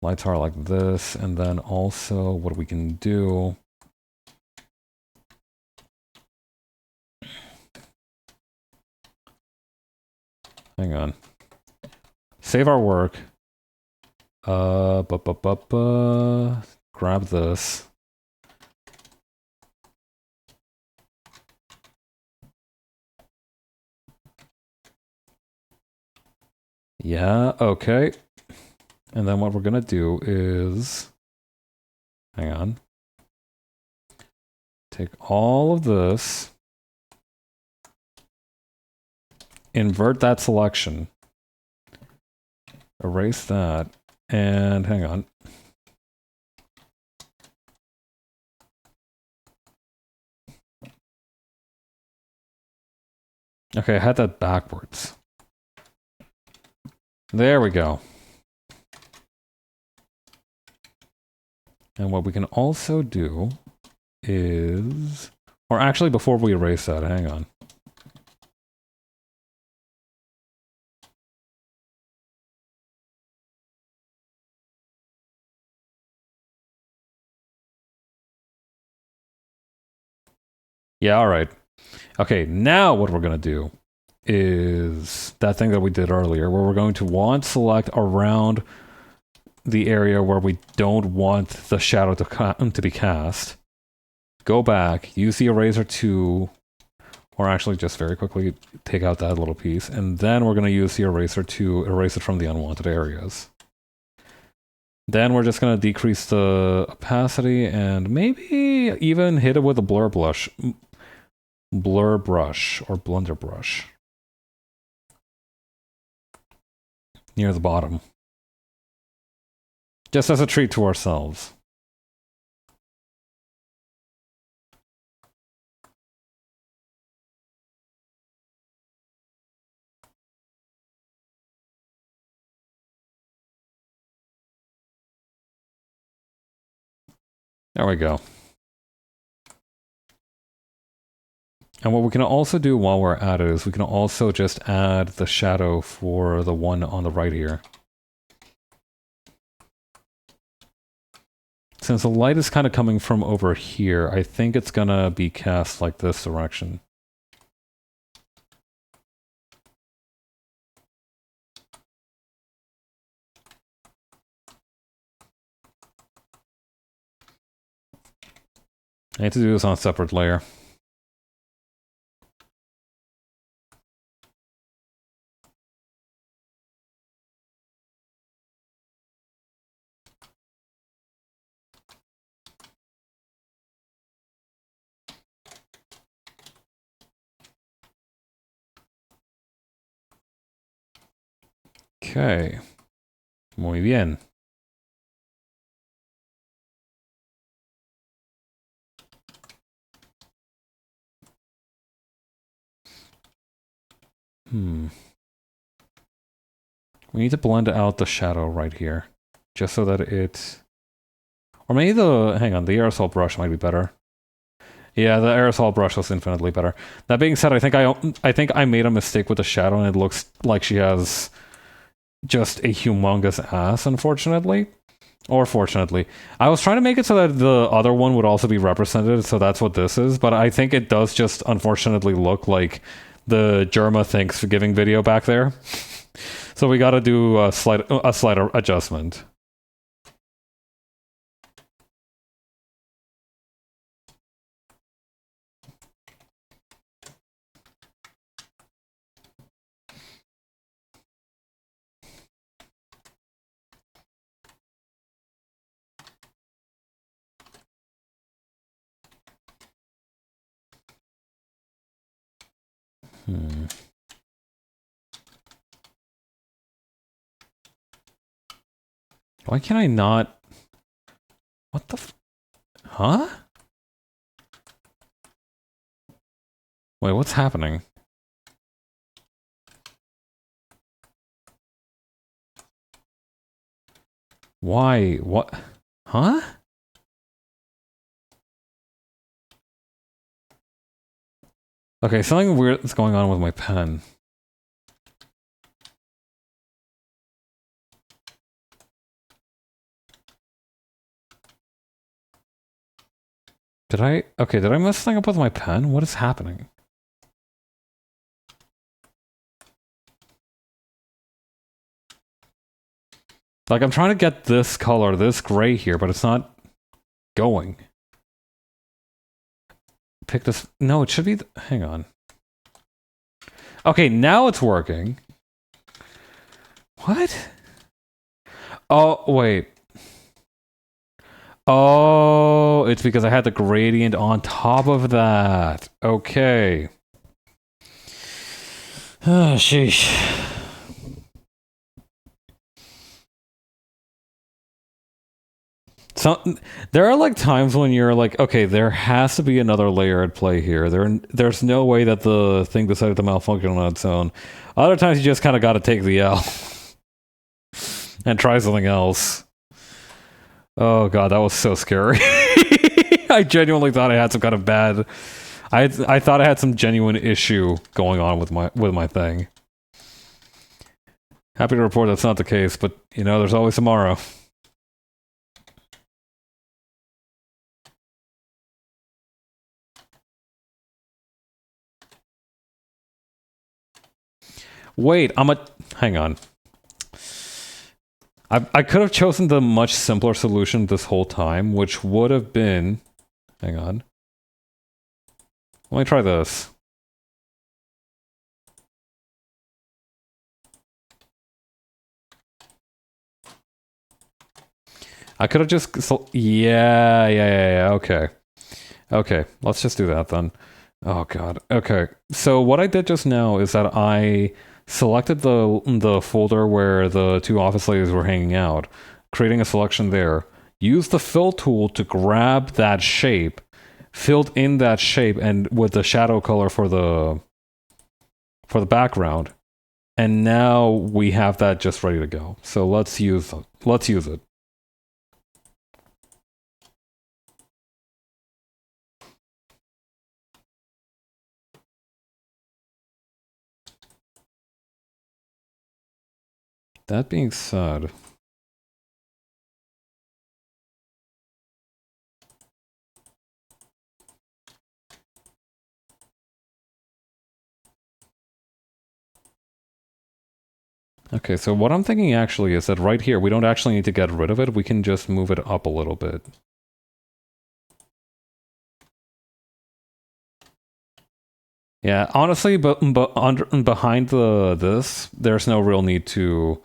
lights are like this, and then also what we can do. Hang on. Save our work. Grab this. Yeah, okay. And then what we're gonna do is, hang on. Take all of this, invert that selection, erase that, and hang on. Okay, I had that backwards. There we go. And what we can also do is, or actually before we erase that, hang on. Yeah, all right. Okay, now what we're going to do is that thing that we did earlier, where we're going to want select around the area where we don't want the shadow to be cast. Go back, use the eraser to, or actually just very quickly take out that little piece, and then we're going to use the eraser to erase it from the unwanted areas. Then we're just going to decrease the opacity and maybe even hit it with a blur brush or blender brush near the bottom, just as a treat to ourselves. There we go. And what we can also do while we're at it is we can also just add the shadow for the one on the right here. Since the light is kind of coming from over here, I think it's gonna be cast like this direction. I need to do this on a separate layer. Okay. Muy bien. We need to blend out the shadow right here, just so that it... Or maybe the... Hang on, the aerosol brush might be better. Yeah, the aerosol brush was infinitely better. That being said, I think I made a mistake with the shadow, and it looks like she has just a humongous ass, unfortunately. Or fortunately. I was trying to make it so that the other one would also be represented, so that's what this is, but I think it does just unfortunately look like the Germa Thanksgiving video back there. So we gotta do a slight adjustment. Why can I not... What the Huh? Wait, what's happening? Why? What? Huh? Okay, something weird is going on with my pen. Did I mess something up with my pen? What is happening? Like, I'm trying to get this color, this gray here, but it's not going. Pick this... No, it should be... Hang on. Okay, now it's working. What? Oh, wait. Oh, it's because I had the gradient on top of that. Okay. Oh, sheesh. So, there are like times when you're like, okay, there has to be another layer at play here. There's no way that the thing decided to malfunction on its own. Other times you just kind of got to take the L and try something else. Oh god, that was so scary. I genuinely thought I had some kind of bad... I thought I had some genuine issue going on with my thing. Happy to report that's not the case, but, you know, there's always tomorrow. Wait, hang on. I could have chosen the much simpler solution this whole time, which would have been... Hang on. Let me try this. I could have just... Yeah, okay. Okay, let's just do that then. Oh god. Okay, so what I did just now is that I selected the folder where the two office ladies were hanging out, creating a selection there, used the fill tool to grab that shape, filled in that shape and with the shadow color for the background, and now we have that just ready to go. So let's use it. That being said, okay, so what I'm thinking actually is that right here, we don't actually need to get rid of it, we can just move it up a little bit. Yeah, honestly, but behind this, there's no real need to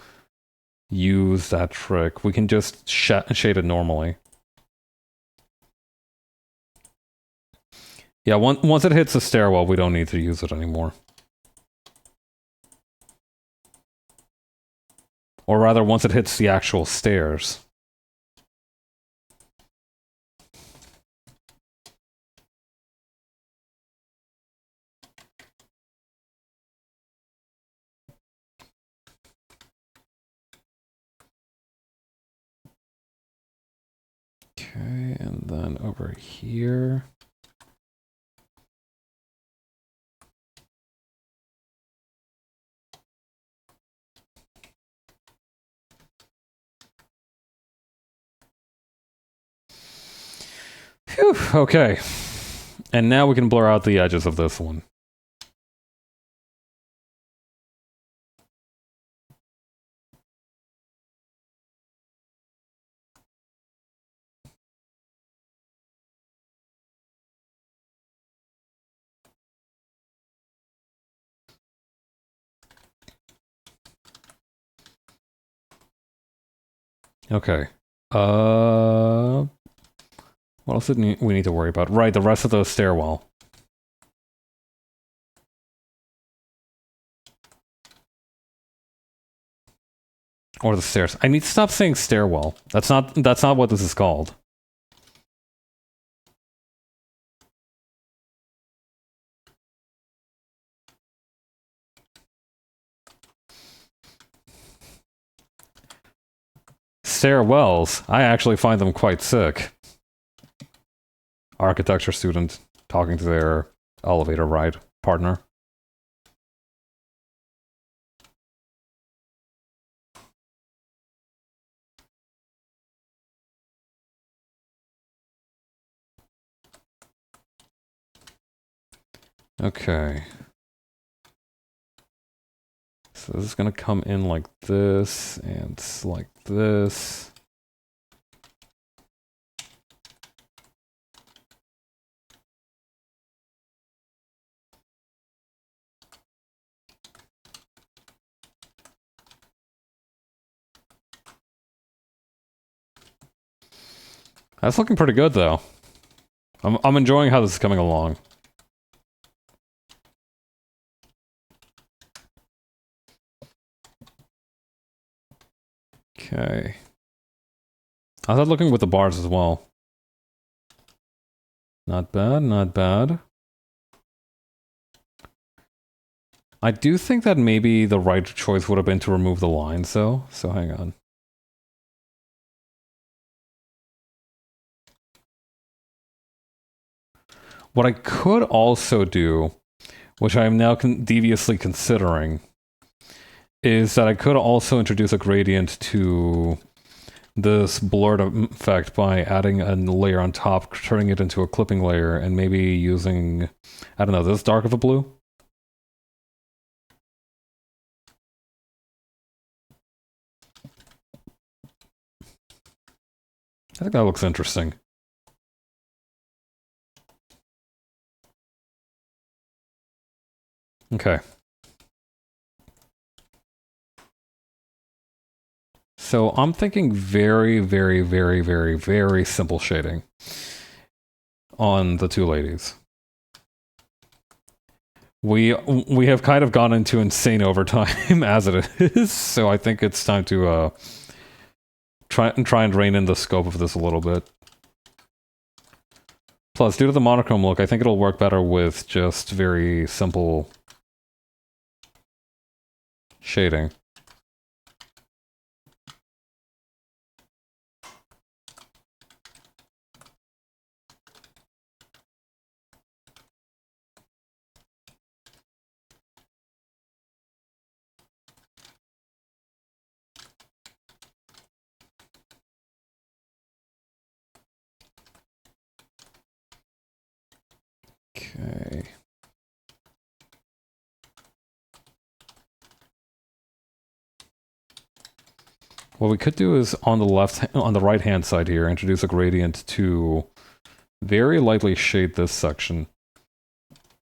use that trick. We can just shade it normally. Yeah, once it hits the stairwell, we don't need to use it anymore. Or rather, once it hits the actual stairs. Okay, and then over here... Phew, okay. And now we can blur out the edges of this one. Okay. What else did we need to worry about? Right, the rest of the stairwell. Or the stairs. I need to stop saying stairwell. That's not what this is called. Stairwells. I actually find them quite sick. Architecture student talking to their elevator ride partner. Okay. So this is gonna come in like this, and like this. That's looking pretty good, though. I'm enjoying how this is coming along. Okay. How's that looking with the bars as well? Not bad, not bad. I do think that maybe the right choice would have been to remove the lines, though. So hang on. What I could also do, which I am now deviously considering, is that I could also introduce a gradient to this blurred effect by adding a layer on top, turning it into a clipping layer, and maybe using, I don't know, this dark of a blue? I think that looks interesting. Okay. So I'm thinking very, very, very, very, very simple shading on the two ladies. We have kind of gone into insane overtime as it is, so I think it's time to try and rein in the scope of this a little bit. Plus, due to the monochrome look, I think it'll work better with just very simple shading. Okay. What we could do is on the right hand side here, introduce a gradient to very lightly shade this section.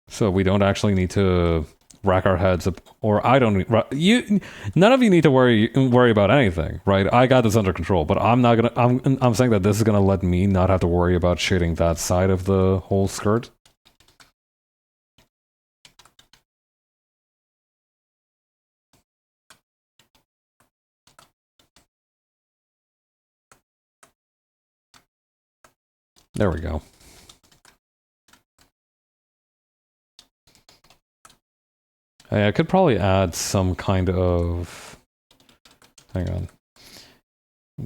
So we don't actually need to rack our heads up, or I don't. None of you need to worry about anything, right? I got this under control, but I'm not gonna. I'm saying that this is gonna let me not have to worry about shading that side of the whole skirt. There we go. I could probably add some kind of... Hang on.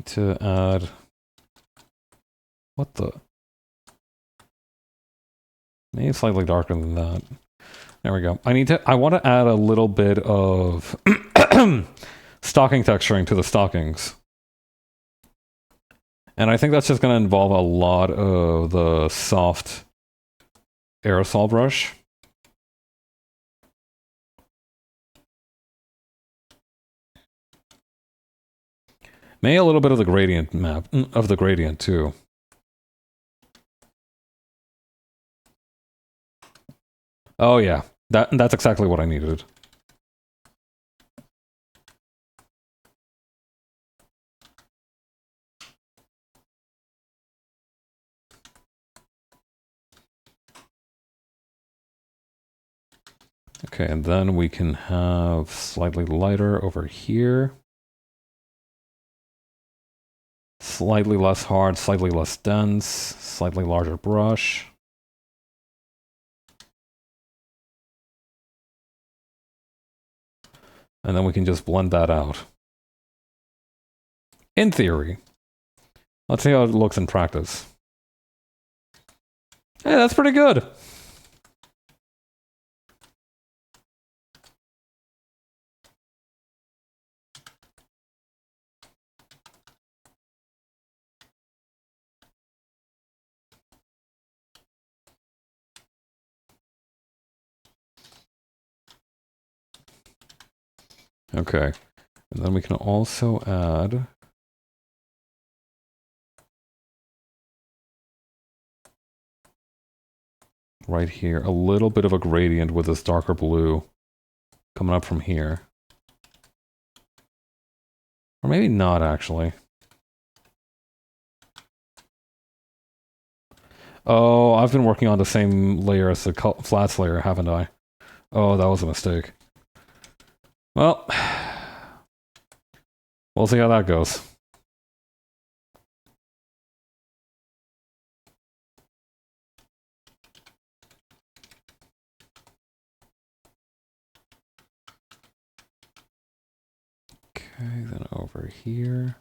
To add... What the... Maybe slightly darker than that. There we go. I want to add a little bit of stocking texturing to the stockings. And I think that's just going to involve a lot of the soft aerosol brush. Maybe a little bit of the gradient map, of the gradient too. Oh yeah, that's exactly what I needed. Okay, and then we can have slightly lighter over here. Slightly less hard, slightly less dense, slightly larger brush. And then we can just blend that out. In theory. Let's see how it looks in practice. Hey, that's pretty good. Okay. And then we can also add right here a little bit of a gradient with this darker blue coming up from here. Or maybe not, actually. Oh, I've been working on the same layer as the flats layer, haven't I? Oh, that was a mistake. Well, we'll see how that goes. Okay, then over here.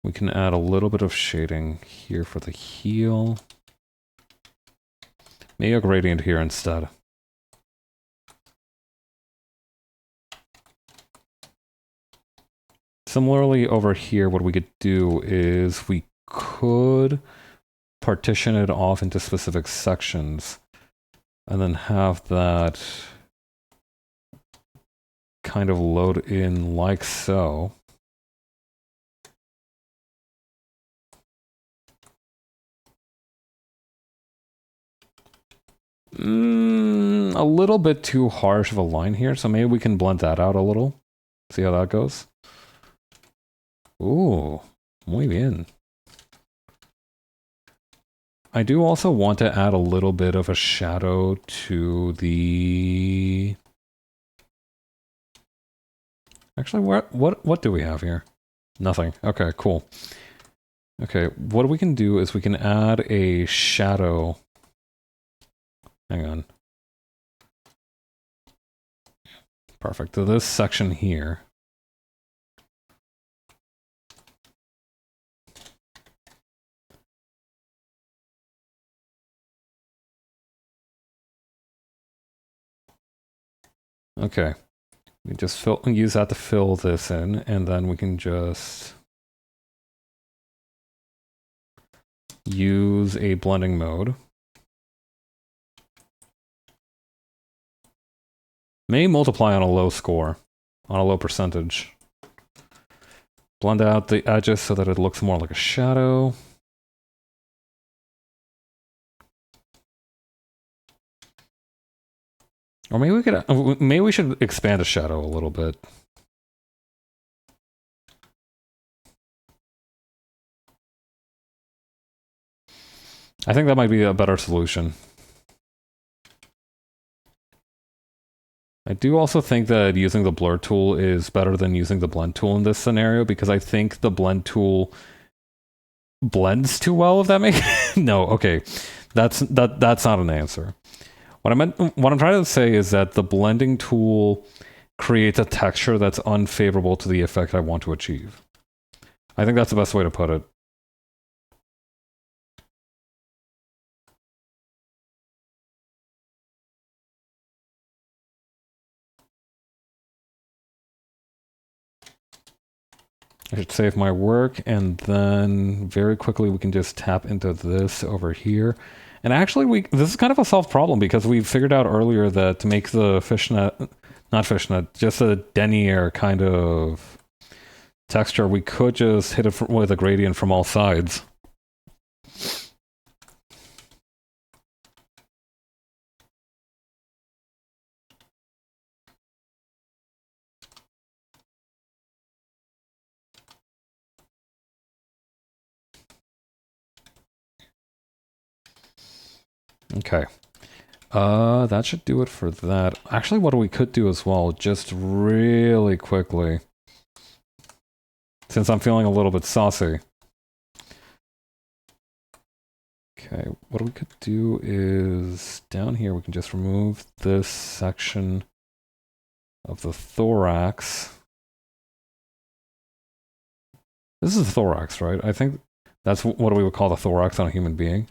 We can add a little bit of shading here for the heel. Maybe a gradient here instead. Similarly, over here, what we could do is we could partition it off into specific sections and then have that kind of load in like so. A little bit too harsh of a line here, so maybe we can blend that out a little. See how that goes? Ooh, muy bien. I do also want to add a little bit of a shadow to the... Actually, what do we have here? Nothing. Okay, cool. Okay, what we can do is we can add a shadow. Hang on. Perfect. To this section here. Okay. We just use that to fill this in, and then we can just use a blending mode. May multiply on a low score, on a low percentage. Blend out the edges so that it looks more like a shadow. Or maybe we should expand a shadow a little bit. I think that might be a better solution. I do also think that using the blur tool is better than using the blend tool in this scenario, because I think the blend tool blends too well, if that makes... No, okay. That's not an answer. What I'm trying to say is that the blending tool creates a texture that's unfavorable to the effect I want to achieve. I think that's the best way to put it. I should save my work, and then very quickly we can just tap into this over here. And actually, this is kind of a solved problem because we figured out earlier that to make the fishnet, not fishnet, just a denier kind of texture, we could just hit it with a gradient from all sides. Okay. That should do it for that. Actually, what we could do as well, just really quickly, since I'm feeling a little bit saucy. Okay, what we could do is, down here we can just remove this section of the thorax. This is the thorax, right? I think that's what we would call the thorax on a human being.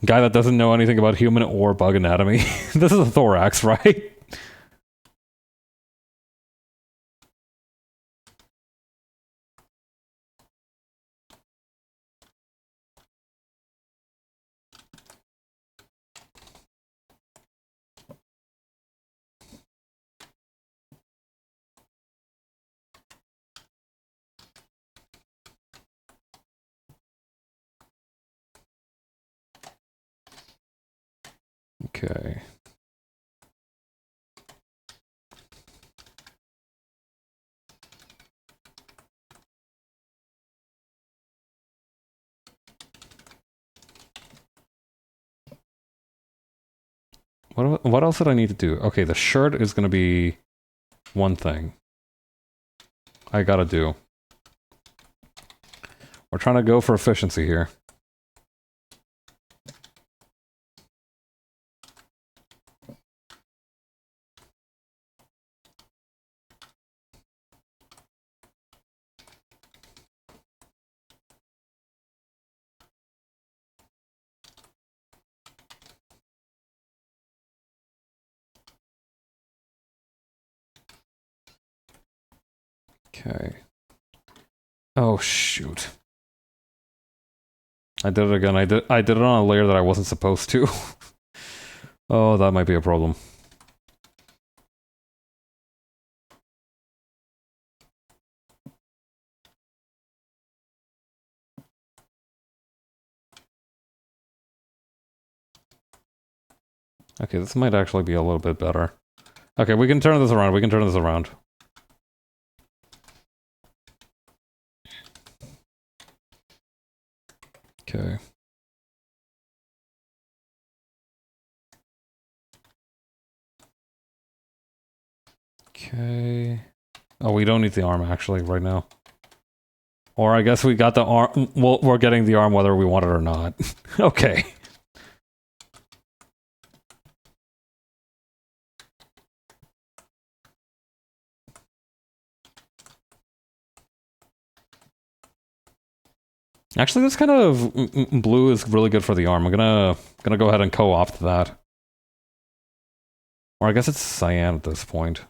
Guy that doesn't know anything about human or bug anatomy. This is a thorax, right? Okay. What else did I need to do? Okay, the shirt is going to be one thing I gotta do. We're trying to go for efficiency here. Okay. Oh, shoot. I did it again. I did it on a layer that I wasn't supposed to. Oh, that might be a problem. Okay, this might actually be a little bit better. Okay, we can turn this around. We can turn this around. Okay. Okay. Oh, we don't need the arm actually right now. Or I guess we got the arm. Well, we're getting the arm whether we want it or not. Okay. Actually, this kind of blue is really good for the arm. I'm gonna go ahead and co-opt that. Or I guess it's cyan at this point.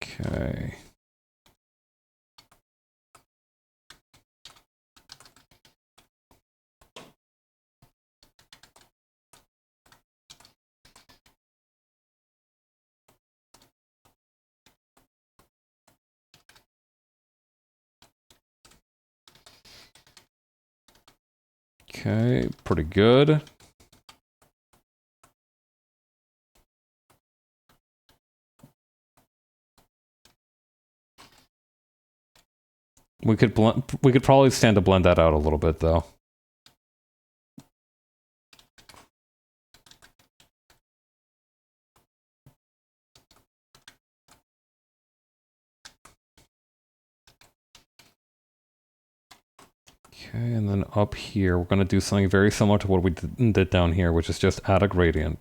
Okay. Okay, pretty good. We could probably stand to blend that out a little bit though. Okay, and then up here, we're going to do something very similar to what we did down here, which is just add a gradient.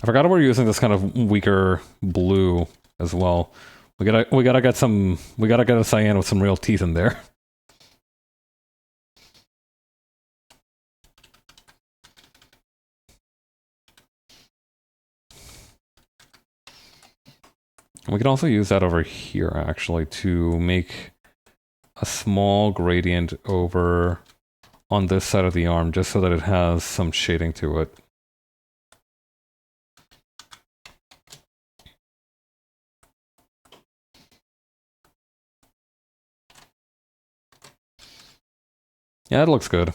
I forgot we're using this kind of weaker blue as well. We gotta get a cyan with some real teeth in there. We can also use that over here, actually, to make a small gradient over on this side of the arm, just so that it has some shading to it. Yeah, it looks good.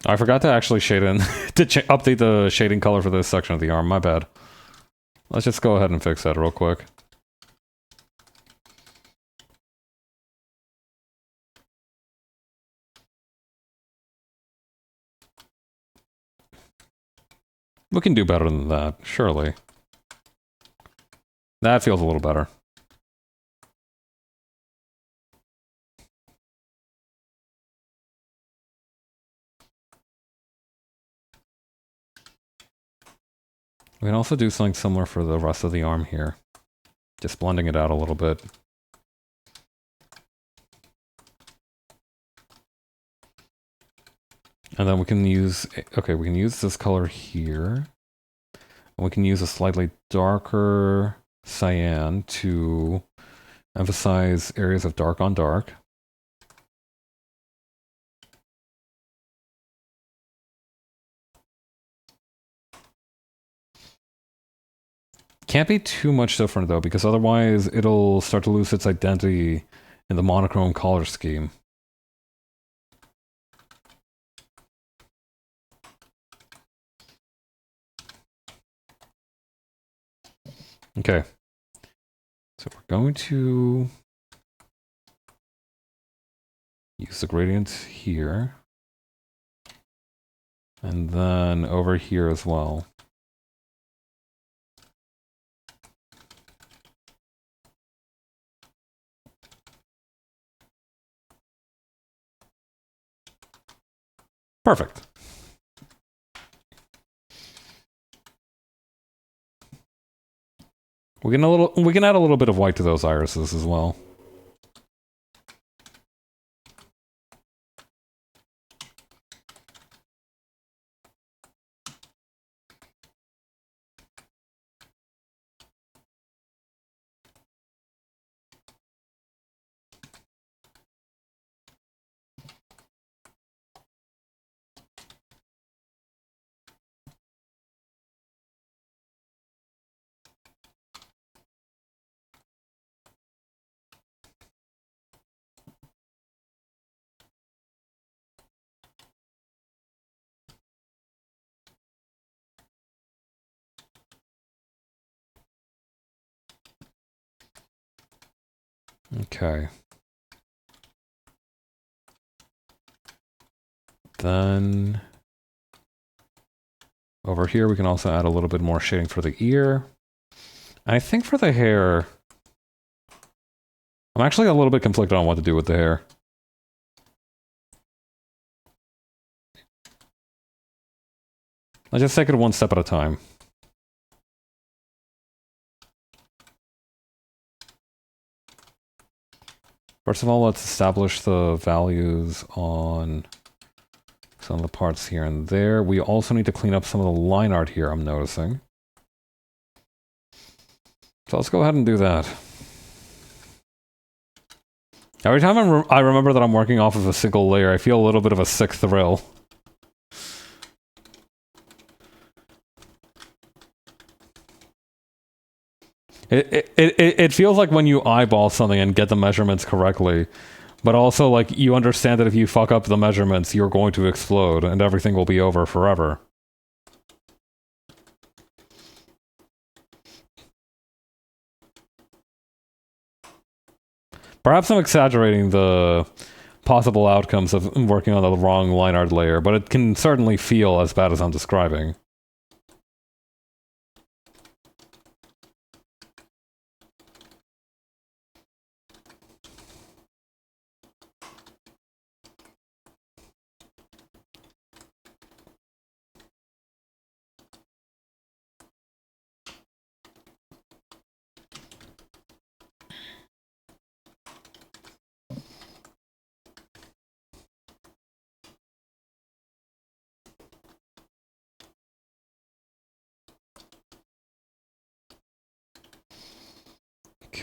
I forgot to actually shade in, to update the shading color for this section of the arm, my bad. Let's just go ahead and fix that real quick. We can do better than that, surely. That feels a little better. We can also do something similar for the rest of the arm here. Just blending it out a little bit. And then we can use, okay, we can use this color here. And we can use a slightly darker cyan to emphasize areas of dark on dark. Can't be too much different though, because otherwise it'll start to lose its identity in the monochrome color scheme. Okay. So we're going to use the gradient here. And then over here as well. Perfect. We can add a little bit of white to those irises as well. Okay. Then over here we can also add a little bit more shading for the ear. And I think for the hair, I'm actually a little bit conflicted on what to do with the hair. Let's just take it one step at a time. First of all, let's establish the values on some of the parts here and there. We also need to clean up some of the line art here, I'm noticing. So let's go ahead and do that. Every time I remember that I'm working off of a single layer, I feel a little bit of a sick thrill. It feels like when you eyeball something and get the measurements correctly, but also like you understand that if you fuck up the measurements, you're going to explode and everything will be over forever. Perhaps I'm exaggerating the possible outcomes of working on the wrong line art layer, but it can certainly feel as bad as I'm describing.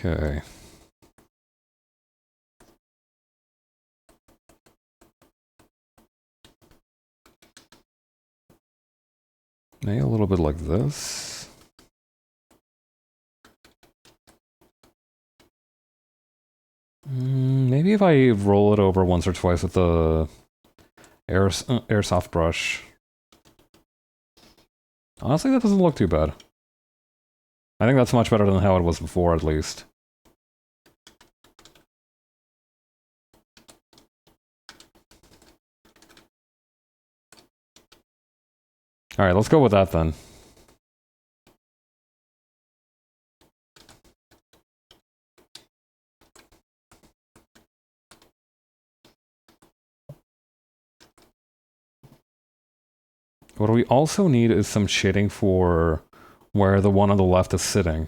Okay. Maybe a little bit like this. Maybe if I roll it over once or twice with the airsoft brush. Honestly, that doesn't look too bad. I think that's much better than how it was before, at least. Alright, let's go with that then. What we also need is some shading for where the one on the left is sitting.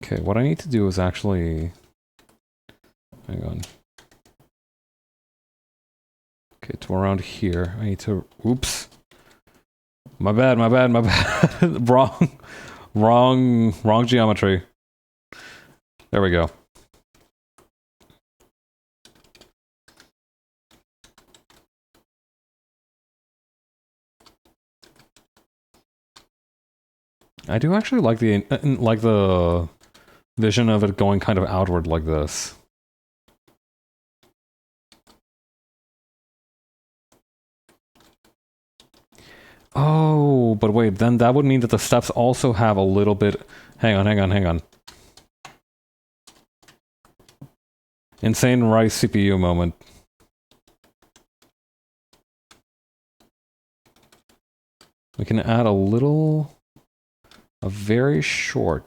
Okay, what I need to do is actually... Hang on. Okay, to around here, I need to... Oops. My bad, my bad, my bad. Wrong geometry. There we go. I do actually like the vision of it going kind of outward like this. Oh, but wait, then that would mean that the steps also have a little bit... Hang on. Insane rice CPU moment. We can add a very short...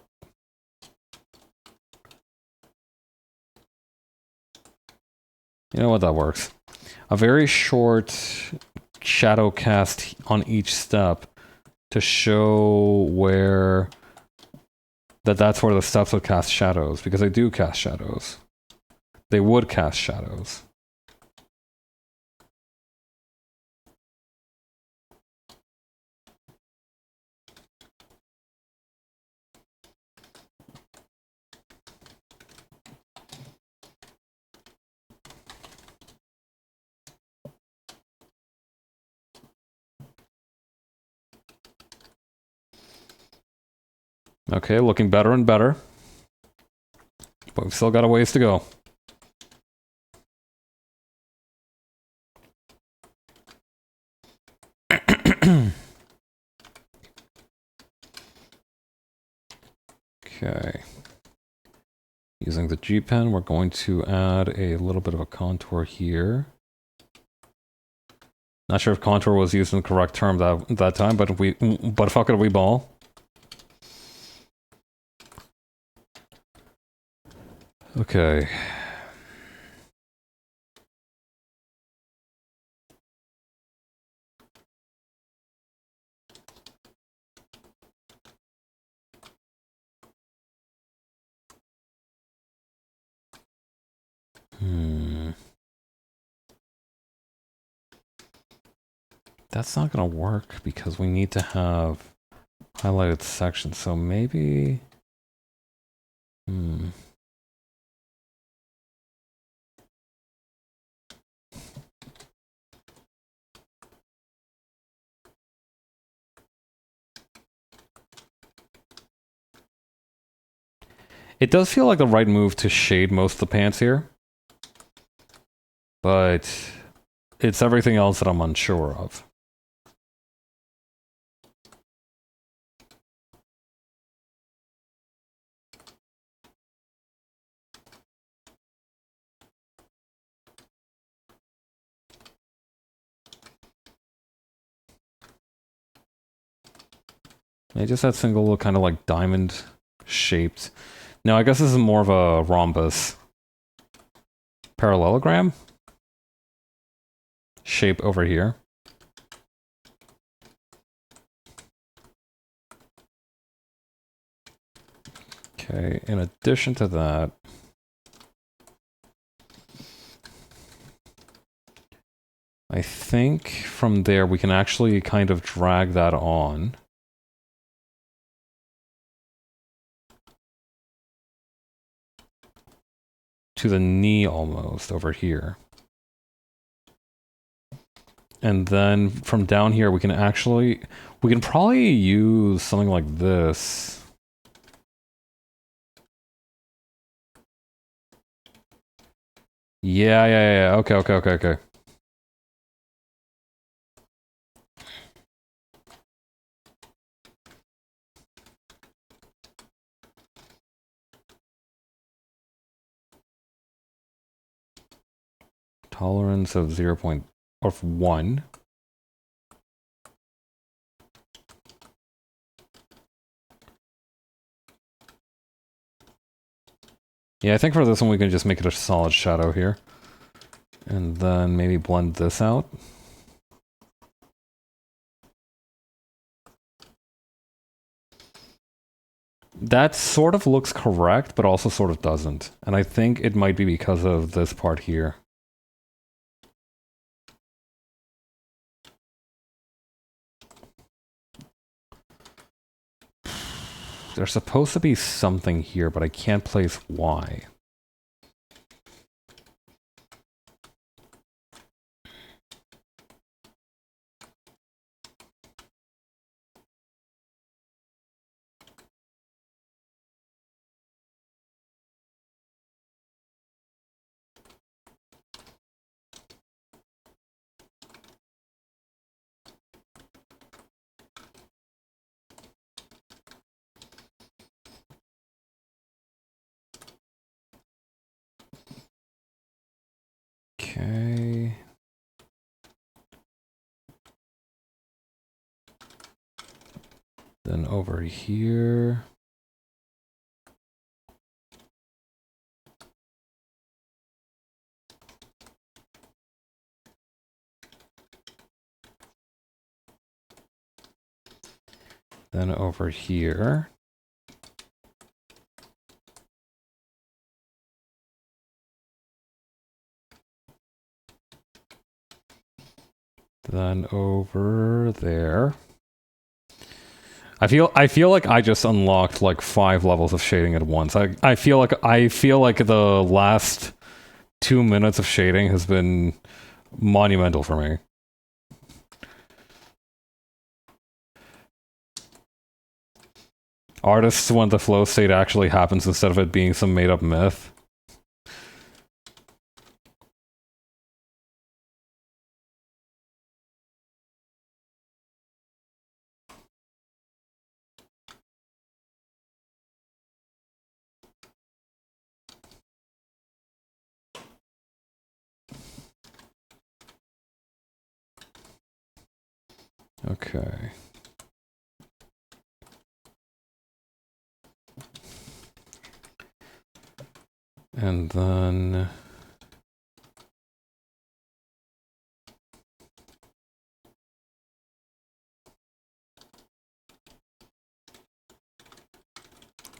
You know what, that works. A very short shadow cast on each step to show where... That's where the steps would cast shadows, because they do cast shadows. They would cast shadows. Okay, looking better and better. But we've still got a ways to go. Okay. Using the G pen, we're going to add a little bit of a contour here. Not sure if contour was used in the correct term that time, but fuck it, we ball. Okay. That's not gonna work because we need to have highlighted sections, so maybe... It does feel like the right move to shade most of the pants here. But it's everything else that I'm unsure of. Just that single kind of like diamond shaped. No, I guess this is more of a rhombus. Parallelogram shape over here. Okay, in addition to that, I think from there we can actually kind of drag that on. To the knee almost over here. And then from down here we can probably use something like this. Yeah. Okay. Tolerance of 0.1. Yeah, I think for this one we can just make it a solid shadow here. And then maybe blend this out. That sort of looks correct, but also sort of doesn't. And I think it might be because of this part here. There's supposed to be something here, but I can't place why. Okay. Then over here. Then over here. Then over there. I feel like I just unlocked like 5 levels of shading at once. I feel like the last 2 minutes of shading has been monumental for me. Artists when the flow state actually happens instead of it being some made-up myth. Okay. And then...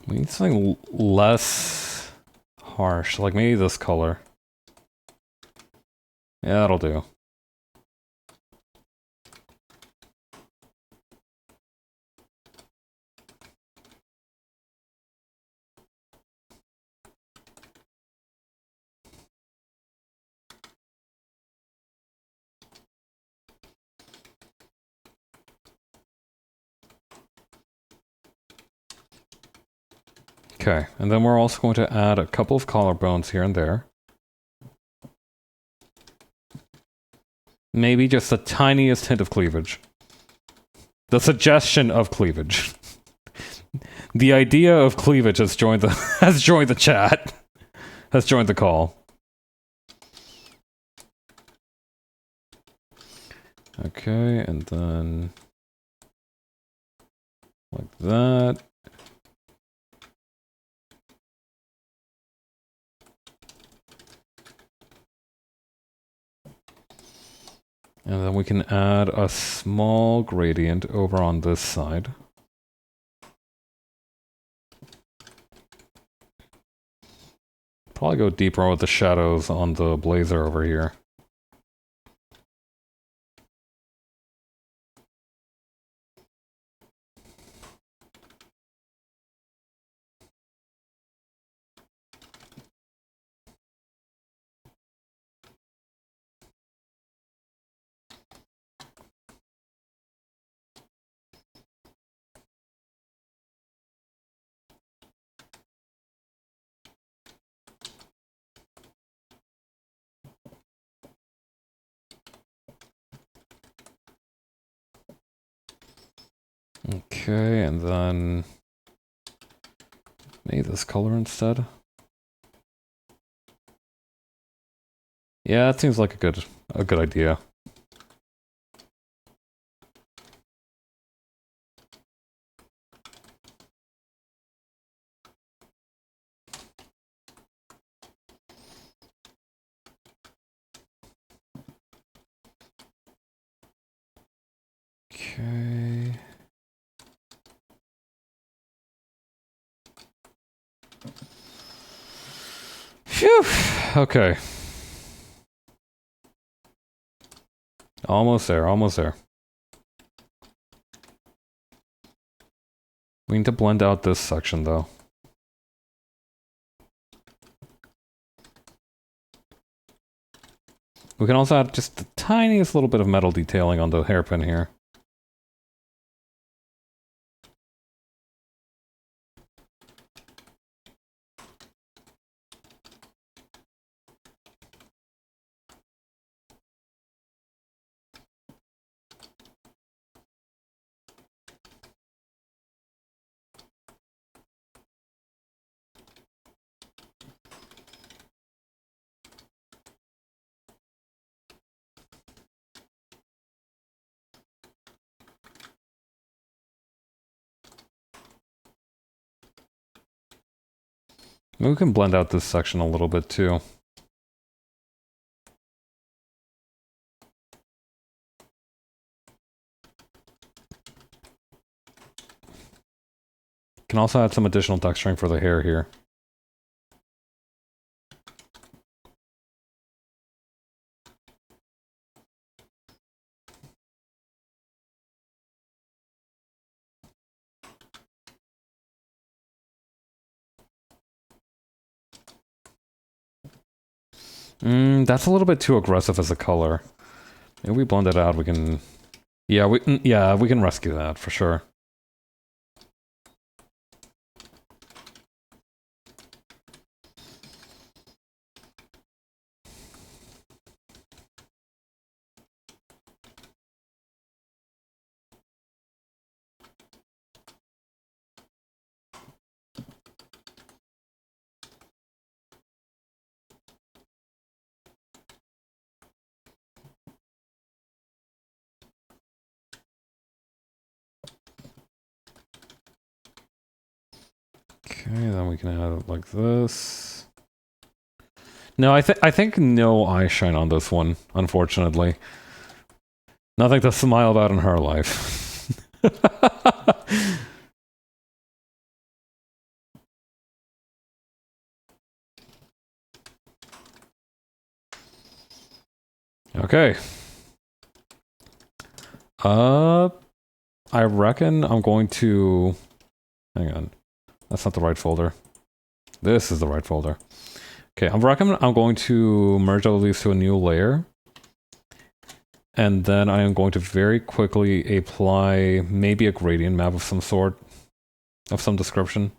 we need something less harsh, like maybe this color. Yeah, that'll do. Okay, and then we're also going to add a couple of collarbones here and there. Maybe just the tiniest hint of cleavage. The suggestion of cleavage. The idea of cleavage has joined the has joined the chat. Has joined the call. Okay, and then like that. And then we can add a small gradient over on this side. Probably go deeper with the shadows on the blazer over here. Okay, and then maybe this color instead. Yeah, that seems like a good idea. Okay. Phew. Okay. Almost there, almost there. We need to blend out this section, though. We can also add just the tiniest little bit of metal detailing on the hairpin here. Maybe we can blend out this section a little bit, too. Can also add some additional texturing for the hair here. That's a little bit too aggressive as a color. If we blend it out, we can... Yeah, we can rescue that, for sure. Okay, then we can add it like this. No, I think no eye shine on this one, unfortunately. Nothing to smile about in her life. Okay. I reckon I'm going to... Hang on. That's not the right folder. This is the right folder. Okay, I reckon I'm going to merge all of these to a new layer. And then I am going to very quickly apply maybe a gradient map of some sort, of some description.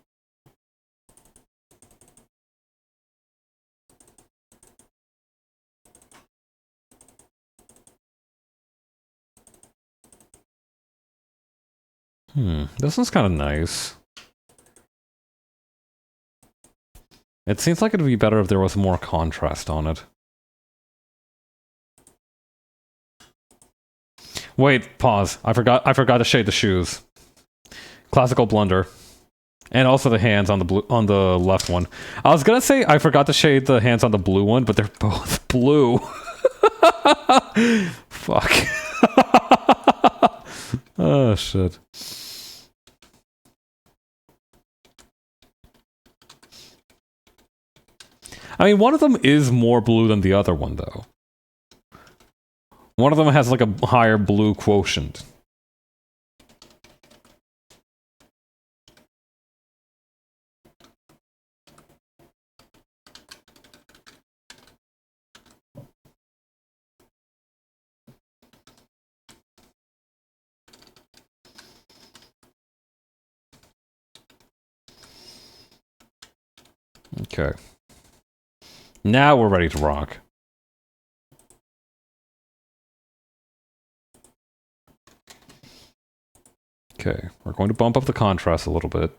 This one's kind of nice. It seems like it'd be better if there was more contrast on it. Wait, pause. I forgot to shade the shoes. Classical blunder. And also the hands on the left one. I was gonna say I forgot to shade the hands on the blue one, but they're both blue. Fuck. Oh shit. I mean, one of them is more blue than the other one, though. One of them has like a higher blue quotient. Okay. Now we're ready to rock. Okay, we're going to bump up the contrast a little bit.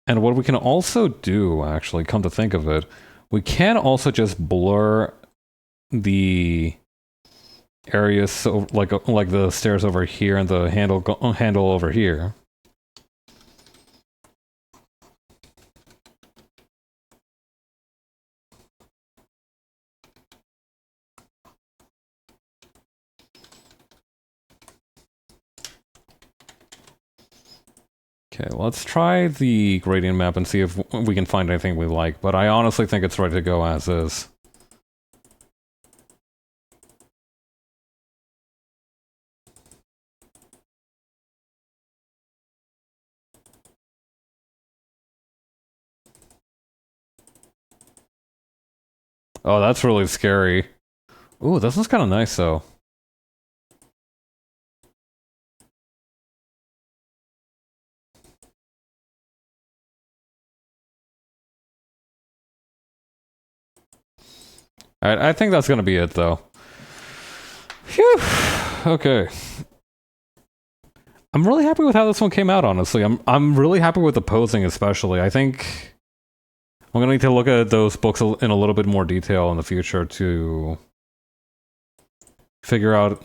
And what we can also do, actually, come to think of it, we can also just blur the areas, so like the stairs over here and the handle over here. Okay, let's try the gradient map and see if we can find anything we like, but I honestly think it's ready to go as is. Oh, that's really scary. Ooh, this one's kind of nice, though. Alright, I think that's gonna be it, though. Phew! Okay. I'm really happy with how this one came out, honestly. I'm really happy with the posing, especially. I think I'm gonna need to look at those books in a little bit more detail in the future to figure out...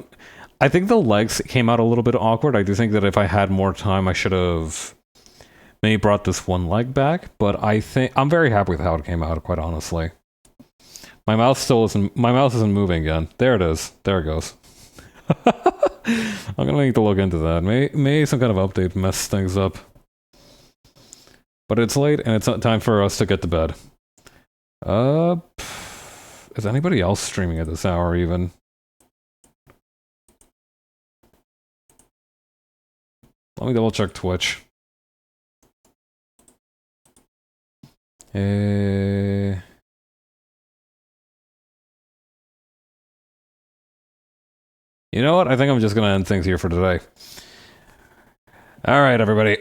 I think the legs came out a little bit awkward. I do think that if I had more time, I should have maybe brought this one leg back, but I think I'm very happy with how it came out, quite honestly. My mouth isn't moving again. There it is. There it goes. I'm gonna need to look into that. Maybe some kind of update mess things up. But it's late and it's time for us to get to bed. Is anybody else streaming at this hour even? Let me double check Twitch. You know what? I think I'm just gonna end things here for today. Alright, everybody.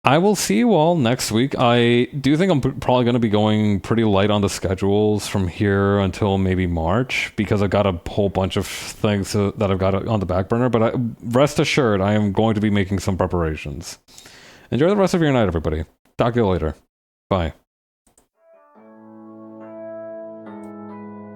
I will see you all next week. I do think I'm probably going to be going pretty light on the schedules from here until maybe March, because I've got a whole bunch of things that I've got on the back burner, but rest assured, I am going to be making some preparations. Enjoy the rest of your night, everybody. Talk to you later. Bye.